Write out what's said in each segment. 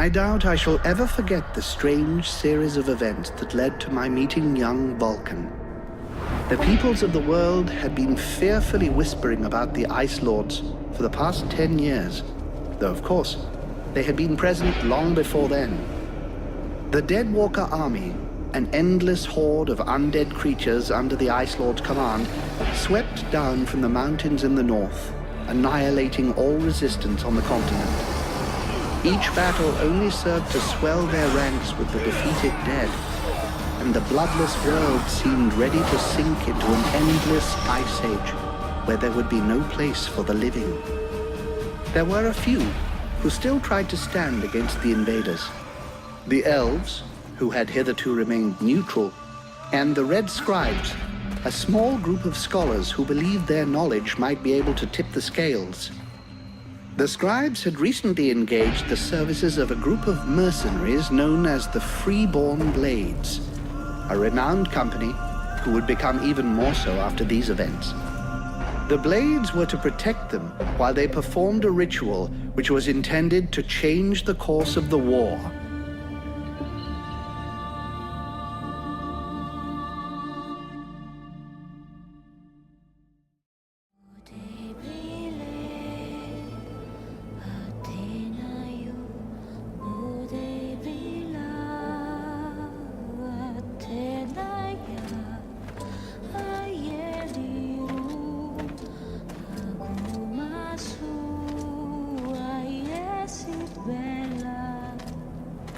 I doubt I shall ever forget the strange series of events that led to my meeting young Vulcan. The peoples of the world had been fearfully whispering about the Ice Lords for the past 10 years, though of course, they had been present long before then. The Deadwalker army, an endless horde of undead creatures under the Ice Lord's command, swept down from the mountains in the north, annihilating all resistance on the continent. Each battle only served to swell their ranks with the defeated dead, and the bloodless world seemed ready to sink into an endless ice age, where there would be no place for the living. There were a few who still tried to stand against the invaders. The elves, who had hitherto remained neutral, and the Red Scribes, a small group of scholars who believed their knowledge might be able to tip the scales. The Scribes had recently engaged the services of a group of mercenaries known as the Freeborn Blades, a renowned company who would become even more so after these events. The Blades were to protect them while they performed a ritual which was intended to change the course of the war.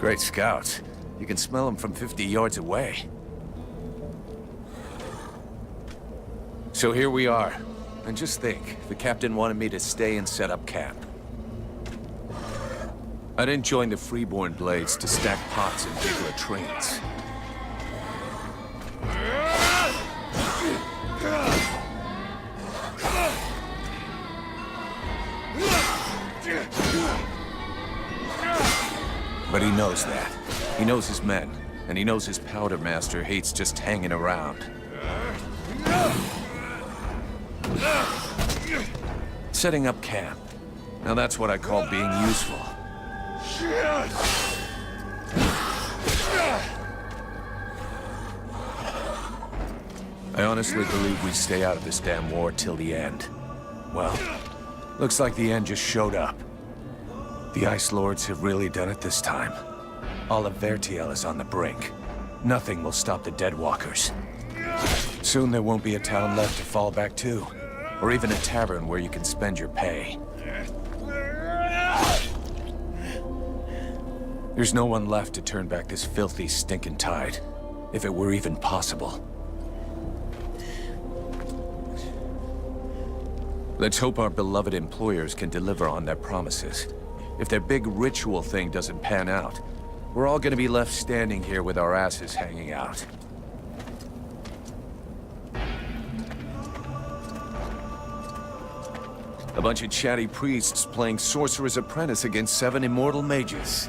Great scouts. You can smell them from 50 yards away. So here we are. And just think, the captain wanted me to stay and set up camp. I didn't join the Freeborn Blades to stack pots and dig latrines. But he knows that. He knows his men, and he knows his powder master hates just hanging around. Setting up camp. Now that's what I call being useful. I honestly believe we stay out of this damn war till the end. Well, looks like the end just showed up. The Ice Lords have really done it this time. All of Vертьел is on the brink. Nothing will stop the Deadwalkers. Soon there won't be a town left to fall back to, or even a tavern where you can spend your pay. There's no one left to turn back this filthy, stinking tide, if it were even possible. Let's hope our beloved employers can deliver on their promises. If their big ritual thing doesn't pan out, we're all gonna be left standing here with our asses hanging out. A bunch of chatty priests playing Sorcerer's Apprentice against 7 immortal mages.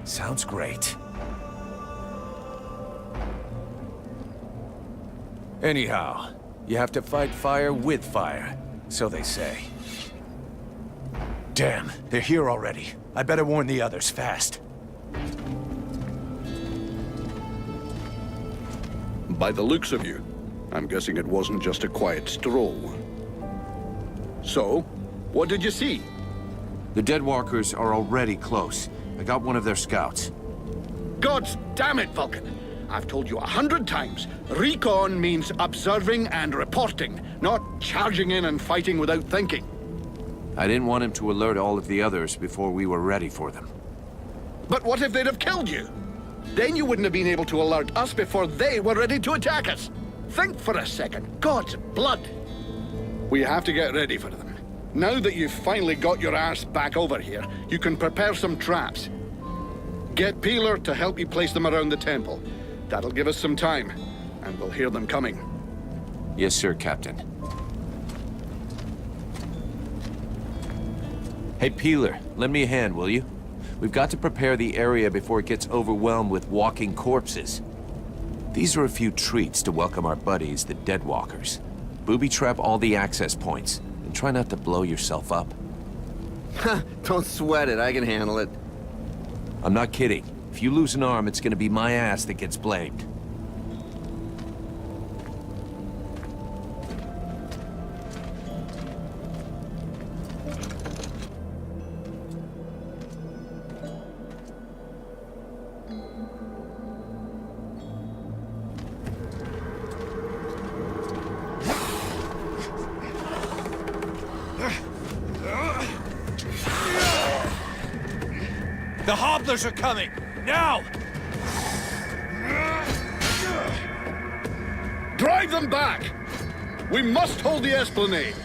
Sounds great. Anyhow, you have to fight fire with fire, so they say. Damn, they're here already. I better warn the others fast. By the looks of you, I'm guessing it wasn't just a quiet stroll. So, what did you see? The Deadwalkers are already close. I got one of their scouts. Gods damn it, Vulcan! I've told you 100 times, recon means observing and reporting, not charging in and fighting without thinking. I didn't want him to alert all of the others before we were ready for them. But what if they'd have killed you? Then you wouldn't have been able to alert us before they were ready to attack us. Think for a second. God's blood. We have to get ready for them. Now that you've finally got your ass back over here, you can prepare some traps. Get Peeler to help you place them around the temple. That'll give us some time, and we'll hear them coming. Yes, sir, Captain. Hey, Peeler, lend me a hand, will you? We've got to prepare the area before it gets overwhelmed with walking corpses. These are a few treats to welcome our buddies, the Deadwalkers. Booby-trap all the access points, and try not to blow yourself up. Don't sweat it, I can handle it. I'm not kidding. If you lose an arm, it's gonna be my ass that gets blamed. The hobblers are coming! Now! Drive them back! We must hold the esplanade!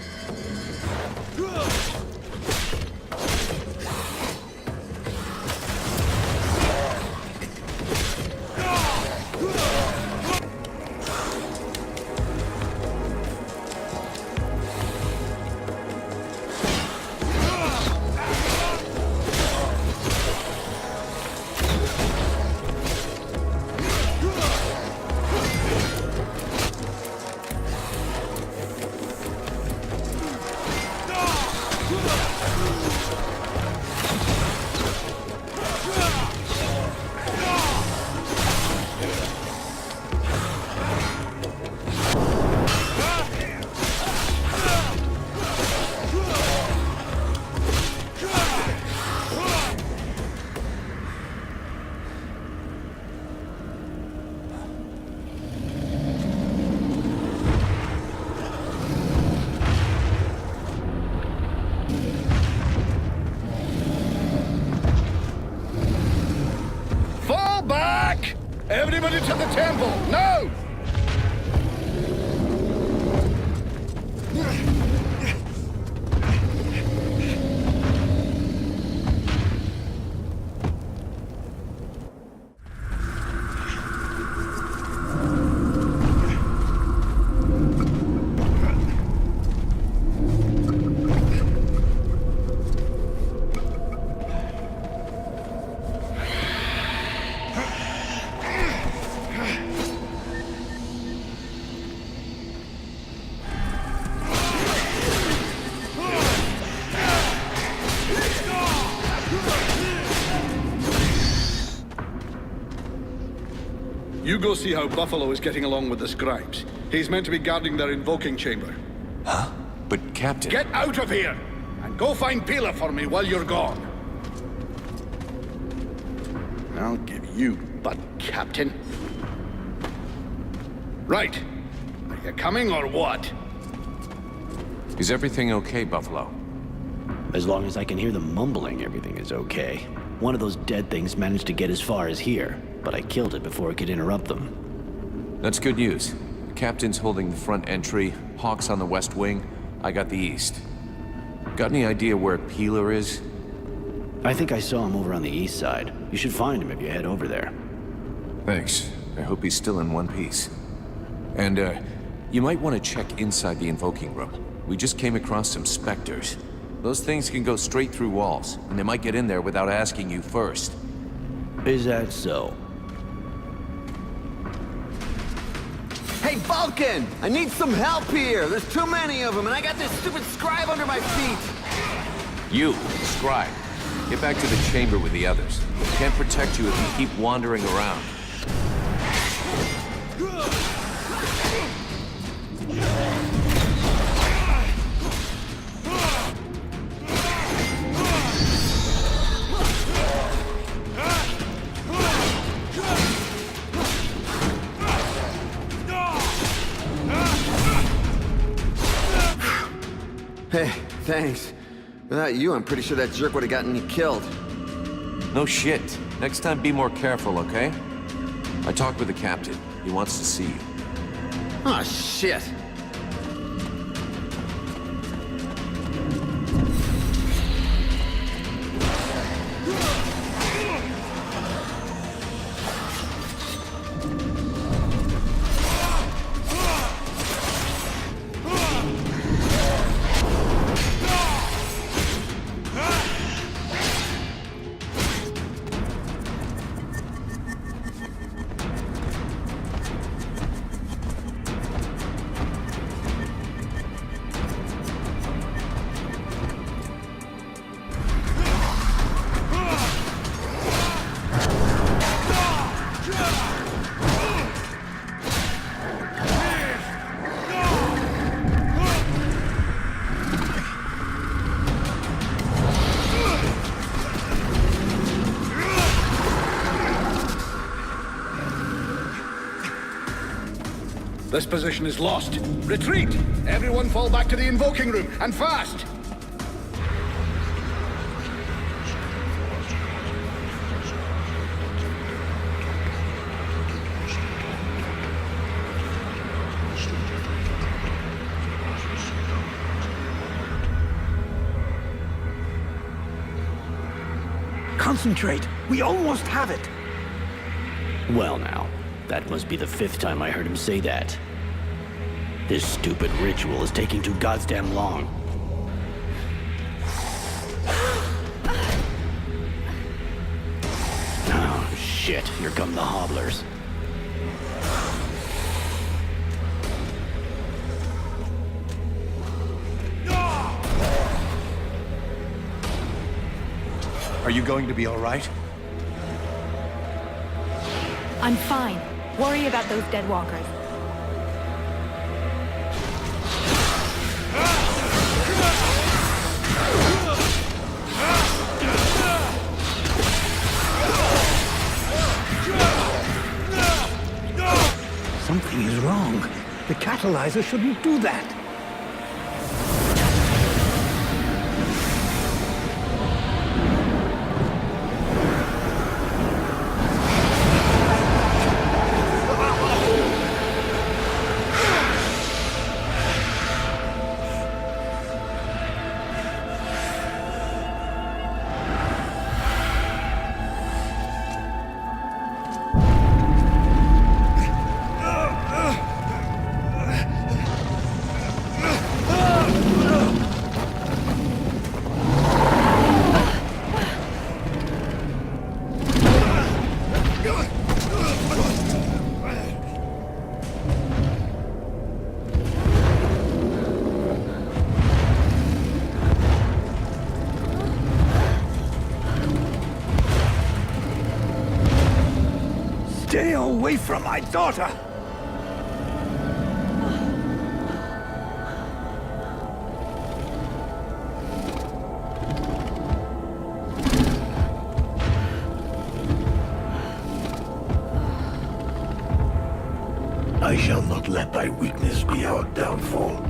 Everybody to the temple, now! You go see how Buffalo is getting along with the scribes. He's meant to be guarding their invoking chamber. Huh? But Captain... Get out of here! And go find Pila for me while you're gone. I'll give you butt, Captain. Right. Are you coming or what? Is everything okay, Buffalo? As long as I can hear them mumbling, everything is okay. One of those dead things managed to get as far as here, but I killed it before it could interrupt them. That's good news. The captain's holding the front entry, Hawk's on the west wing, I got the east. Got any idea where Peeler is? I think I saw him over on the east side. You should find him if you head over there. Thanks. I hope he's still in one piece. And, you might want to check inside the invoking room. We just came across some specters. Those things can go straight through walls, and they might get in there without asking you first. Is that so? Hey, Vulcan! I need some help here! There's too many of them, and I got this stupid scribe under my feet! You, scribe. Get back to the chamber with the others. Can't protect you if you keep wandering around. Hey, thanks. Without you, I'm pretty sure that jerk would have gotten me killed. No shit. Next time be more careful, okay? I talked with the captain. He wants to see you. Oh, shit. This position is lost. Retreat! Everyone fall back to the invoking room, and fast! Concentrate. We almost have it. Well now, that must be the 5th time I heard him say that. This stupid ritual is taking too goddamn long. Oh, shit. Here come the hobblers. Are you going to be all right? I'm fine. Worry about those dead walkers. Something is wrong. The catalyzer shouldn't do that. Stay away from my daughter! I shall not let thy weakness be our downfall.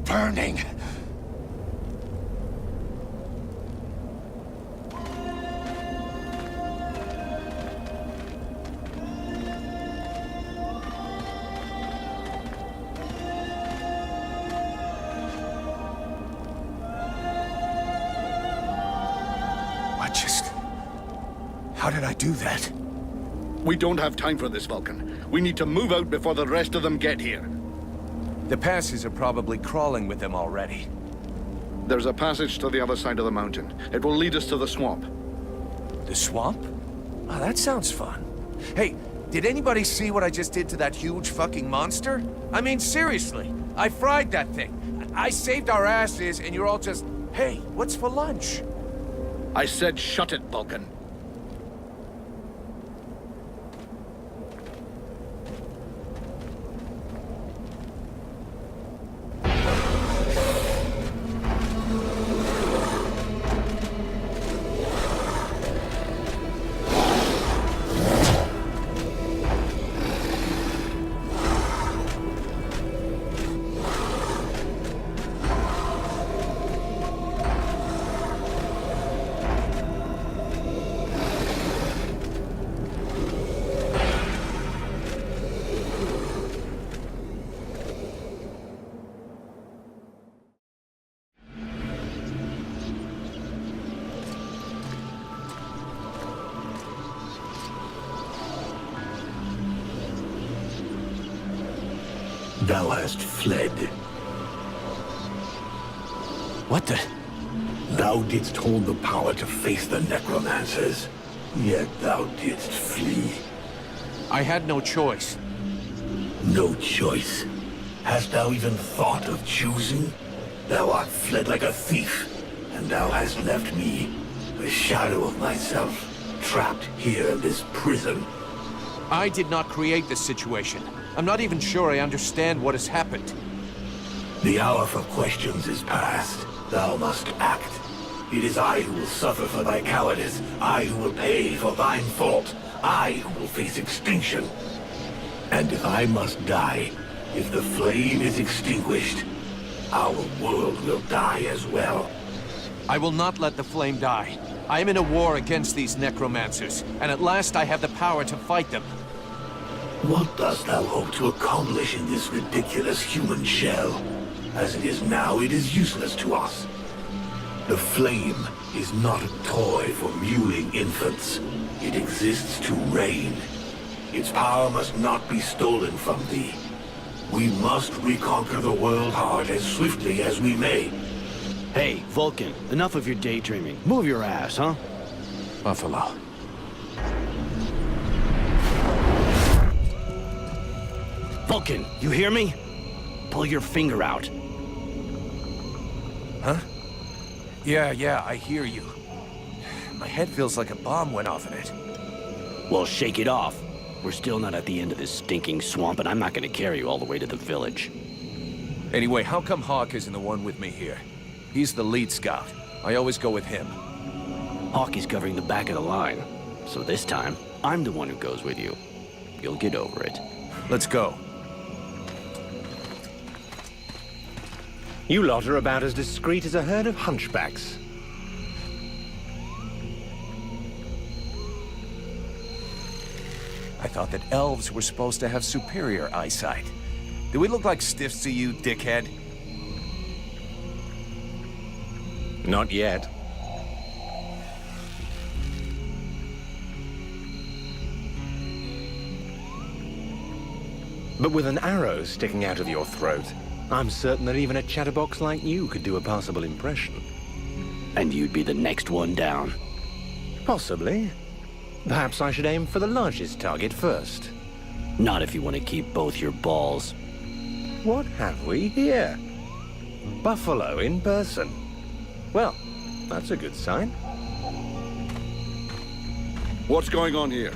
Burning. How did I do that? We don't have time for this, Vulcan. We need to move out before the rest of them get here. The passes are probably crawling with them already. There's a passage to the other side of the mountain. It will lead us to the swamp. The swamp? Oh, that sounds fun. Hey, did anybody see what I just did to that huge fucking monster? I mean, seriously. I fried that thing. I saved our asses, and you're all just, hey, what's for lunch? I said shut it, Vulcan. Thou hast fled. What the? Thou didst hold the power to face the necromancers, yet thou didst flee. I had no choice. No choice. Hast thou even thought of choosing? Thou art fled like a thief, and thou hast left me, a shadow of myself, trapped here in this prison. I did not create this situation. I'm not even sure I understand what has happened. The hour for questions is past. Thou must act. It is I who will suffer for thy cowardice. I who will pay for thine fault. I who will face extinction. And if I must die, if the flame is extinguished, our world will die as well. I will not let the flame die. I am in a war against these necromancers, and at last I have the power to fight them. What dost thou hope to accomplish in this ridiculous human shell? As it is now, it is useless to us. The flame is not a toy for mewling infants. It exists to reign. Its power must not be stolen from thee. We must reconquer the world heart as swiftly as we may. Hey, Vulcan, enough of your daydreaming. Move your ass, huh? Buffalo. Vulcan, you hear me? Pull your finger out. Huh? Yeah, I hear you. My head feels like a bomb went off in it. Well, shake it off. We're still not at the end of this stinking swamp, and I'm not gonna carry you all the way to the village. Anyway, how come Hawk isn't the one with me here? He's the lead scout. I always go with him. Hawk is covering the back of the line. So this time, I'm the one who goes with you. You'll get over it. Let's go. You lot are about as discreet as a herd of hunchbacks. I thought that elves were supposed to have superior eyesight. Do we look like stiffs to you, dickhead? Not yet. But with an arrow sticking out of your throat, I'm certain that even a chatterbox like you could do a passable impression. And you'd be the next one down. Possibly. Perhaps I should aim for the largest target first. Not if you want to keep both your balls. What have we here? Buffalo in person. Well, that's a good sign. What's going on here?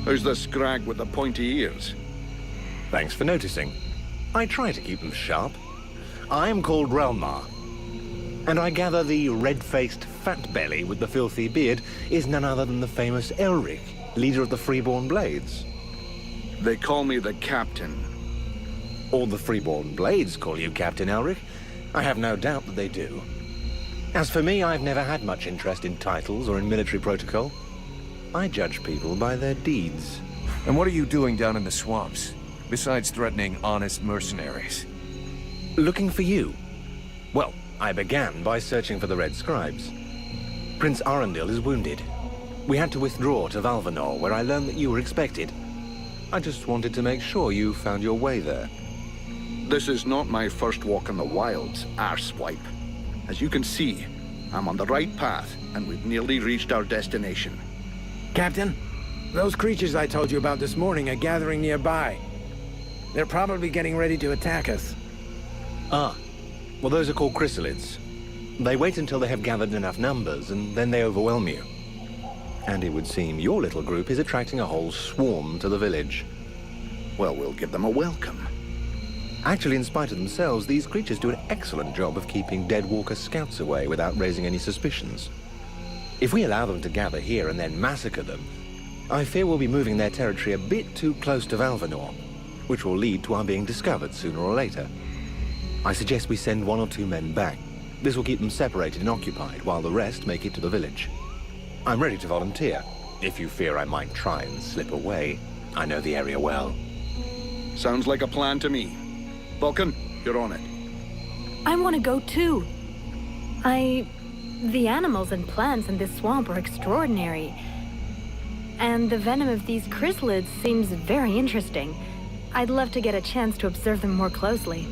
Who's the scrag with the pointy ears? Thanks for noticing. I try to keep them sharp. I am called Relmar, and I gather the red-faced fat belly with the filthy beard is none other than the famous Elric, leader of the Freeborn Blades. They call me the Captain. All the Freeborn Blades call you Captain Elric. I have no doubt that they do. As for me, I've never had much interest in titles or in military protocol. I judge people by their deeds. And what are you doing down in the swamps, besides threatening honest mercenaries? Looking for you. Well, I began by searching for the Red Scribes. Prince Arundel is wounded. We had to withdraw to Valvanor, where I learned that you were expected. I just wanted to make sure you found your way there. This is not my first walk in the wilds, arswipe. As you can see, I'm on the right path, and we've nearly reached our destination. Captain, those creatures I told you about this morning are gathering nearby. They're probably getting ready to attack us. Ah, well, those are called chrysalids. They wait until they have gathered enough numbers, and then they overwhelm you. And it would seem your little group is attracting a whole swarm to the village. Well, we'll give them a welcome. Actually, in spite of themselves, these creatures do an excellent job of keeping dead walker scouts away without raising any suspicions. If we allow them to gather here and then massacre them, I fear we'll be moving their territory a bit too close to Valvanor, which will lead to our being discovered sooner or later. I suggest we send 1 or 2 men back. This will keep them separated and occupied, while the rest make it to the village. I'm ready to volunteer, if you fear I might try and slip away. I know the area well. Sounds like a plan to me. Vulcan, you're on it. I want to go too. The animals and plants in this swamp are extraordinary. And the venom of these chrysalids seems very interesting. I'd love to get a chance to observe them more closely.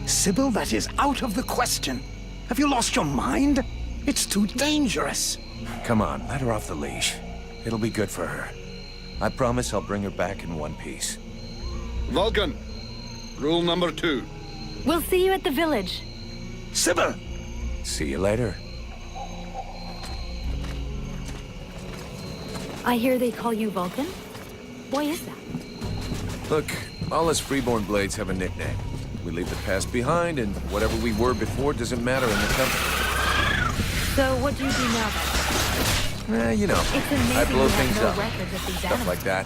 Sybil, that is out of the question. Have you lost your mind? It's too dangerous. Come on, let her off the leash. It'll be good for her. I promise I'll bring her back in one piece. Vulcan, rule number 2. We'll see you at the village. Sybil! See you later. I hear they call you Vulcan? Why is that? Look, all us freeborn blades have a nickname. We leave the past behind, and whatever we were before doesn't matter in the company. So what do you do now then? You know, It's amazing I blow you have things no up. records of these Stuff animals. like that.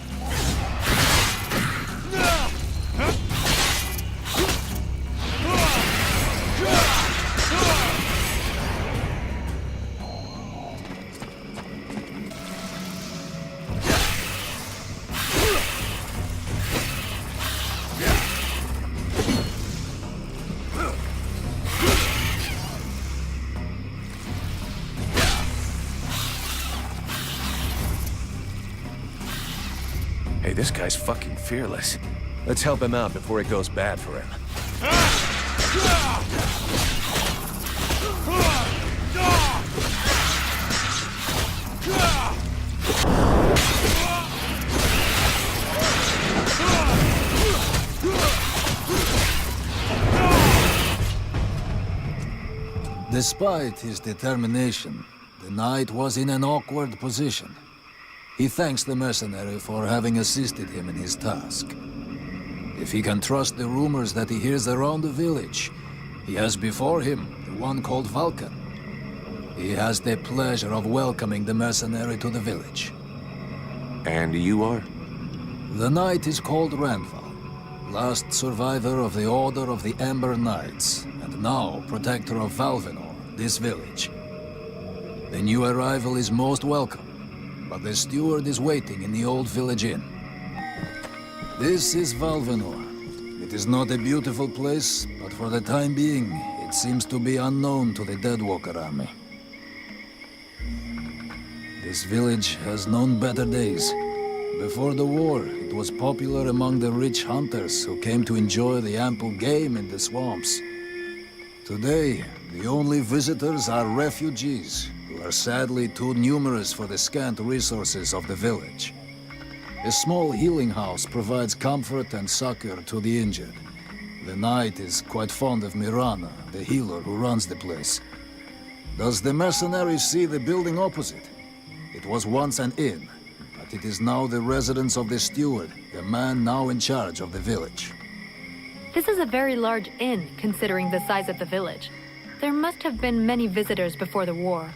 Hey, this guy's fucking fearless. Let's help him out before it goes bad for him. Despite his determination, the knight was in an awkward position. He thanks the mercenary for having assisted him in his task. If he can trust the rumors that he hears around the village, he has before him the one called Vulcan. He has the pleasure of welcoming the mercenary to the village. And you are? The knight is called Ranval, last survivor of the Order of the Ember Knights, and now protector of Valvenor, this village. The new arrival is most welcome. But the steward is waiting in the old village inn. This is Valvenor. It is not a beautiful place, but for the time being, it seems to be unknown to the Deadwalker army. This village has known better days. Before the war, it was popular among the rich hunters who came to enjoy the ample game in the swamps. Today, the only visitors are refugees, are sadly too numerous for the scant resources of the village. A small healing house provides comfort and succor to the injured. The knight is quite fond of Mirana, the healer who runs the place. Does the mercenary see the building opposite? It was once an inn, but it is now the residence of the steward, the man now in charge of the village. This is a very large inn, considering the size of the village. There must have been many visitors before the war.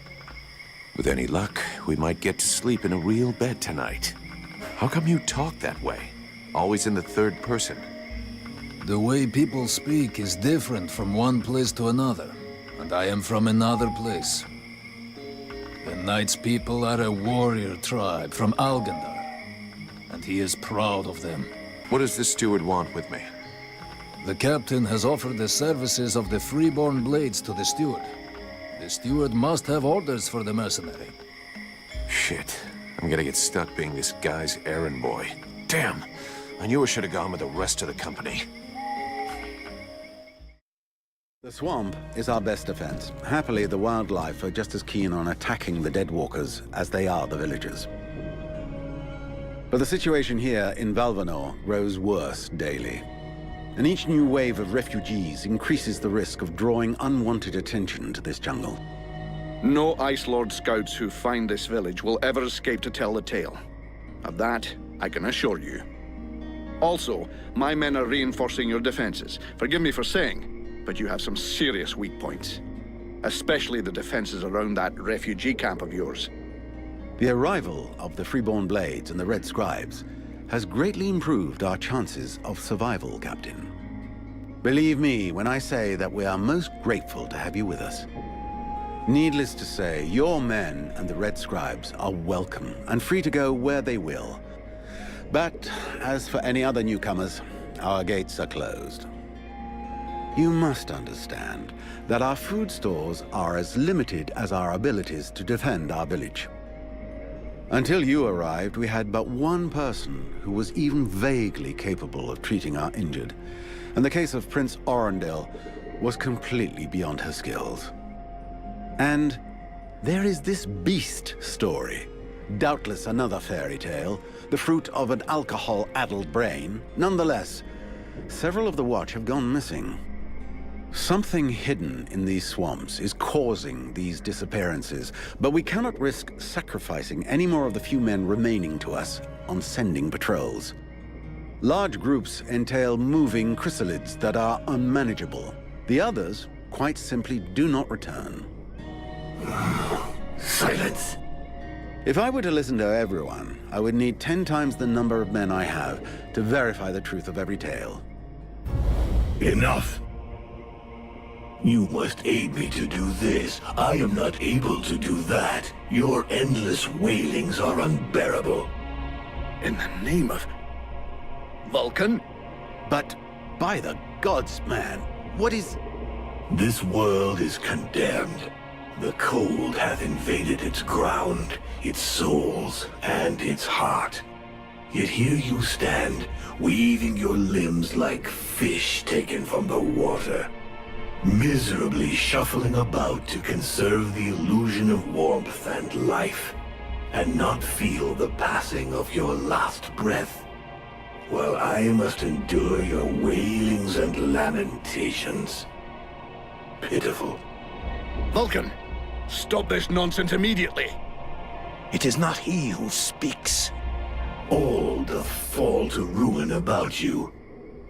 With any luck, we might get to sleep in a real bed tonight. How come you talk that way? Always in the third person. The way people speak is different from one place to another, and I am from another place. The knight's people are a warrior tribe from Algandar, and he is proud of them. What does the steward want with me? The captain has offered the services of the freeborn blades to the steward. The steward must have orders for the mercenary. Shit. I'm gonna get stuck being this guy's errand boy. Damn! I knew I should have gone with the rest of the company. The swamp is our best defense. Happily, the wildlife are just as keen on attacking the Deadwalkers as they are the villagers. But the situation here in Valvenor grows worse daily. And each new wave of refugees increases the risk of drawing unwanted attention to this jungle. No Ice Lord scouts who find this village will ever escape to tell the tale. Of that, I can assure you. Also, my men are reinforcing your defenses. Forgive me for saying, but you have some serious weak points. Especially the defenses around that refugee camp of yours. The arrival of the Freeborn Blades and the Red Scribes has greatly improved our chances of survival, Captain. Believe me when I say that we are most grateful to have you with us. Needless to say, your men and the Red Scribes are welcome and free to go where they will. But as for any other newcomers, our gates are closed. You must understand that our food stores are as limited as our abilities to defend our village. Until you arrived, we had but one person who was even vaguely capable of treating our injured. And the case of Prince Orendil was completely beyond her skills. And there is this beast story. Doubtless another fairy tale, the fruit of an alcohol-addled brain. Nonetheless, several of the Watch have gone missing. Something hidden in these swamps is causing these disappearances, but we cannot risk sacrificing any more of the few men remaining to us on sending patrols. Large groups entail moving chrysalids that are unmanageable. The others, quite simply, do not return. Silence. If I were to listen to everyone, I would need 10 times the number of men I have to verify the truth of every tale. Enough. You must aid me to do this. I am not able to do that. Your endless wailings are unbearable. In the name of Vulcan? But by the gods, man, what is... This world is condemned. The cold hath invaded its ground, its souls, and its heart. Yet here you stand, weaving your limbs like fish taken from the water, miserably shuffling about to conserve the illusion of warmth and life, and not feel the passing of your last breath, while I must endure your wailings and lamentations. Pitiful. Vulcan, stop this nonsense immediately. It is not he who speaks. All doth fall to ruin about you,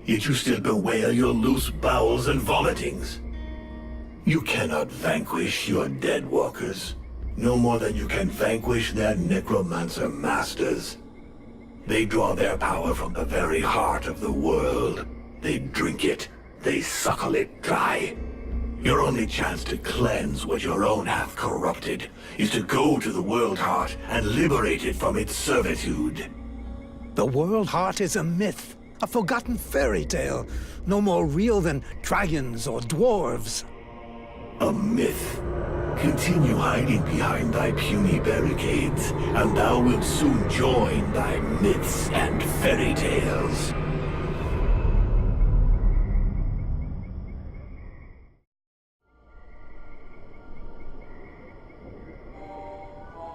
yet you still bewail your loose bowels and vomitings. You cannot vanquish your dead walkers, no more than you can vanquish their necromancer masters. They draw their power from the very heart of the world. They drink it, they suckle it dry. Your only chance to cleanse what your own hath corrupted is to go to the world heart and liberate it from its servitude. The world heart is a myth, a forgotten fairy tale, no more real than dragons or dwarves. A myth. Continue hiding behind thy puny barricades, and thou wilt soon join thy myths and fairy tales.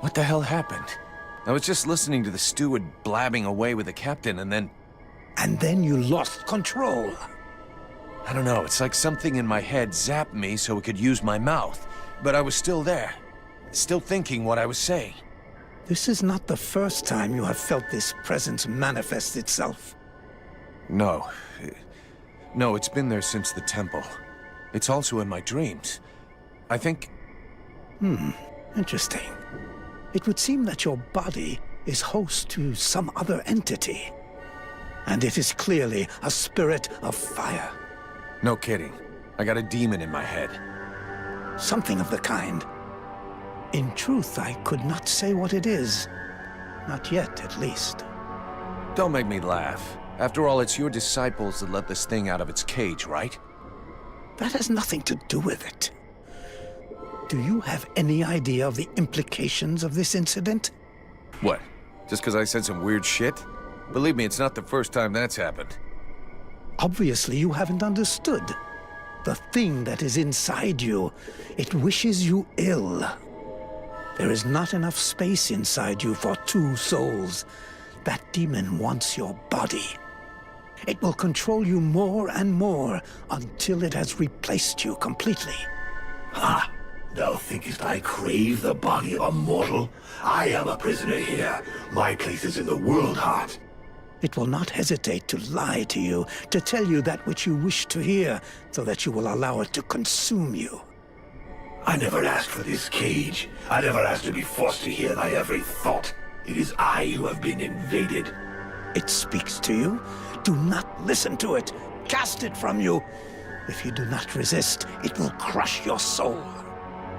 What the hell happened? I was just listening to the steward blabbing away with the captain, and then... And then you lost control. I don't know, it's like something in my head zapped me so it could use my mouth. But I was still there, still thinking what I was saying. This is not the first time you have felt this presence manifest itself. No. No, it's been there since the temple. It's also in my dreams. I think... Interesting. It would seem that your body is host to some other entity. And it is clearly a spirit of fire. No kidding. I got a demon in my head. Something of the kind. In truth, I could not say what it is. Not yet, at least. Don't make me laugh. After all, it's your disciples that let this thing out of its cage, right? That has nothing to do with it. Do you have any idea of the implications of this incident? What? Just because I said some weird shit? Believe me, it's not the first time that's happened. Obviously, you haven't understood. The thing that is inside you, it wishes you ill. There is not enough space inside you for two souls. That demon wants your body. It will control you more and more until it has replaced you completely. Ha! Thou thinkest I crave the body of a mortal? I am a prisoner here. My place is in the world heart. It will not hesitate to lie to you, to tell you that which you wish to hear, so that you will allow it to consume you. I never asked for this cage. I never asked to be forced to hear thy every thought. It is I who have been invaded. It speaks to you. Do not listen to it. Cast it from you. If you do not resist, it will crush your soul.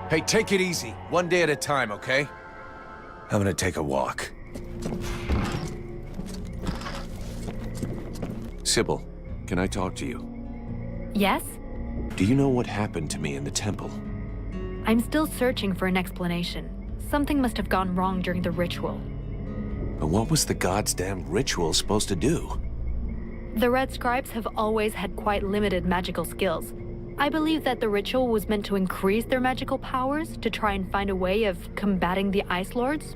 Hey, take it easy. One day at a time, okay? I'm gonna take a walk. Sybil, can I talk to you? Yes? Do you know what happened to me in the temple? I'm still searching for an explanation. Something must have gone wrong during the ritual. But what was the god's damn ritual supposed to do? The Red Scribes have always had quite limited magical skills. I believe that the ritual was meant to increase their magical powers to try and find a way of combating the Ice Lords.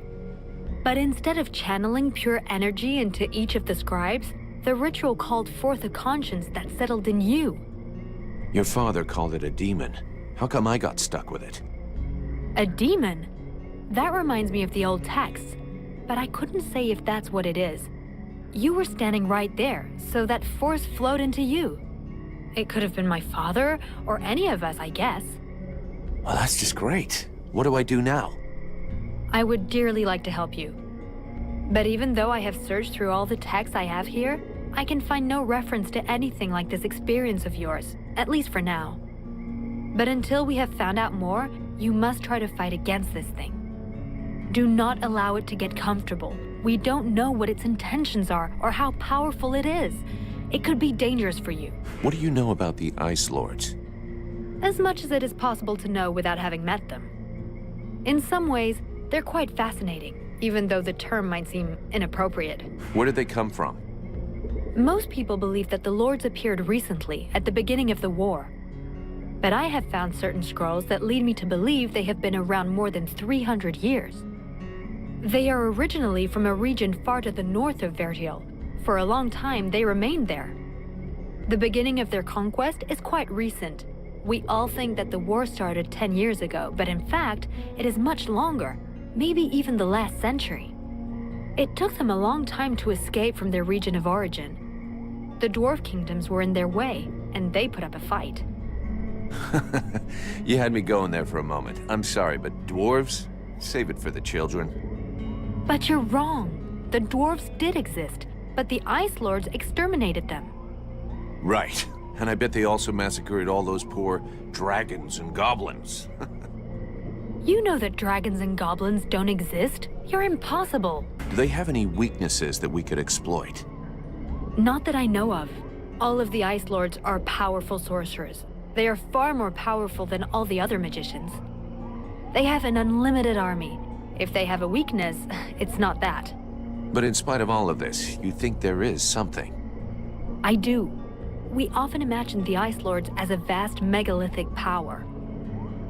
But instead of channeling pure energy into each of the scribes, the ritual called forth a conscience that settled in you. Your father called it a demon. How come I got stuck with it? A demon? That reminds me of the old texts, but I couldn't say if that's what it is. You were standing right there, so that force flowed into you. It could have been my father, or any of us, I guess. Well, that's just great. What do I do now? I would dearly like to help you. But even though I have searched through all the texts I have here, I can find no reference to anything like this experience of yours, at least for now. But until we have found out more, you must try to fight against this thing. Do not allow it to get comfortable. We don't know what its intentions are or how powerful it is. It could be dangerous for you. What do you know about the Ice Lords? As much as it is possible to know without having met them. In some ways, they're quite fascinating, even though the term might seem inappropriate. Where did they come from? Most people believe that the Lords appeared recently, at the beginning of the war. But I have found certain scrolls that lead me to believe they have been around more than 300 years. They are originally from a region far to the north of Vертьel. For a long time, they remained there. The beginning of their conquest is quite recent. We all think that the war started 10 years ago, but in fact, it is much longer, maybe even the last century. It took them a long time to escape from their region of origin. The dwarf kingdoms were in their way, and they put up a fight. You had me going there for a moment. I'm sorry, but dwarves? Save it for the children. But you're wrong. The dwarves did exist, but the Ice Lords exterminated them. Right. And I bet they also massacred all those poor dragons and goblins. You know that dragons and goblins don't exist. You're impossible. Do they have any weaknesses that we could exploit? Not that I know of. All of the Ice Lords are powerful sorcerers. They are far more powerful than all the other magicians. They have an unlimited army. If they have a weakness, it's not that. But in spite of all of this, you think there is something? I do. We often imagine the Ice Lords as a vast megalithic power.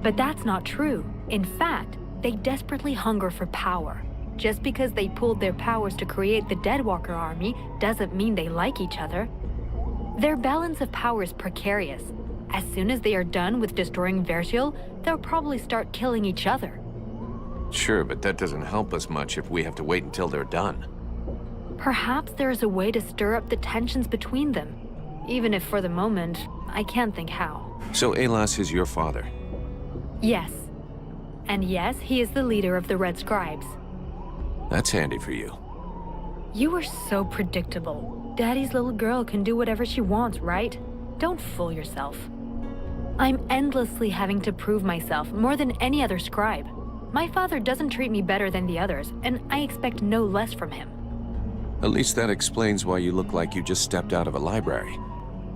But that's not true. In fact, they desperately hunger for power. Just because they pooled their powers to create the Deadwalker army doesn't mean they like each other. Their balance of power is precarious. As soon as they are done with destroying Vертьел, they'll probably start killing each other. Sure, but that doesn't help us much if we have to wait until they're done. Perhaps there is a way to stir up the tensions between them. Even if for the moment, I can't think how. So Alas is your father? Yes. And yes, he is the leader of the Red Scribes. That's handy for you. You are so predictable. Daddy's little girl can do whatever she wants, right? Don't fool yourself. I'm endlessly having to prove myself more than any other scribe. My father doesn't treat me better than the others, and I expect no less from him. At least that explains why you look like you just stepped out of a library.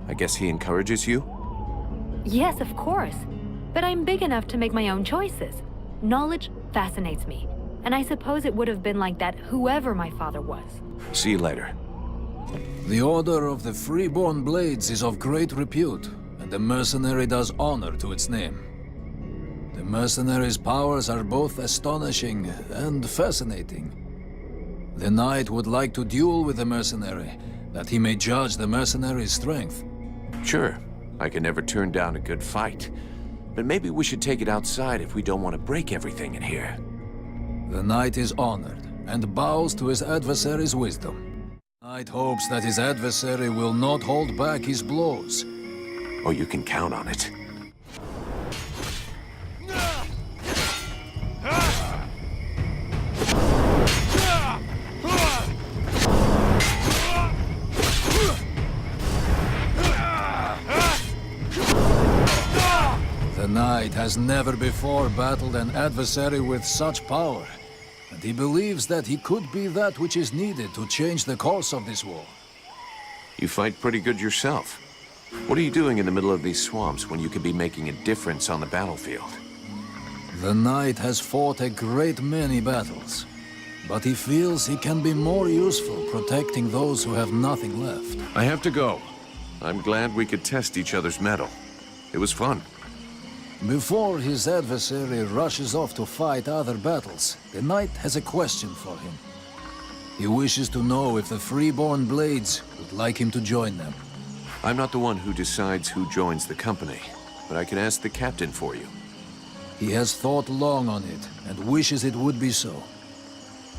I guess he encourages you? Yes, of course. But I'm big enough to make my own choices. Knowledge fascinates me, and I suppose it would have been like that whoever my father was. See you later. The Order of the Freeborn Blades is of great repute, and the mercenary does honor to its name. The mercenary's powers are both astonishing and fascinating. The knight would like to duel with the mercenary, that he may judge the mercenary's strength. Sure, I can never turn down a good fight. But maybe we should take it outside if we don't want to break everything in here. The knight is honored, and bows to his adversary's wisdom. The knight hopes that his adversary will not hold back his blows. Oh, you can count on it. The knight has never before battled an adversary with such power, and he believes that he could be that which is needed to change the course of this war. You fight pretty good yourself. What are you doing in the middle of these swamps when you could be making a difference on the battlefield? The knight has fought a great many battles. but he feels he can be more useful protecting those who have nothing left. I have to go. I'm glad we could test each other's mettle. It was fun. Before his adversary rushes off to fight other battles, the knight has a question for him. He wishes to know if the Freeborn Blades would like him to join them. I'm not the one who decides who joins the company, but I can ask the captain for you. He has thought long on it, and wishes it would be so.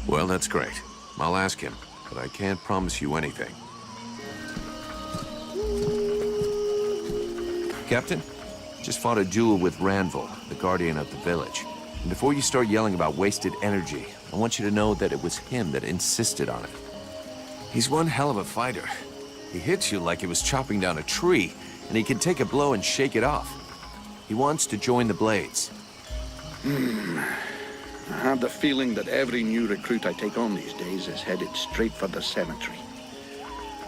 Well, that's great. I'll ask him, but I can't promise you anything. Captain, just fought a duel with Ranvil, the guardian of the village. And before you start yelling about wasted energy, I want you to know that it was him that insisted on it. He's one hell of a fighter. He hits you like he was chopping down a tree, and he can take a blow and shake it off. He wants to join the Blades. I have the feeling that every new recruit I take on these days is headed straight for the cemetery.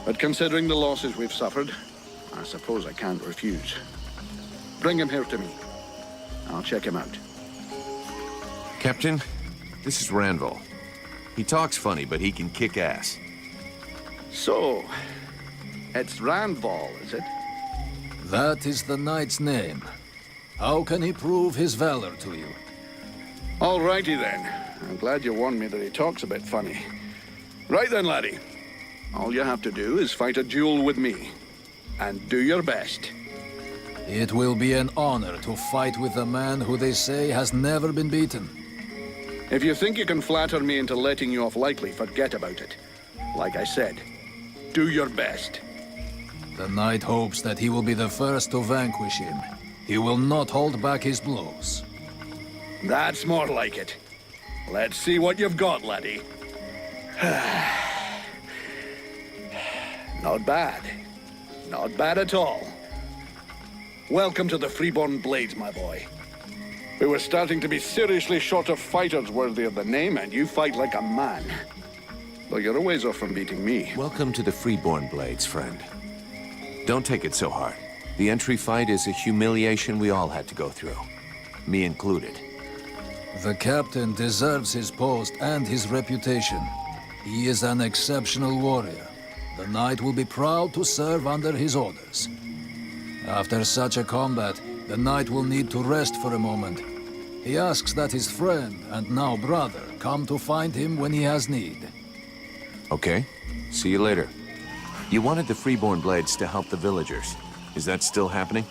But considering the losses we've suffered, I suppose I can't refuse. Bring him here to me. I'll check him out. Captain, this is Ranvil. He talks funny, but he can kick ass. So, it's Ranvil, is it? That is the knight's name. How can he prove his valor to you? Alrighty then. I'm glad you warned me that he talks a bit funny. Right then, laddie. All you have to do is fight a duel with me. And do your best. It will be an honor to fight with a man who they say has never been beaten. If you think you can flatter me into letting you off lightly, forget about it. Like I said, do your best. The knight hopes that he will be the first to vanquish him. He will not hold back his blows. That's more like it. Let's see what you've got, laddie. Not bad. Not bad at all. Welcome to the Freeborn Blades, my boy. We were starting to be seriously short of fighters worthy of the name, and you fight like a man. Though you're a ways off from beating me. Welcome to the Freeborn Blades, friend. Don't take it so hard. The entry fight is a humiliation we all had to go through. Me included. The captain deserves his post and his reputation. He is an exceptional warrior. The knight will be proud to serve under his orders. After such a combat, the knight will need to rest for a moment. He asks that his friend, and now brother, come to find him when he has need. Okay. See you later. You wanted the Freeborn Blades to help the villagers. Is that still happening?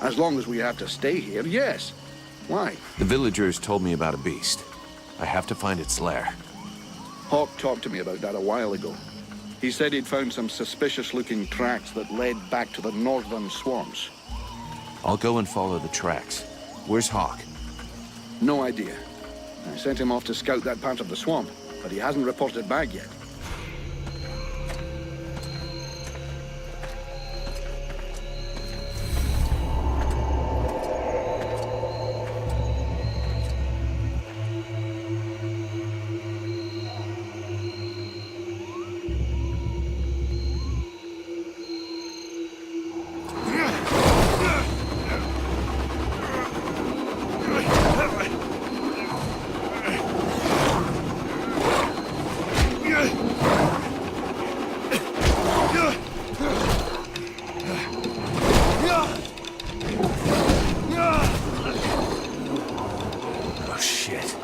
As long as we have to stay here, yes. Why? The villagers told me about a beast. I have to find its lair. Hawk talked to me about that a while ago. He said he'd found some suspicious-looking tracks that led back to the northern swamps. I'll go and follow the tracks. Where's Hawk? No idea. I sent him off to scout that part of the swamp, but he hasn't reported back yet.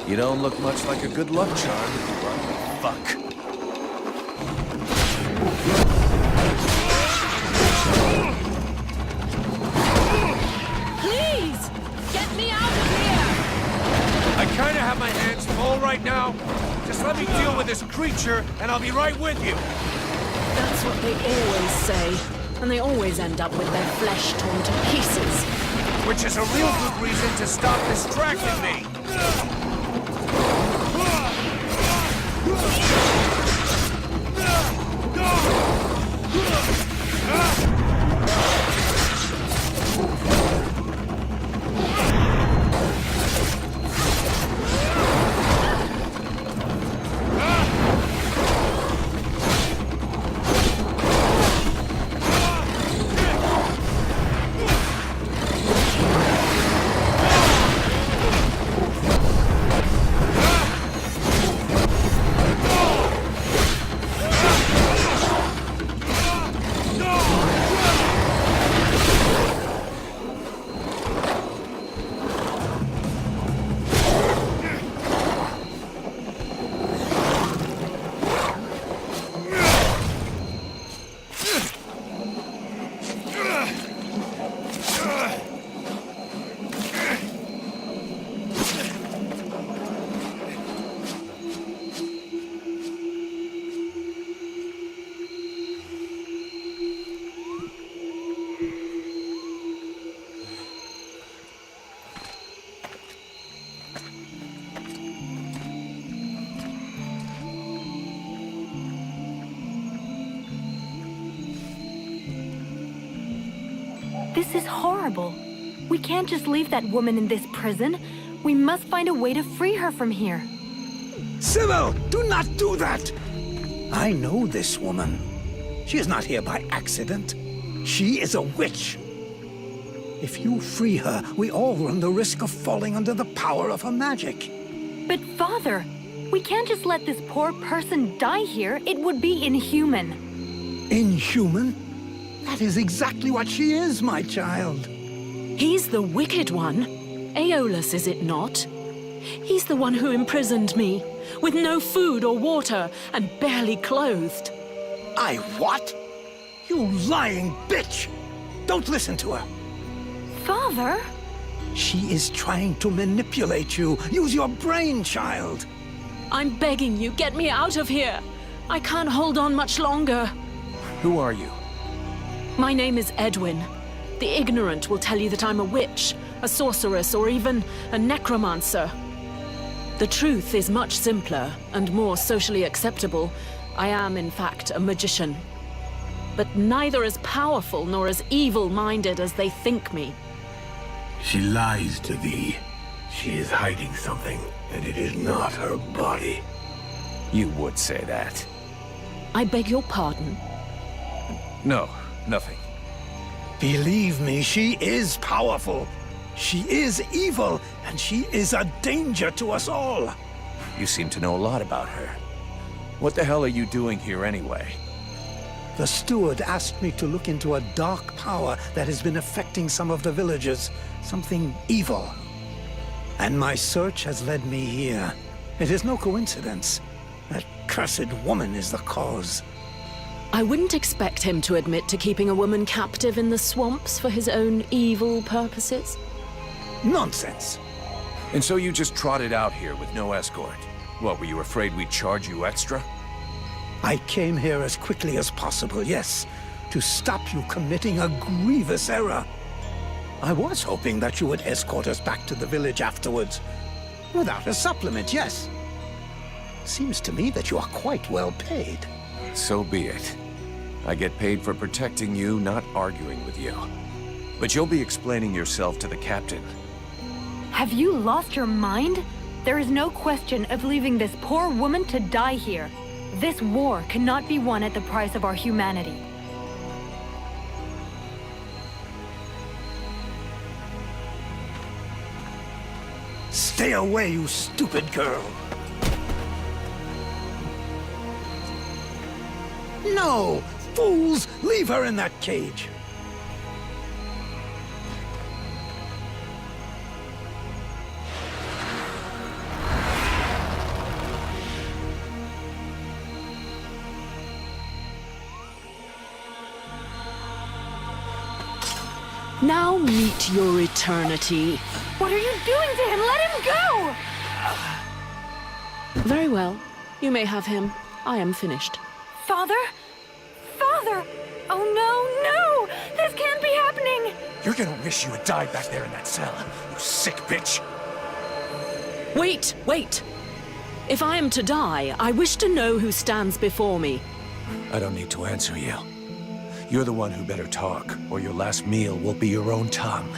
You don't look much like a good luck charm. Fuck. Please! Get me out of here! I kinda have my hands full right now. Just let me deal with this creature, and I'll be right with you. That's what they always say. And they always end up with their flesh torn to pieces. Which is a real good reason to stop distracting me. This is horrible. We can't just leave that woman in this prison. We must find a way to free her from here. Sybil, do not do that! I know this woman. She is not here by accident. She is a witch. If you free her, we all run the risk of falling under the power of her magic. But Father, we can't just let this poor person die here. It would be inhuman. Inhuman? That is exactly what she is, my child. He's the wicked one. Aeolus, is it not? He's the one who imprisoned me, with no food or water, and barely clothed. I what? You lying bitch! Don't listen to her. Father? She is trying to manipulate you. Use your brain, child. I'm begging you, get me out of here. I can't hold on much longer. Who are you? My name is Edwin. The ignorant will tell you that I'm a witch, a sorceress, or even a necromancer. The truth is much simpler and more socially acceptable. I am, in fact, a magician. But neither as powerful nor as evil-minded as they think me. She lies to thee. She is hiding something, and it is not her body. You would say that. I beg your pardon? No, nothing. Believe me, she is powerful. She is evil, and she is a danger to us all. You seem to know a lot about her. What the hell are you doing here anyway? The steward asked me to look into a dark power that has been affecting some of the villagers. Something evil. And my search has led me here. It is no coincidence. That cursed woman is the cause. I wouldn't expect him to admit to keeping a woman captive in the swamps for his own evil purposes. Nonsense. And so you just trotted out here with no escort? What, were you afraid we'd charge you extra? I came here as quickly as possible, yes, to stop you committing a grievous error. I was hoping that you would escort us back to the village afterwards. Without a supplement, yes. Seems to me that you are quite well paid. So be it. I get paid for protecting you, not arguing with you. But you'll be explaining yourself to the captain. Have you lost your mind? There is no question of leaving this poor woman to die here. This war cannot be won at the price of our humanity. Stay away, you stupid girl! No! Fools! Leave her in that cage! Now meet your eternity. What are you doing to him? Let him go! Very well. You may have him. I am finished. Father? Father! Oh no, no! This can't be happening! You're gonna wish you had died back there in that cell, you sick bitch! Wait, wait! If I am to die, I wish to know who stands before me. I don't need to answer you. You're the one who better talk, or your last meal will be your own tongue.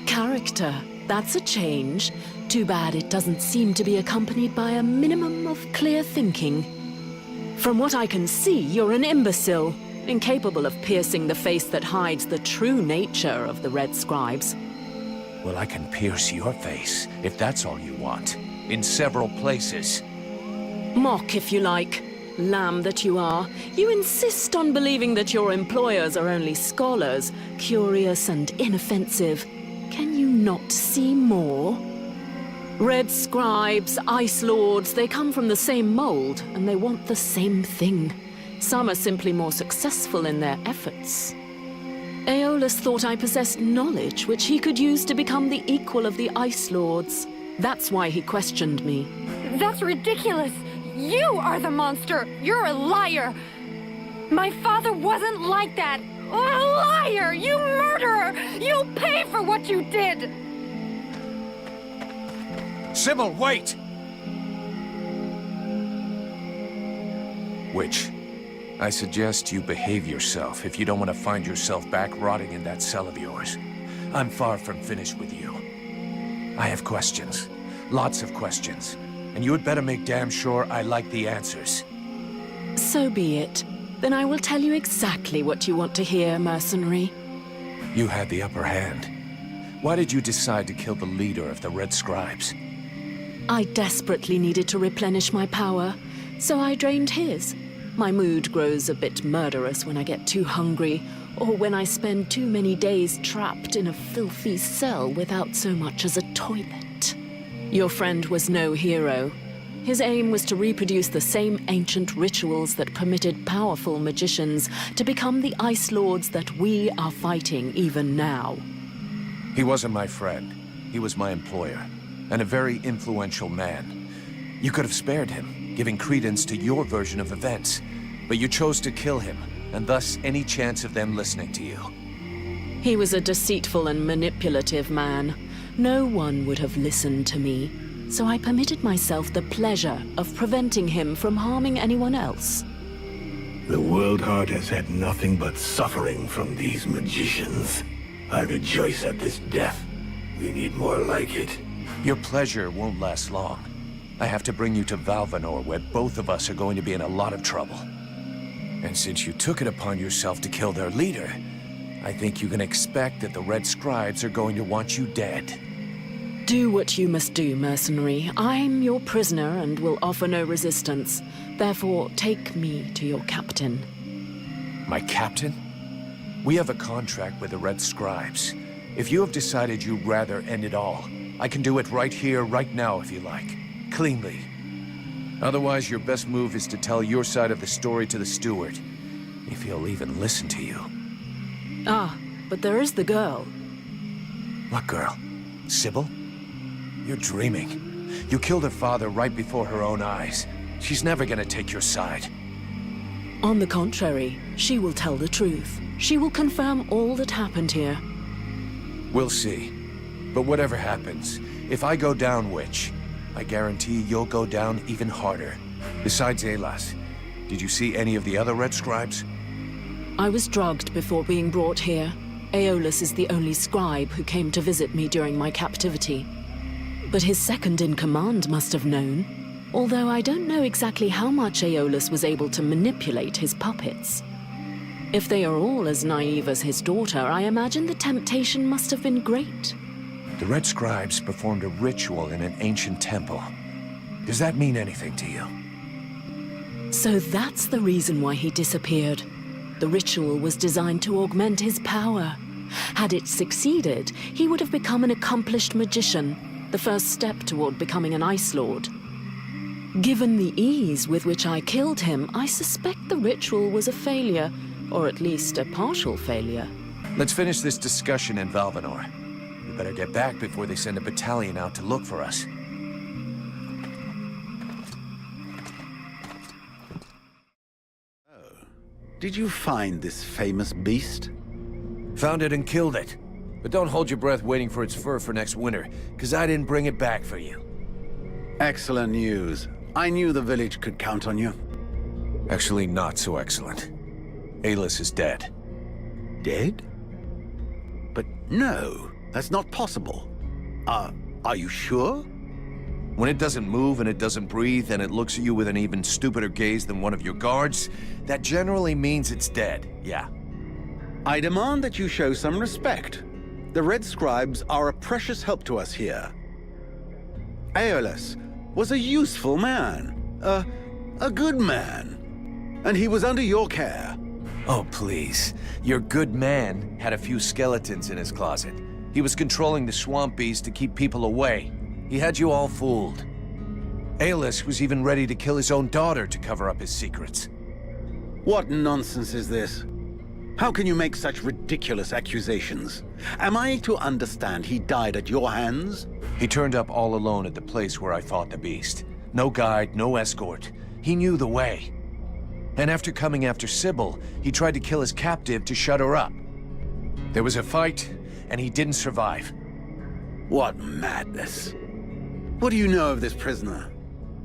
Character. That's a change. Too bad it doesn't seem to be accompanied by a minimum of clear thinking. From what I can see, you're an imbecile, incapable of piercing the face that hides the true nature of the Red Scribes. Well, I can pierce your face, if that's all you want. In several places. Mock, if you like. Lamb that you are. You insist on believing that your employers are only scholars, curious and inoffensive. Can you not see more? Red Scribes, Ice Lords, they come from the same mold, and they want the same thing. Some are simply more successful in their efforts. Aeolus thought I possessed knowledge which he could use to become the equal of the Ice Lords. That's why he questioned me. That's ridiculous! You are the monster! You're a liar! My father wasn't like that! A liar! You murderer! You'll pay for what you did! Sybil, wait! Witch, I suggest you behave yourself if you don't want to find yourself back rotting in that cell of yours. I'm far from finished with you. I have questions. Lots of questions. And you had better make damn sure I like the answers. So be it. Then I will tell you exactly what you want to hear, mercenary. You had the upper hand. Why did you decide to kill the leader of the Red Scribes? I desperately needed to replenish my power, so I drained his. My mood grows a bit murderous when I get too hungry, or when I spend too many days trapped in a filthy cell without so much as a toilet. Your friend was no hero. His aim was to reproduce the same ancient rituals that permitted powerful magicians to become the Ice Lords that we are fighting even now. He wasn't my friend. He was my employer, and a very influential man. You could have spared him, giving credence to your version of events, but you chose to kill him, and thus any chance of them listening to you. He was a deceitful and manipulative man. No one would have listened to me, so I permitted myself the pleasure of preventing him from harming anyone else. The World Heart has had nothing but suffering from these magicians. I rejoice at this death. We need more like it. Your pleasure won't last long. I have to bring you to Valvanor, where both of us are going to be in a lot of trouble. And since you took it upon yourself to kill their leader, I think you can expect that the Red Scribes are going to want you dead. Do what you must do, mercenary. I'm your prisoner and will offer no resistance. Therefore, take me to your captain. My captain? We have a contract with the Red Scribes. If you have decided you'd rather end it all, I can do it right here, right now, if you like. Cleanly. Otherwise, your best move is to tell your side of the story to the steward. If he'll even listen to you. Ah, but there is the girl. What girl? Sybil? You're dreaming. You killed her father right before her own eyes. She's never gonna take your side. On the contrary, she will tell the truth. She will confirm all that happened here. We'll see. But whatever happens, if I go down witch, I guarantee you'll go down even harder. Besides Alas, did you see any of the other Red Scribes? I was drugged before being brought here. Aeolus is the only scribe who came to visit me during my captivity. But his second-in-command must have known, although I don't know exactly how much Aeolus was able to manipulate his puppets. If they are all as naive as his daughter, I imagine the temptation must have been great. The Red Scribes performed a ritual in an ancient temple. Does that mean anything to you? So that's the reason why he disappeared. The ritual was designed to augment his power. Had it succeeded, he would have become an accomplished magician, the first step toward becoming an Ice Lord. Given the ease with which I killed him, I suspect the ritual was a failure, or at least a partial failure. Let's finish this discussion in Valvanor. We better get back before they send a battalion out to look for us. Did you find this famous beast? Found it and killed it. But don't hold your breath waiting for its fur for next winter, because I didn't bring it back for you. Excellent news. I knew the village could count on you. Actually, not so excellent. Aeolus is dead. Dead? But no, that's not possible. Are you sure? When it doesn't move and it doesn't breathe and it looks at you with an even stupider gaze than one of your guards, that generally means it's dead, yeah. I demand that you show some respect. The Red Scribes are a precious help to us here. Aeolus was a useful man, a good man, and he was under your care. Oh, please. Your good man had a few skeletons in his closet. He was controlling the swamp bees to keep people away. He had you all fooled. Aeolus was even ready to kill his own daughter to cover up his secrets. What nonsense is this? How can you make such ridiculous accusations? Am I to understand he died at your hands? He turned up all alone at the place where I fought the beast. No guide, no escort. He knew the way. And after coming after Sybil, he tried to kill his captive to shut her up. There was a fight, and he didn't survive. What madness. What do you know of this prisoner?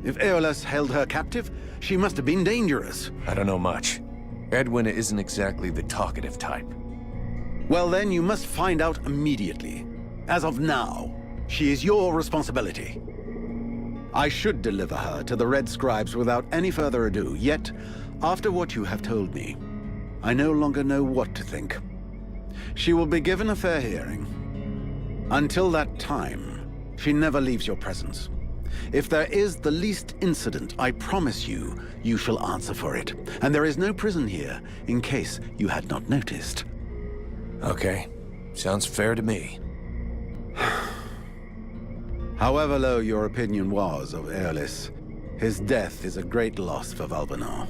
If Aeolus held her captive, she must have been dangerous. I don't know much. Edwin isn't exactly the talkative type. Well then, you must find out immediately. As of now, she is your responsibility. I should deliver her to the Red Scribes without any further ado, yet, after what you have told me, I no longer know what to think. She will be given a fair hearing. Until that time, she never leaves your presence. If there is the least incident, I promise you, you shall answer for it. And there is no prison here, in case you had not noticed. Okay. Sounds fair to me. However low your opinion was of Aerlis, his death is a great loss for Valbanar.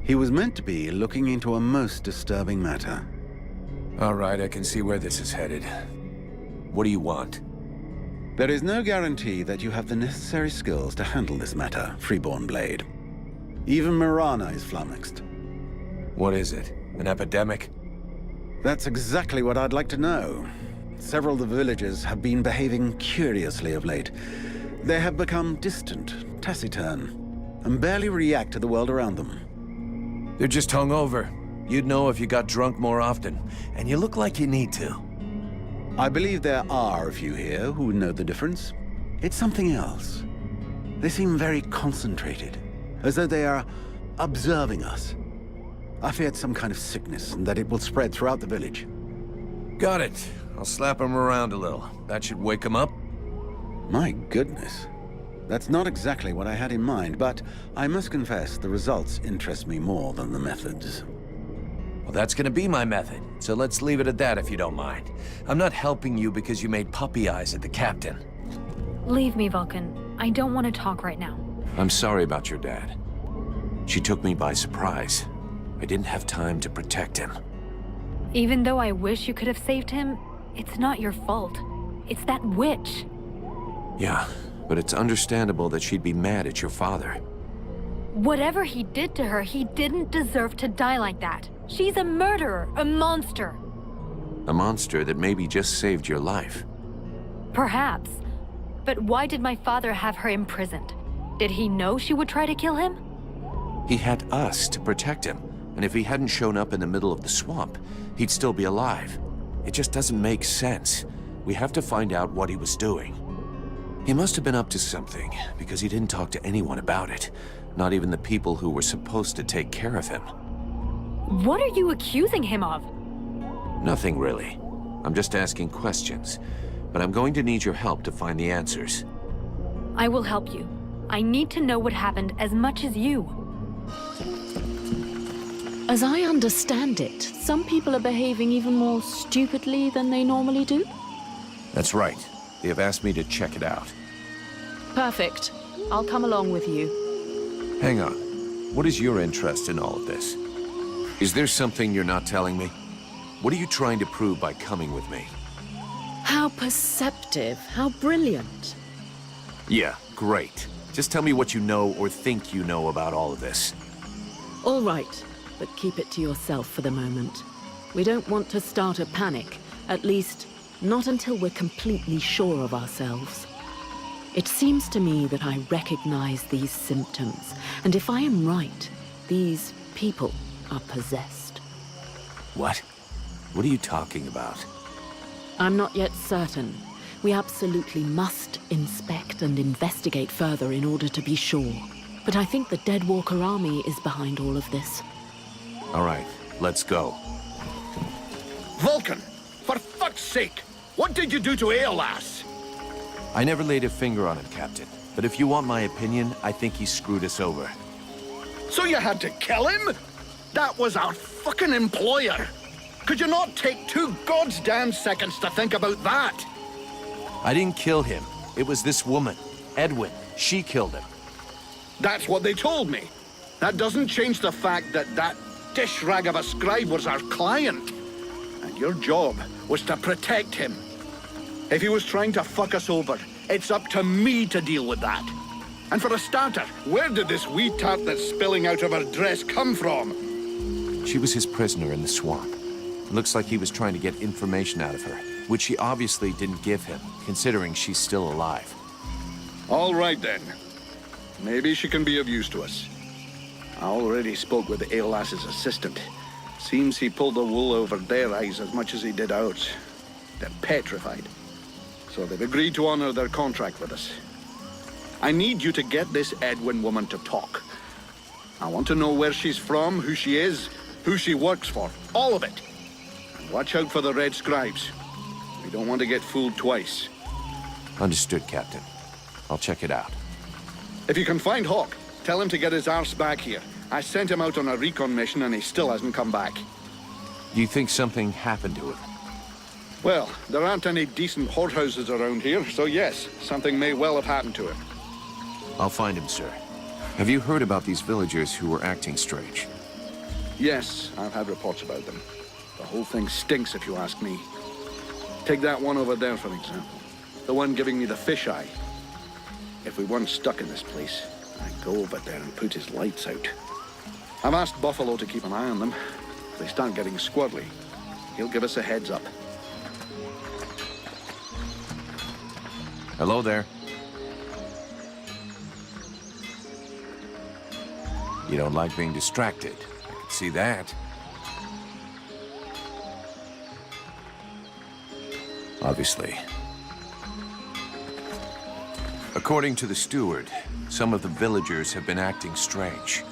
He was meant to be looking into a most disturbing matter. All right, I can see where this is headed. What do you want? There is no guarantee that you have the necessary skills to handle this matter, Freeborn Blade. Even Mirana is flummoxed. What is it? An epidemic? That's exactly what I'd like to know. Several of the villagers have been behaving curiously of late. They have become distant, taciturn, and barely react to the world around them. They're just hungover. You'd know if you got drunk more often, and you look like you need to. I believe there are a few here who know the difference. It's something else. They seem very concentrated, as though they are observing us. I feared some kind of sickness and that it will spread throughout the village. Got it. I'll slap him around a little. That should wake him up. My goodness. That's not exactly what I had in mind, but I must confess the results interest me more than the methods. Well, that's gonna be my method, so let's leave it at that if you don't mind. I'm not helping you because you made puppy eyes at the captain. Leave me, Vulcan. I don't want to talk right now. I'm sorry about your dad. She took me by surprise. I didn't have time to protect him. Even though I wish you could have saved him, it's not your fault. It's that witch. Yeah, but it's understandable that she'd be mad at your father. Whatever he did to her, he didn't deserve to die like that. She's a murderer, a monster. A monster that maybe just saved your life. Perhaps. But why did my father have her imprisoned? Did he know she would try to kill him? He had us to protect him, and if he hadn't shown up in the middle of the swamp, he'd still be alive. It just doesn't make sense. We have to find out what he was doing. He must have been up to something, because he didn't talk to anyone about it. Not even the people who were supposed to take care of him. What are you accusing him of? Nothing really. I'm just asking questions. But I'm going to need your help to find the answers. I will help you. I need to know what happened as much as you. As I understand it, some people are behaving even more stupidly than they normally do. That's right. They have asked me to check it out. Perfect. I'll come along with you. Hang on. What is your interest in all of this? Is there something you're not telling me? What are you trying to prove by coming with me? How perceptive, how brilliant. Yeah, great. Just tell me what you know or think you know about all of this. All right, but keep it to yourself for the moment. We don't want to start a panic, at least not until we're completely sure of ourselves. It seems to me that I recognize these symptoms, and if I am right, these people are possessed. What? What are you talking about? I'm not yet certain. We absolutely must inspect and investigate further in order to be sure. But I think the Deadwalker army is behind all of this. All right, let's go. Vulcan! For fuck's sake! What did you do to Aeolas? I never laid a finger on him, Captain. But if you want my opinion, I think he screwed us over. So you had to kill him? That was our fucking employer! Could you not take 2 goddamn seconds to think about that? I didn't kill him. It was this woman, Edwin. She killed him. That's what they told me. That doesn't change the fact that that dish rag of a scribe was our client. And your job was to protect him. If he was trying to fuck us over, it's up to me to deal with that. And for a starter, where did this wee tart that's spilling out of her dress come from? She was his prisoner in the swamp. It looks like he was trying to get information out of her, which she obviously didn't give him, considering she's still alive. All right then. Maybe she can be of use to us. I already spoke with the Aelass's assistant. Seems he pulled the wool over their eyes as much as he did ours. They're petrified. So they've agreed to honor their contract with us. I need you to get this Edwin woman to talk. I want to know where she's from, who she is, who she works for. All of it. And watch out for the Red Scribes. We don't want to get fooled twice. Understood, Captain. I'll check it out. If you can find Hawk, tell him to get his arse back here. I sent him out on a recon mission and he still hasn't come back. Do you think something happened to him? Well, there aren't any decent whorehouses around here, so yes, something may well have happened to him. I'll find him, sir. Have you heard about these villagers who were acting strange? Yes, I've had reports about them. The whole thing stinks, if you ask me. Take that one over there, for example. The one giving me the fisheye. If we weren't stuck in this place, I'd go over there and put his lights out. I've asked Buffalo to keep an eye on them. If they start getting squirrely, he'll give us a heads up. Hello there. You don't like being distracted. I can see that. Obviously. According to the steward, some of the villagers have been acting strange.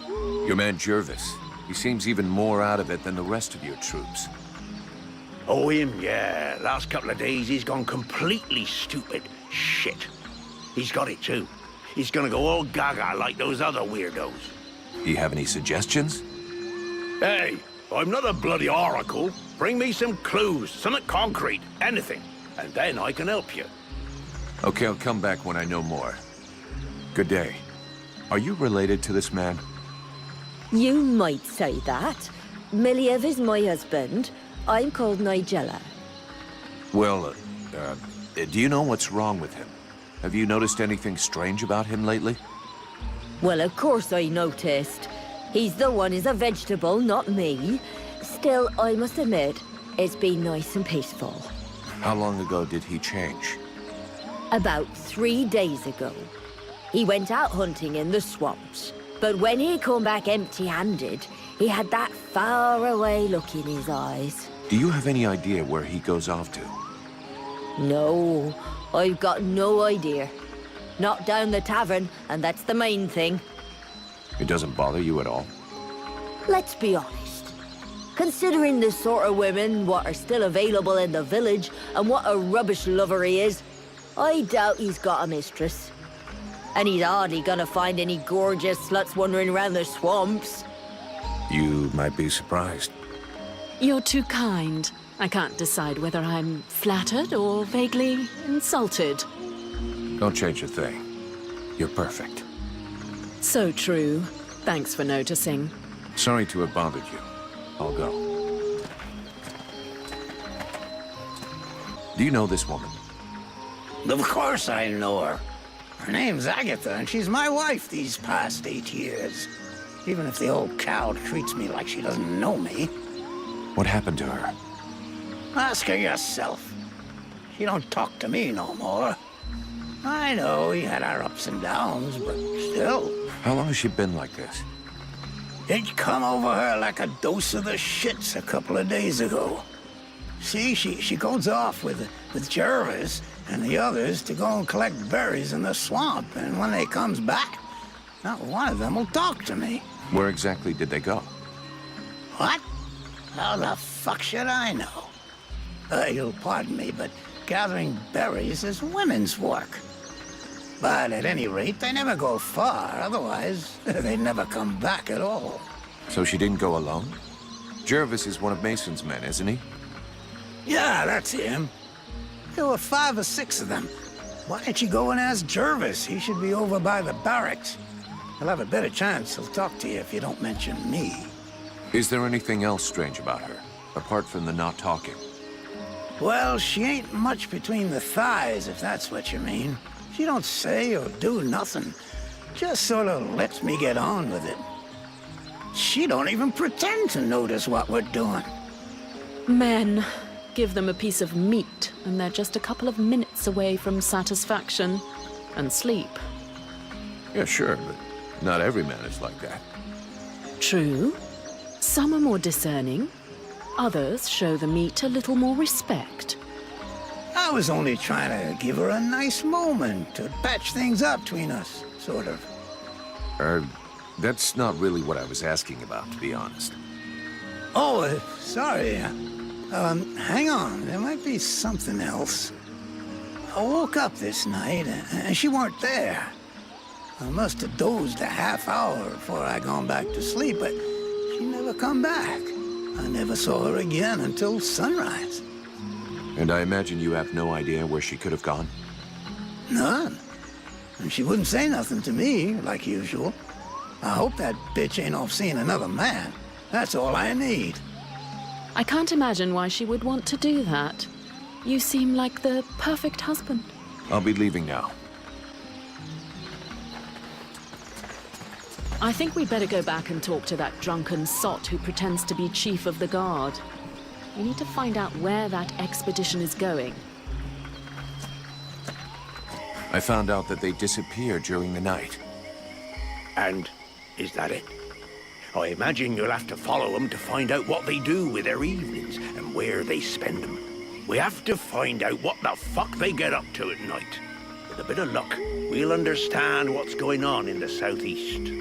Your man Jervis, he seems even more out of it than the rest of your troops. Oh, him, yeah. Last couple of days, he's gone completely stupid. Shit. He's got it, too. He's gonna go all gaga like those other weirdos. Do you have any suggestions? Hey, I'm not a bloody oracle. Bring me some clues, something concrete, anything, and then I can help you. Okay, I'll come back when I know more. Good day. Are you related to this man? You might say that. Miliev is my husband. I'm called Nigella. Well, do you know what's wrong with him? Have you noticed anything strange about him lately? Well, of course I noticed. He's the one who's a vegetable, not me. Still, I must admit, it's been nice and peaceful. How long ago did he change? About 3 days ago. He went out hunting in the swamps. But when he come back empty-handed, he had that far-away look in his eyes. Do you have any idea where he goes off to? No, I've got no idea. Not down the tavern, and that's the main thing. It doesn't bother you at all? Let's be honest. Considering the sort of women what are still available in the village, and what a rubbish lover he is, I doubt he's got a mistress. And he's hardly gonna find any gorgeous sluts wandering around the swamps. You might be surprised. You're too kind. I can't decide whether I'm flattered or vaguely insulted. Don't change a thing. You're perfect. So true. Thanks for noticing. Sorry to have bothered you. I'll go. Do you know this woman? Of course I know her. Her name's Agatha, and she's my wife these past 8 years. Even if the old cow treats me like she doesn't know me. What happened to her? Ask her yourself. She don't talk to me no more. I know he had our ups and downs, but still. How long has she been like this? It come over her like a dose of the shits a couple of days ago. See, she goes off with Jervis and the others to go and collect berries in the swamp, and when they comes back, not one of them will talk to me. Where exactly did they go? What? How the fuck should I know? You'll pardon me, but gathering berries is women's work. But at any rate, they never go far, otherwise they never come back at all. So she didn't go alone? Jervis is one of Mason's men, isn't he? Yeah, that's him. There were 5 or 6 of them. Why don't you go and ask Jervis? He should be over by the barracks. He'll have a better chance. He'll talk to you if you don't mention me. Is there anything else strange about her, apart from the not talking? Well, she ain't much between the thighs, if that's what you mean. She don't say or do nothing. Just sort of lets me get on with it. She don't even pretend to notice what we're doing. Men. Give them a piece of meat, and they're just a couple of minutes away from satisfaction and sleep. Yeah, sure, but not every man is like that. True. Some are more discerning. Others show the meat a little more respect. I was only trying to give her a nice moment to patch things up between us, sort of. That's not really what I was asking about, to be honest. Oh, sorry. Hang on. There might be something else. I woke up this night, and she weren't there. I must have dozed a half hour before I gone back to sleep, but she never come back. I never saw her again until sunrise. And I imagine you have no idea where she could have gone? None. And she wouldn't say nothing to me, like usual. I hope that bitch ain't off seeing another man. That's all I need. I can't imagine why she would want to do that. You seem like the perfect husband. I'll be leaving now. I think we'd better go back and talk to that drunken sot who pretends to be chief of the guard. We need to find out where that expedition is going. I found out that they disappeared during the night. And is that it? I imagine you'll have to follow them to find out what they do with their evenings and where they spend them. We have to find out what the fuck they get up to at night. With a bit of luck, we'll understand what's going on in the southeast.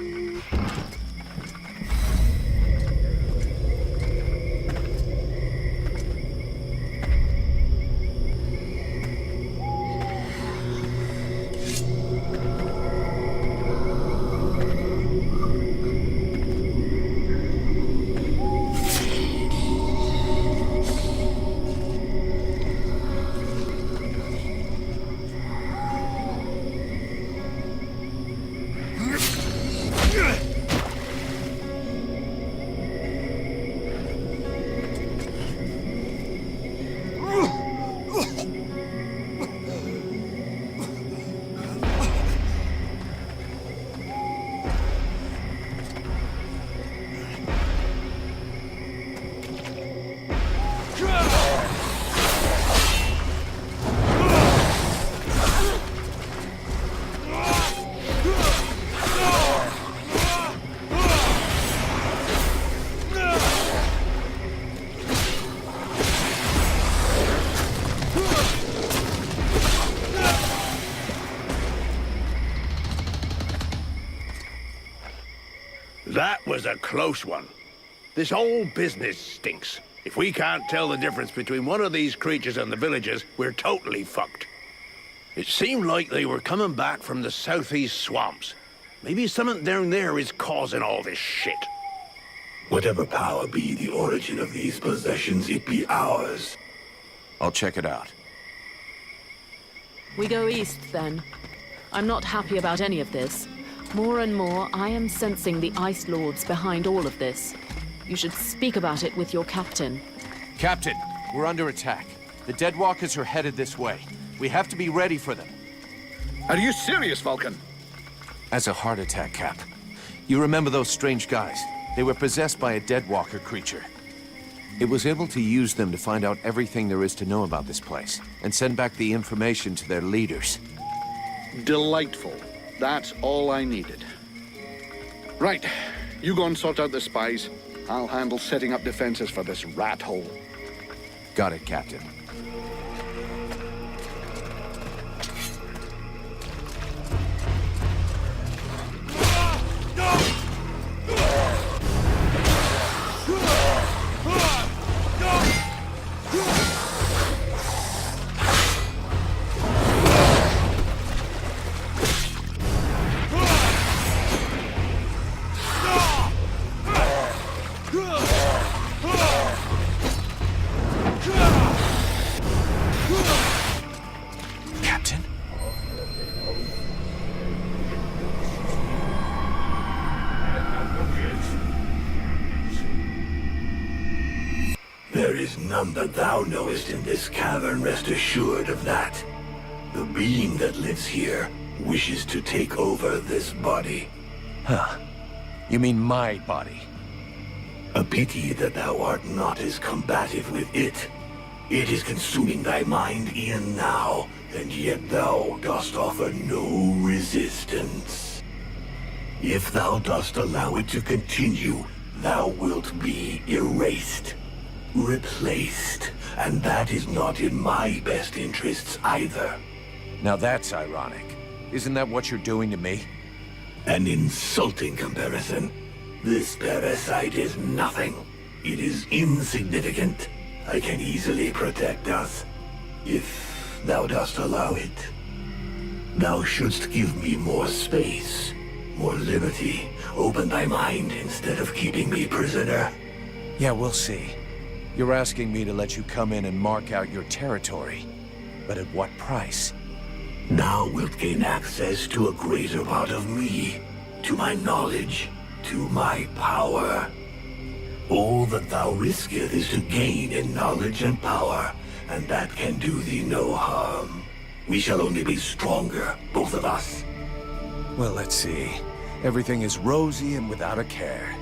That was a close one. This whole business stinks. If we can't tell the difference between one of these creatures and the villagers, we're totally fucked. It seemed like they were coming back from the southeast swamps. Maybe something down there is causing all this shit. Whatever power be the origin of these possessions, it be ours. I'll check it out. We go east, then. I'm not happy about any of this. More and more, I am sensing the Ice Lords behind all of this. You should speak about it with your captain. Captain, we're under attack. The Deadwalkers are headed this way. We have to be ready for them. Are you serious, Vulcan? As a heart attack, Cap. You remember those strange guys? They were possessed by a Deadwalker creature. It was able to use them to find out everything there is to know about this place, and send back the information to their leaders. Delightful. That's all I needed. Right. You go and sort out the spies. I'll handle setting up defenses for this rat hole. Got it, Captain. There is none that thou knowest in this cavern, rest assured of that. The being that lives here wishes to take over this body. Huh. You mean my body? A pity that thou art not as combative with it. It is consuming thy mind e'en now, and yet thou dost offer no resistance. If thou dost allow it to continue, thou wilt be erased, replaced, and that is not in my best interests either. Now that's ironic. Isn't that what you're doing to me? An insulting comparison. This parasite is nothing. It is insignificant. I can easily protect us, if thou dost allow it. Thou shouldst give me more space, more liberty. Open thy mind instead of keeping me prisoner. Yeah, we'll see. You're asking me to let you come in and mark out your territory. But at what price? Thou wilt gain access to a greater part of me, to my knowledge, to my power. All that thou risketh is to gain in knowledge and power, and that can do thee no harm. We shall only be stronger, both of us. Well, let's see. Everything is rosy and without a care.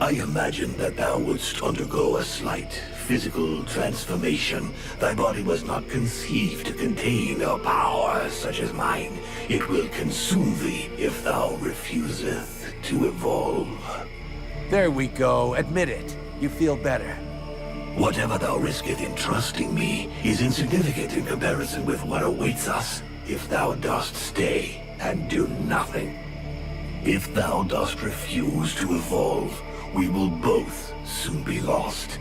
I imagine that thou wouldst undergo a slight physical transformation. Thy body was not conceived to contain a power such as mine. It will consume thee if thou refuseth to evolve. There we go. Admit it. You feel better. Whatever thou risketh in trusting me is insignificant in comparison with what awaits us if thou dost stay and do nothing. If thou dost refuse to evolve, we will both soon be lost,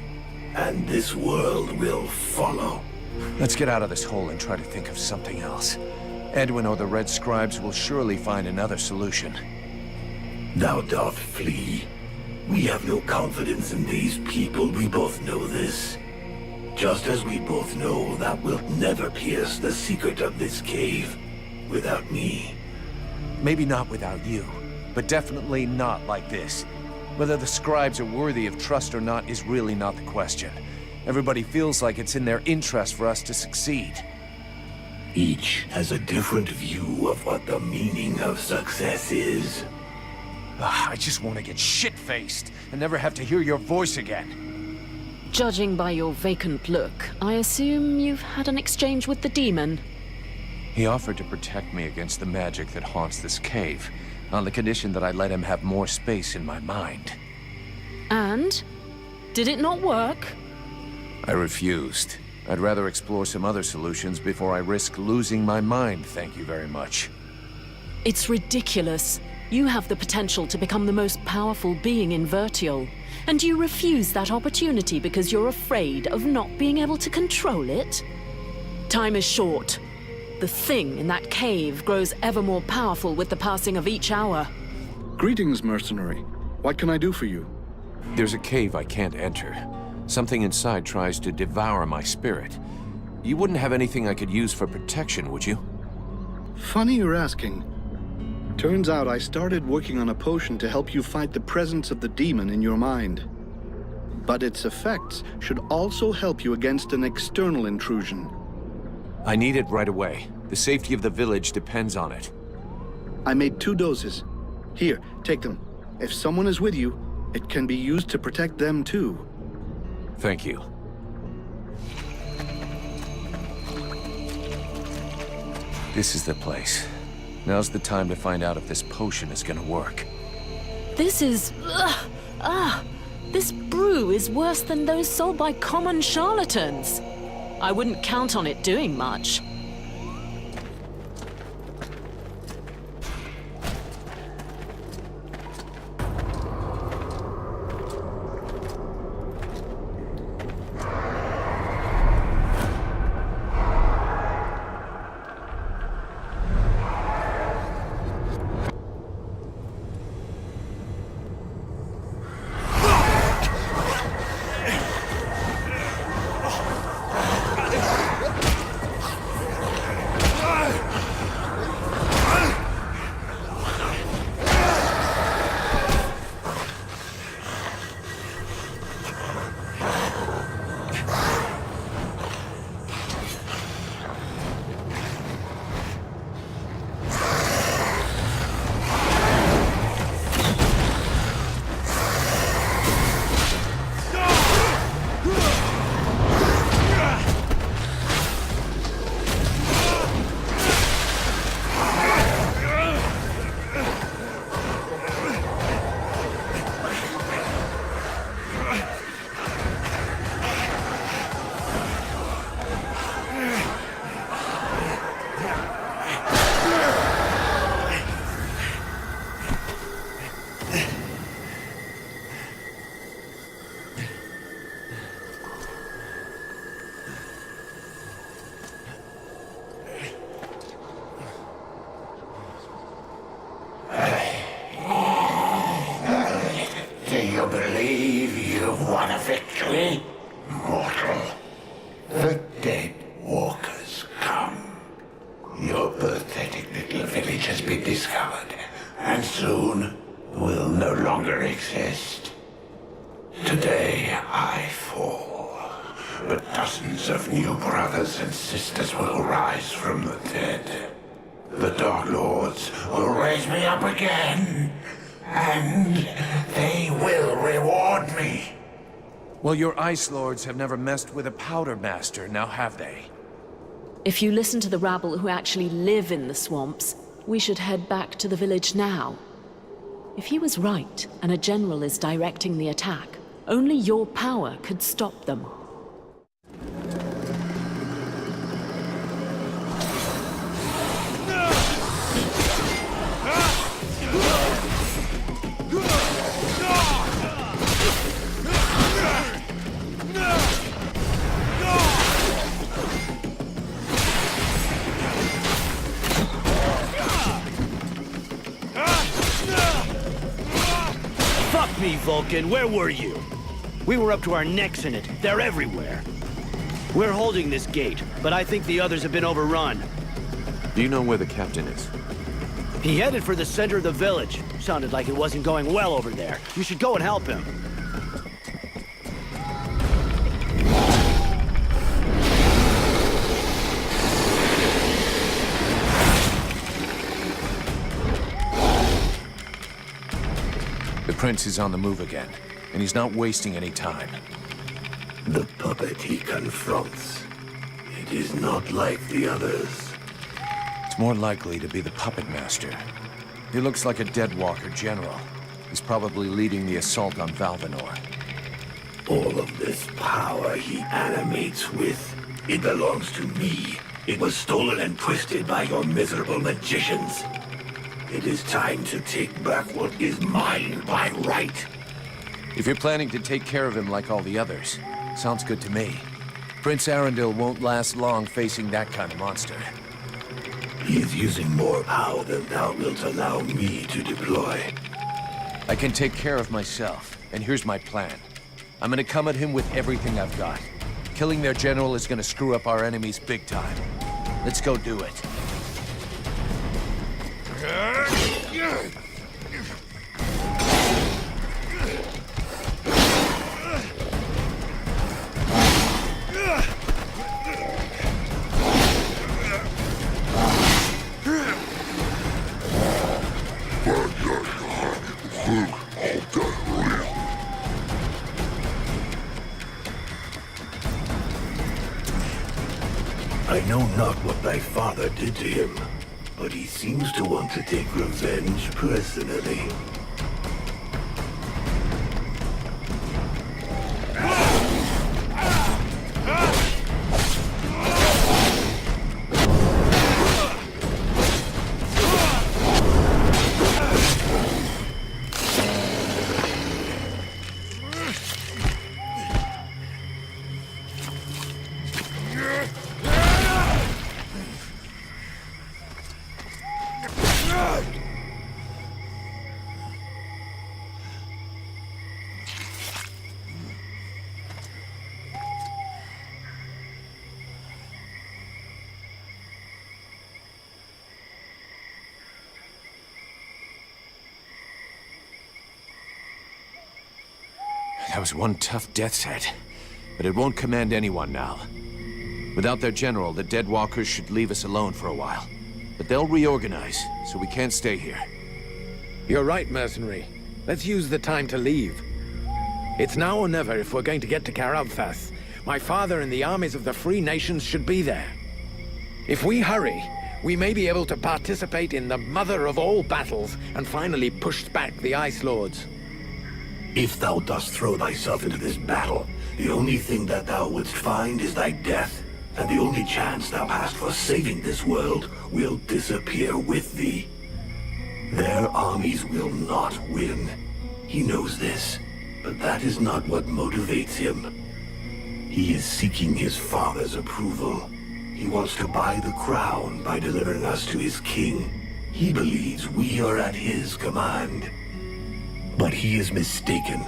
and this world will follow. Let's get out of this hole and try to think of something else. Edwin or the Red Scribes will surely find another solution. Thou doth flee. We have no confidence in these people, we both know this. Just as we both know thou wilt never pierce the secret of this cave without me. Maybe not without you, but definitely not like this. Whether the scribes are worthy of trust or not is really not the question. Everybody feels like it's in their interest for us to succeed. Each has a different view of what the meaning of success is. I just want to get shit-faced and never have to hear your voice again. Judging by your vacant look, I assume you've had an exchange with the demon. He offered to protect me against the magic that haunts this cave, on the condition that I let him have more space in my mind. And? Did it not work? I refused. I'd rather explore some other solutions before I risk losing my mind, thank you very much. It's ridiculous. You have the potential to become the most powerful being in Vертьел, and you refuse that opportunity because you're afraid of not being able to control it? Time is short. The thing in that cave grows ever more powerful with the passing of each hour. Greetings, mercenary. What can I do for you? There's a cave I can't enter. Something inside tries to devour my spirit. You wouldn't have anything I could use for protection, would you? Funny you're asking. Turns out I started working on a potion to help you fight the presence of the demon in your mind. But its effects should also help you against an external intrusion. I need it right away. The safety of the village depends on it. I made 2 doses. Here, take them. If someone is with you, it can be used to protect them too. Thank you. This is the place. Now's the time to find out if this potion is gonna work. This is... This brew is worse than those sold by common charlatans. I wouldn't count on it doing much. You've won a victory, mortal. The dead walkers come. Your pathetic little village has been discovered, and soon will no longer exist. Today I fall, but dozens of new brothers and sisters will rise from the dead. The Dark Lords will raise me up again, and they will reward me. Well, your Ice Lords have never messed with a Powder Master, now have they? If you listen to the rabble who actually live in the swamps, we should head back to the village now. If he was right, and a general is directing the attack, only your power could stop them. Fuck me, Vulcan, where were you? We were up to our necks in it. They're everywhere. We're holding this gate, but I think the others have been overrun. Do you know where the captain is? He headed for the center of the village. Sounded like it wasn't going well over there. You should go and help him. The prince is on the move again, and he's not wasting any time. The puppet he confronts. It is not like the others. It's more likely to be the puppet master. He looks like a Deadwalker general. He's probably leading the assault on Valvanor. All of this power he animates with, it belongs to me. It was stolen and twisted by your miserable magicians. It is time to take back what is mine by right. If you're planning to take care of him like all the others, sounds good to me. Prince Arundel won't last long facing that kind of monster. He is using more power than thou wilt allow me to deploy. I can take care of myself, and here's my plan. I'm gonna come at him with everything I've got. Killing their general is gonna screw up our enemies big time. Let's go do it. I know not what thy father did to him, but he seems to want to take revenge personally. That was one tough death's head, but it won't command anyone now. Without their general, the Deadwalkers should leave us alone for a while. But they'll reorganize, so we can't stay here. You're right, mercenary. Let's use the time to leave. It's now or never if we're going to get to Karavthas. My father and the armies of the Free Nations should be there. If we hurry, we may be able to participate in the mother of all battles and finally push back the Ice Lords. If thou dost throw thyself into this battle, the only thing that thou wouldst find is thy death, and the only chance thou hast for saving this world will disappear with thee. Their armies will not win. He knows this, but that is not what motivates him. He is seeking his father's approval. He wants to buy the crown by delivering us to his king. He believes we are at his command. But he is mistaken.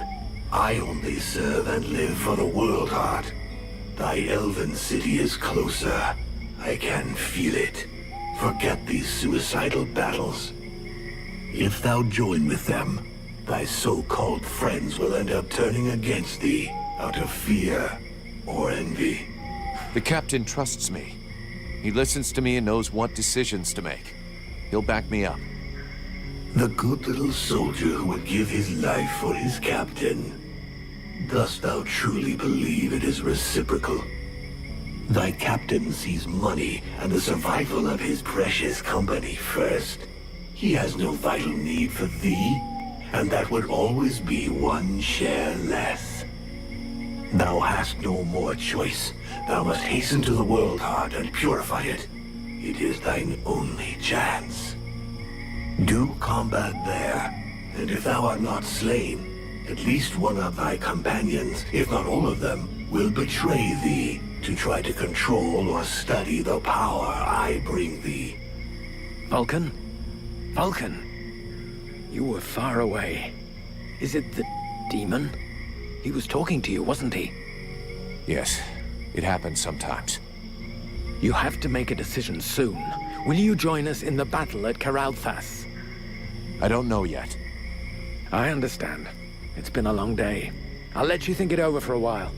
I only serve and live for the world heart. Thy elven city is closer. I can feel it. Forget these suicidal battles. If thou join with them, thy so-called friends will end up turning against thee out of fear or envy. The captain trusts me. He listens to me and knows what decisions to make. He'll back me up. The good little soldier who would give his life for his captain. Dost thou truly believe it is reciprocal? Thy captain sees money and the survival of his precious company first. He has no vital need for thee, and that would always be one share less. Thou hast no more choice. Thou must hasten to the world heart and purify it. It is thine only chance. Do combat there, and if thou art not slain, at least one of thy companions, if not all of them, will betray thee to try to control or study the power I bring thee. Vulcan? Vulcan? You were far away. Is it the demon? He was talking to you, wasn't he? Yes, it happens sometimes. You have to make a decision soon. Will you join us in the battle at Karalthas? I don't know yet. I understand. It's been a long day. I'll let you think it over for a while.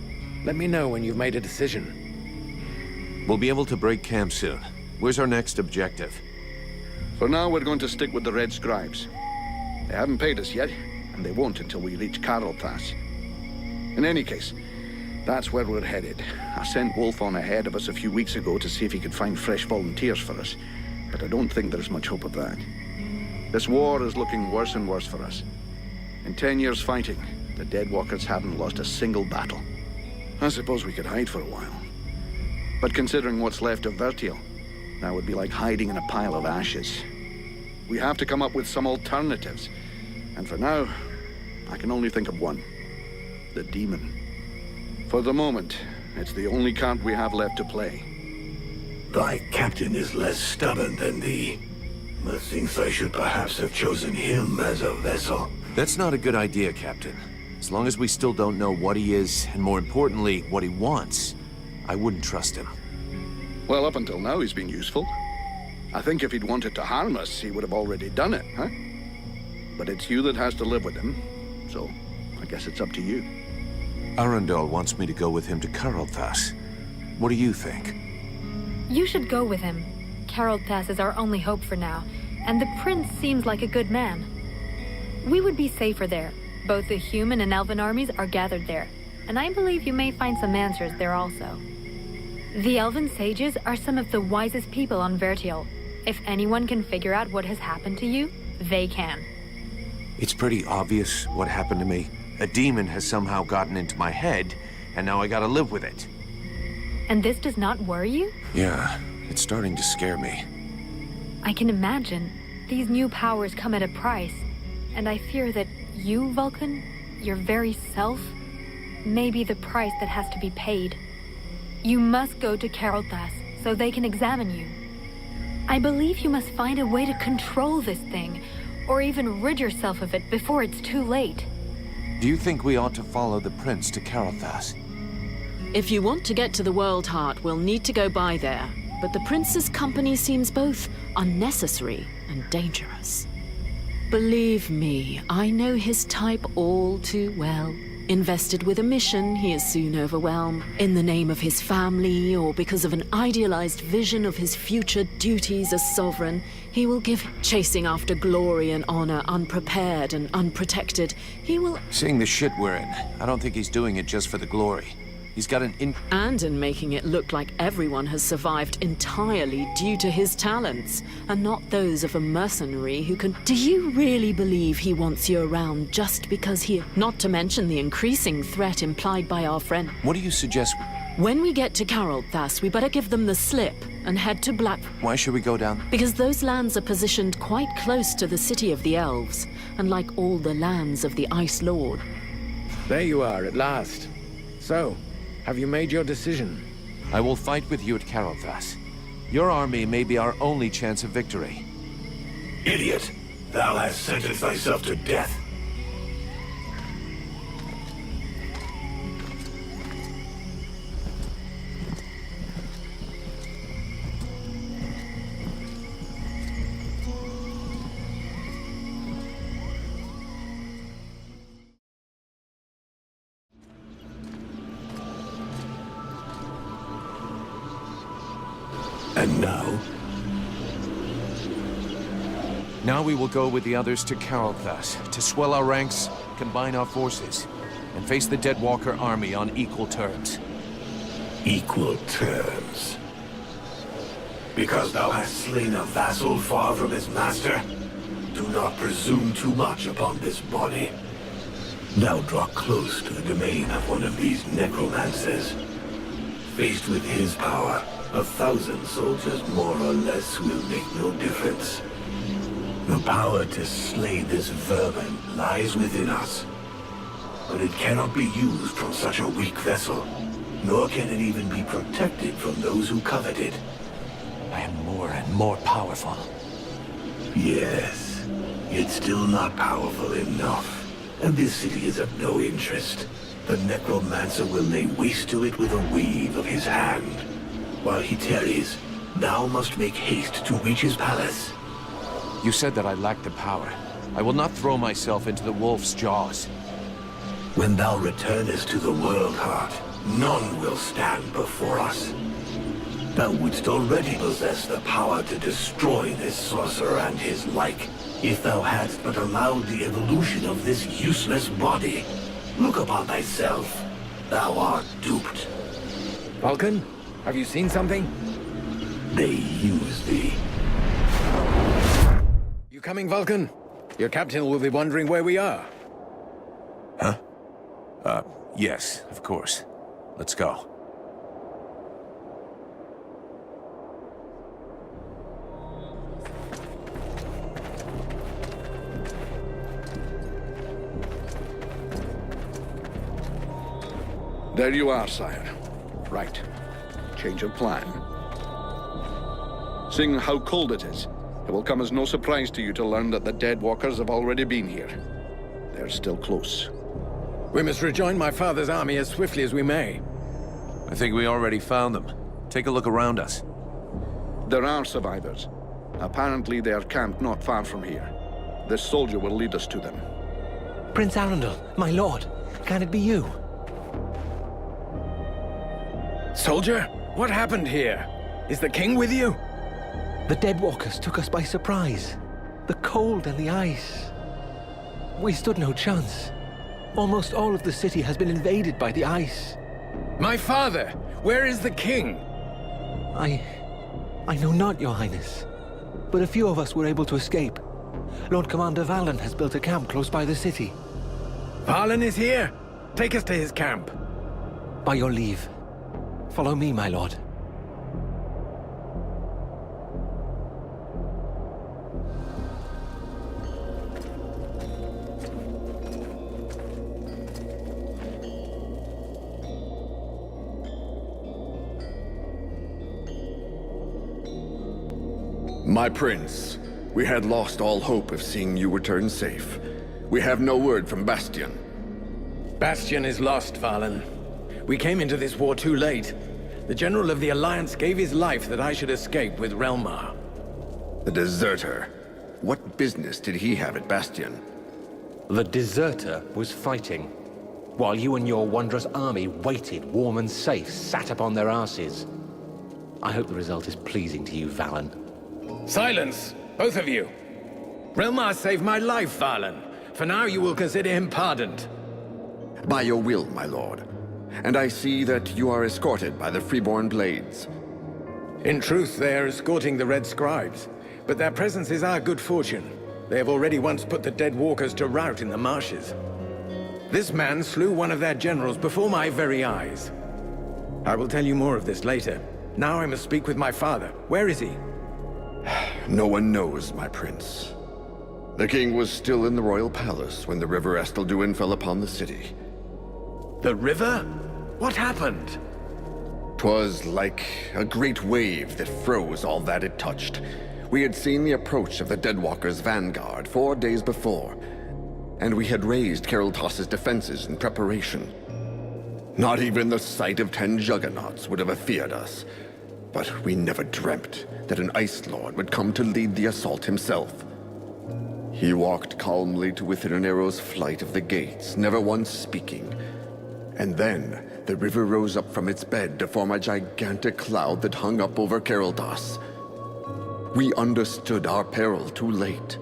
Let me know when you've made a decision. We'll be able to break camp soon. Where's our next objective? For now, we're going to stick with the Red Scribes. They haven't paid us yet, and they won't until we reach Karalthas. In any case, that's where we're headed. I sent Wolf on ahead of us a few weeks ago to see if he could find fresh volunteers for us, but I don't think there's much hope of that. This war is looking worse and worse for us. In 10 years fighting, the Deadwalkers haven't lost a single battle. I suppose we could hide for a while. But considering what's left of Vертьел, that would be like hiding in a pile of ashes. We have to come up with some alternatives. And for now, I can only think of one. The demon. For the moment, it's the only card we have left to play. Thy captain is less stubborn than thee. Methinks I should perhaps have chosen him as a vessel. That's not a good idea, Captain. As long as we still don't know what he is, and more importantly, what he wants, I wouldn't trust him. Well, up until now, he's been useful. I think if he'd wanted to harm us, he would have already done it, huh? But it's you that has to live with him, so I guess it's up to you. Arundel wants me to go with him to Karalthas. What do you think? You should go with him. Karalthas is our only hope for now, and the prince seems like a good man. We would be safer there. Both the human and elven armies are gathered there, and I believe you may find some answers there also. The elven sages are some of the wisest people on Vертьел. If anyone can figure out what has happened to you, they can. It's pretty obvious what happened to me. A demon has somehow gotten into my head, and now I gotta live with it. And this does not worry you? Yeah, it's starting to scare me. I can imagine. These new powers come at a price, and I fear that you, Vulcan, your very self, may be the price that has to be paid. You must go to Karalthas so they can examine you. I believe you must find a way to control this thing, or even rid yourself of it before it's too late. Do you think we ought to follow the prince to Karalthas? If you want to get to the World Heart, we'll need to go by there. But the prince's company seems both unnecessary and dangerous. Believe me, I know his type all too well. Invested with a mission, he is soon overwhelmed. In the name of his family, or because of an idealized vision of his future duties as sovereign, he will give chasing after glory and honor unprepared and unprotected. He will... Seeing the shit we're in, I don't think he's doing it just for the glory. He's got an And in making it look like everyone has survived entirely due to his talents, and not those of a mercenary who can... Do you really believe he wants you around just because he... Not to mention the increasing threat implied by our friend... What do you suggest? When we get to Karalthas, we better give them the slip and head to Black... Why should we go down? Because those lands are positioned quite close to the city of the elves, and like all the lands of the Ice Lord. There you are, at last. So... have you made your decision? I will fight with you at Karalthas. Your army may be our only chance of victory. Idiot! Thou hast sentenced thyself to death. And now? Now we will go with the others to Carolthas, to swell our ranks, combine our forces, and face the Deadwalker army on equal terms. Equal terms? Because thou hast slain a vassal far from his master? Do not presume too much upon this body. Now draw close to the domain of one of these necromancers. Faced with his power, 1,000 soldiers more or less will make no difference. The power to slay this vermin lies within us. But it cannot be used from such a weak vessel, nor can it even be protected from those who covet it. I am more and more powerful. Yes, yet still not powerful enough. And this city is of no interest. The necromancer will lay waste to it with a wave of his hand. While he tarries, thou must make haste to reach his palace. You said that I lacked the power. I will not throw myself into the wolf's jaws. When thou returnest to the world heart, none will stand before us. Thou wouldst already possess the power to destroy this sorcerer and his like, if thou hadst but allowed the evolution of this useless body. Look upon thyself. Thou art duped. Vulcan, have you seen something? They use thee. You coming, Vulcan? Your captain will be wondering where we are. Huh? Yes, of course. Let's go. There you are, sire. Right. Change of plan. Seeing how cold it is, it will come as no surprise to you to learn that the Deadwalkers have already been here. They're still close. We must rejoin my father's army as swiftly as we may. I think we already found them. Take a look around us. There are survivors. Apparently they are camped not far from here. This soldier will lead us to them. Prince Arundel, my lord, can it be you? Soldier, what happened here? Is the king with you? The Deadwalkers took us by surprise. The cold and the ice. We stood no chance. Almost all of the city has been invaded by the ice. My father! Where is the king? I know not, Your Highness. But a few of us were able to escape. Lord Commander Valen has built a camp close by the city. Valen is here! Take us to his camp. By your leave. Follow me, my lord. My prince, we had lost all hope of seeing you return safe. We have no word from Bastion. Bastion is lost, Valen. We came into this war too late. The General of the Alliance gave his life that I should escape with Relmar. The deserter. What business did he have at Bastion? The deserter was fighting, while you and your wondrous army waited warm and safe, sat upon their asses. I hope the result is pleasing to you, Valen. Silence, both of you! Relmar saved my life, Valen. For now you will consider him pardoned. By your will, my lord. And I see that you are escorted by the freeborn blades. In truth, they are escorting the Red Scribes, but their presence is our good fortune. They have already once put the Dead Walkers to rout in the marshes. This man slew one of their generals before my very eyes. I will tell you more of this later. Now I must speak with my father. Where is he? No one knows, my prince. The king was still in the royal palace when the river Estelduin fell upon the city. The river? What happened? 'Twas like a great wave that froze all that it touched. We had seen the approach of the Deadwalkers' vanguard 4 days before, and we had raised Carolthas's defenses in preparation. Not even the sight of 10 juggernauts would have feared us, but we never dreamt that an Ice Lord would come to lead the assault himself. He walked calmly to within an arrow's flight of the gates, never once speaking, And then, the river rose up from its bed to form a gigantic cloud that hung up over Keraldas. We understood our peril too late.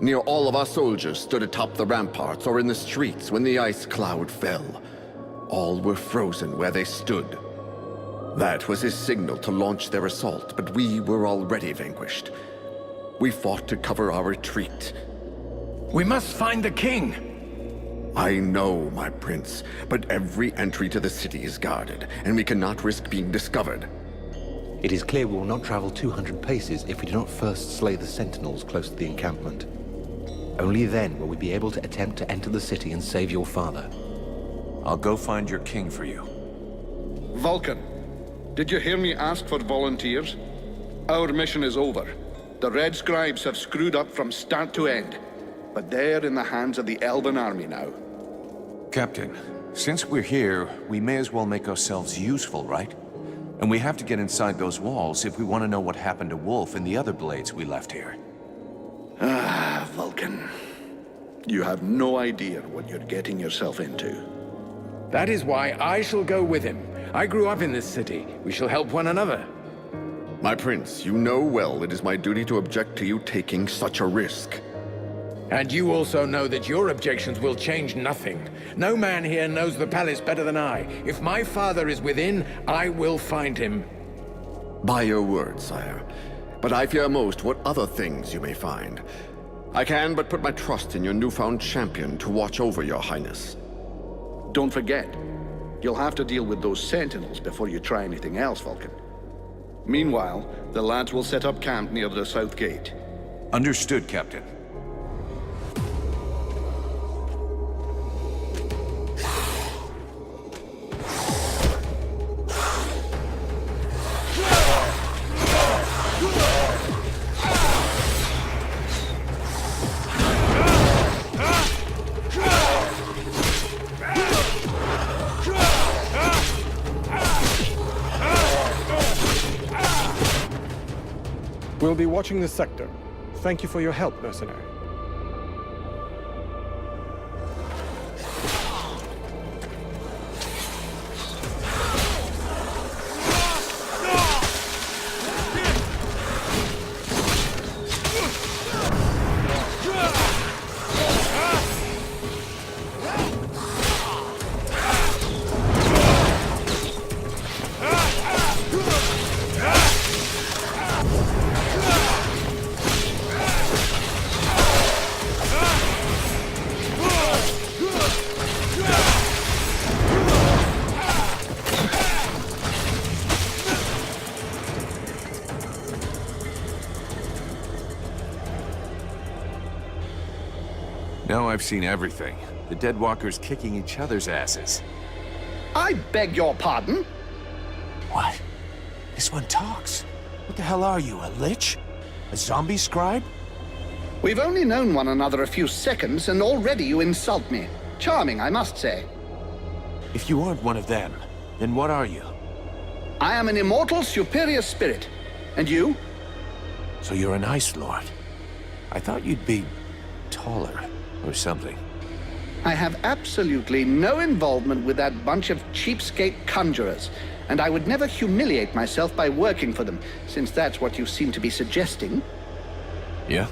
Near all of our soldiers stood atop the ramparts or in the streets when the ice cloud fell. All were frozen where they stood. That was his signal to launch their assault, but we were already vanquished. We fought to cover our retreat. We must find the king! I know, my prince, but every entry to the city is guarded, and we cannot risk being discovered. It is clear we will not travel 200 paces if we do not first slay the sentinels close to the encampment. Only then will we be able to attempt to enter the city and save your father. I'll go find your king for you. Vulcan, did you hear me ask for volunteers? Our mission is over. The Red Scribes have screwed up from start to end. But they're in the hands of the Elven army now. Captain, since we're here, we may as well make ourselves useful, right? And we have to get inside those walls if we want to know what happened to Wolf and the other blades we left here. Ah, Vulcan. You have no idea what you're getting yourself into. That is why I shall go with him. I grew up in this city. We shall help one another. My prince, you know well it is my duty to object to you taking such a risk. And you also know that your objections will change nothing. No man here knows the palace better than I. If my father is within, I will find him. By your word, sire. But I fear most what other things you may find. I can but put my trust in your newfound champion to watch over your highness. Don't forget, you'll have to deal with those sentinels before you try anything else, Vulcan. Meanwhile, the lads will set up camp near the south gate. Understood, Captain. We'll be watching this sector. Thank you for your help, mercenary. Now I've seen everything. The Deadwalkers kicking each other's asses. I beg your pardon? What? This one talks. What the hell are you, a lich? A zombie scribe? We've only known one another a few seconds, and already you insult me. Charming, I must say. If you aren't one of them, then what are you? I am an immortal superior spirit. And you? So you're an Ice Lord. I thought you'd be taller or something. I have absolutely no involvement with that bunch of cheapskate conjurers, and I would never humiliate myself by working for them, since that's what you seem to be suggesting. Yeah?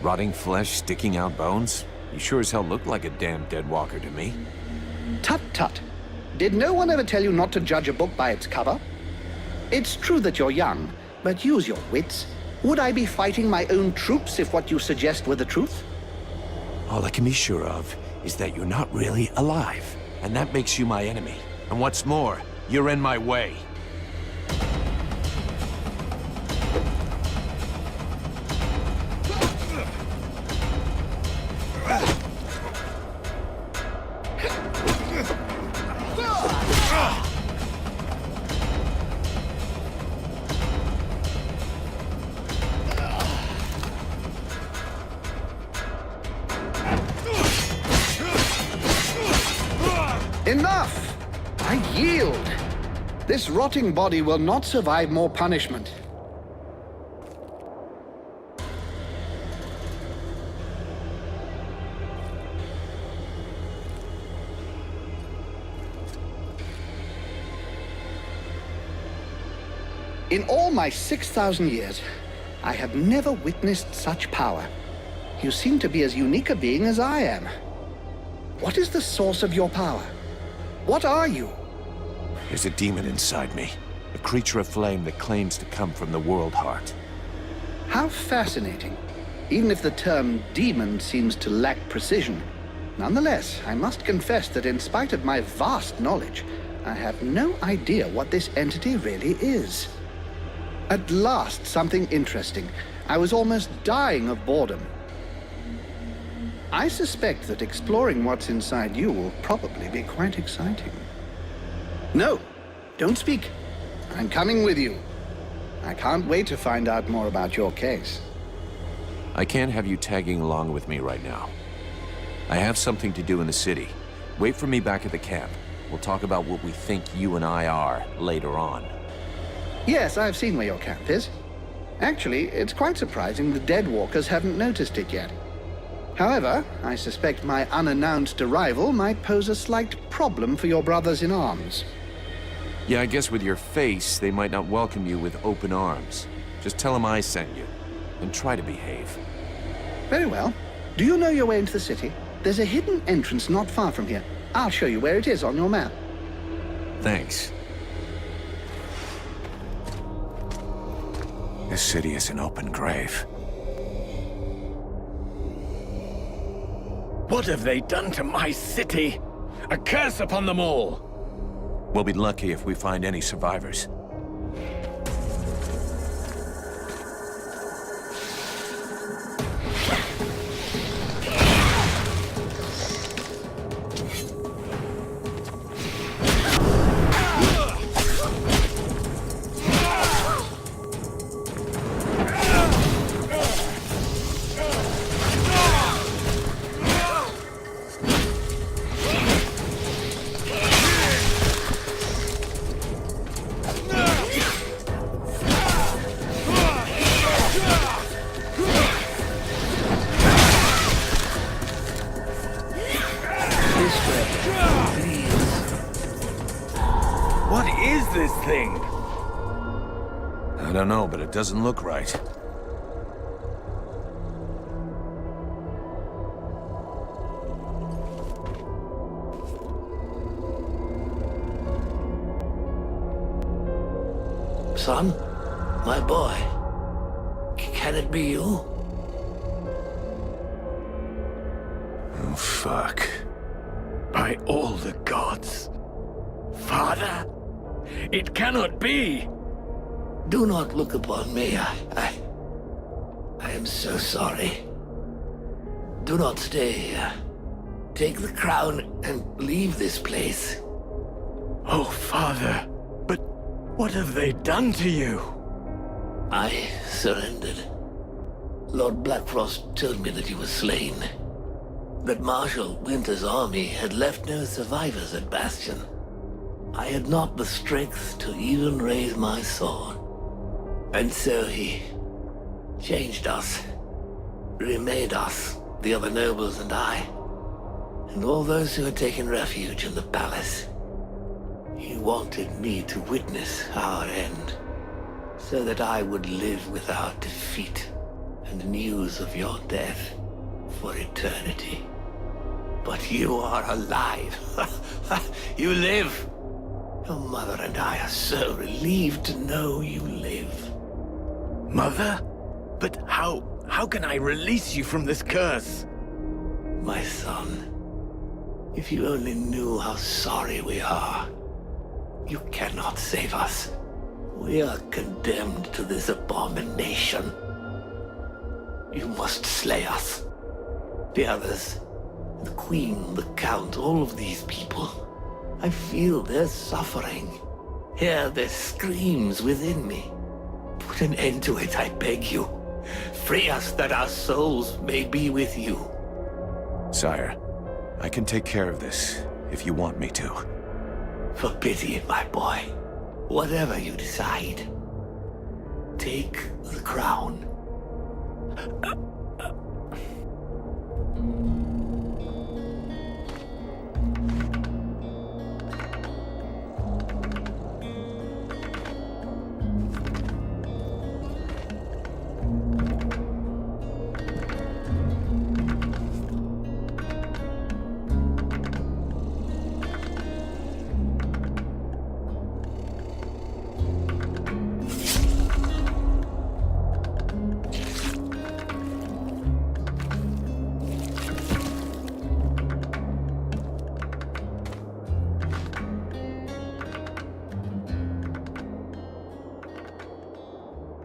Rotting flesh, sticking out bones? You sure as hell look like a damn Deadwalker to me. Tut tut. Did no one ever tell you not to judge a book by its cover? It's true that you're young, but use your wits. Would I be fighting my own troops if what you suggest were the truth? All I can be sure of is that you're not really alive, and that makes you my enemy. And what's more, you're in my way. Enough! I yield. This rotting body will not survive more punishment. In all my 6,000 years, I have never witnessed such power. You seem to be as unique a being as I am. What is the source of your power? What are you? There's a demon inside me. A creature of flame that claims to come from the world heart. How fascinating. Even if the term demon seems to lack precision. Nonetheless, I must confess that in spite of my vast knowledge, I have no idea what this entity really is. At last, something interesting. I was almost dying of boredom. I suspect that exploring what's inside you will probably be quite exciting. No, don't speak. I'm coming with you. I can't wait to find out more about your case. I can't have you tagging along with me right now. I have something to do in the city. Wait for me back at the camp. We'll talk about what we think you and I are later on. Yes, I've seen where your camp is. Actually, it's quite surprising the Deadwalkers haven't noticed it yet. However, I suspect my unannounced arrival might pose a slight problem for your brothers in arms. Yeah, I guess with your face, they might not welcome you with open arms. Just tell them I sent you, and try to behave. Very well. Do you know your way into the city? There's a hidden entrance not far from here. I'll show you where it is on your map. Thanks. This city is an open grave. What have they done to my city? A curse upon them all! We'll be lucky if we find any survivors. What is this thing? I don't know, but it doesn't look right. Son? My boy? Can it be you? Oh, fuck. By all the gods. Father? It cannot be! Do not look upon me. I am so sorry. Do not stay here. Take the crown and leave this place. Oh, Father. But what have they done to you? I surrendered. Lord Blackfrost told me that you were slain. That Marshal Winter's army had left no survivors at Bastion. I had not the strength to even raise my sword. And so he changed us, remade us, the other nobles and I, and all those who had taken refuge in the palace. He wanted me to witness our end, so that I would live without defeat and news of your death for eternity. But you are alive. You live. Your mother and I are so relieved to know you live. Mother? But how can I release you from this curse? My son, if you only knew how sorry we are. You cannot save us. We are condemned to this abomination. You must slay us. The others, the Queen, the Count, all of these people. I feel their suffering. Hear their screams within me. Put an end to it, I beg you. Free us that our souls may be with you. Sire, I can take care of this, if you want me to. For pity, my boy. Whatever you decide. Take the crown.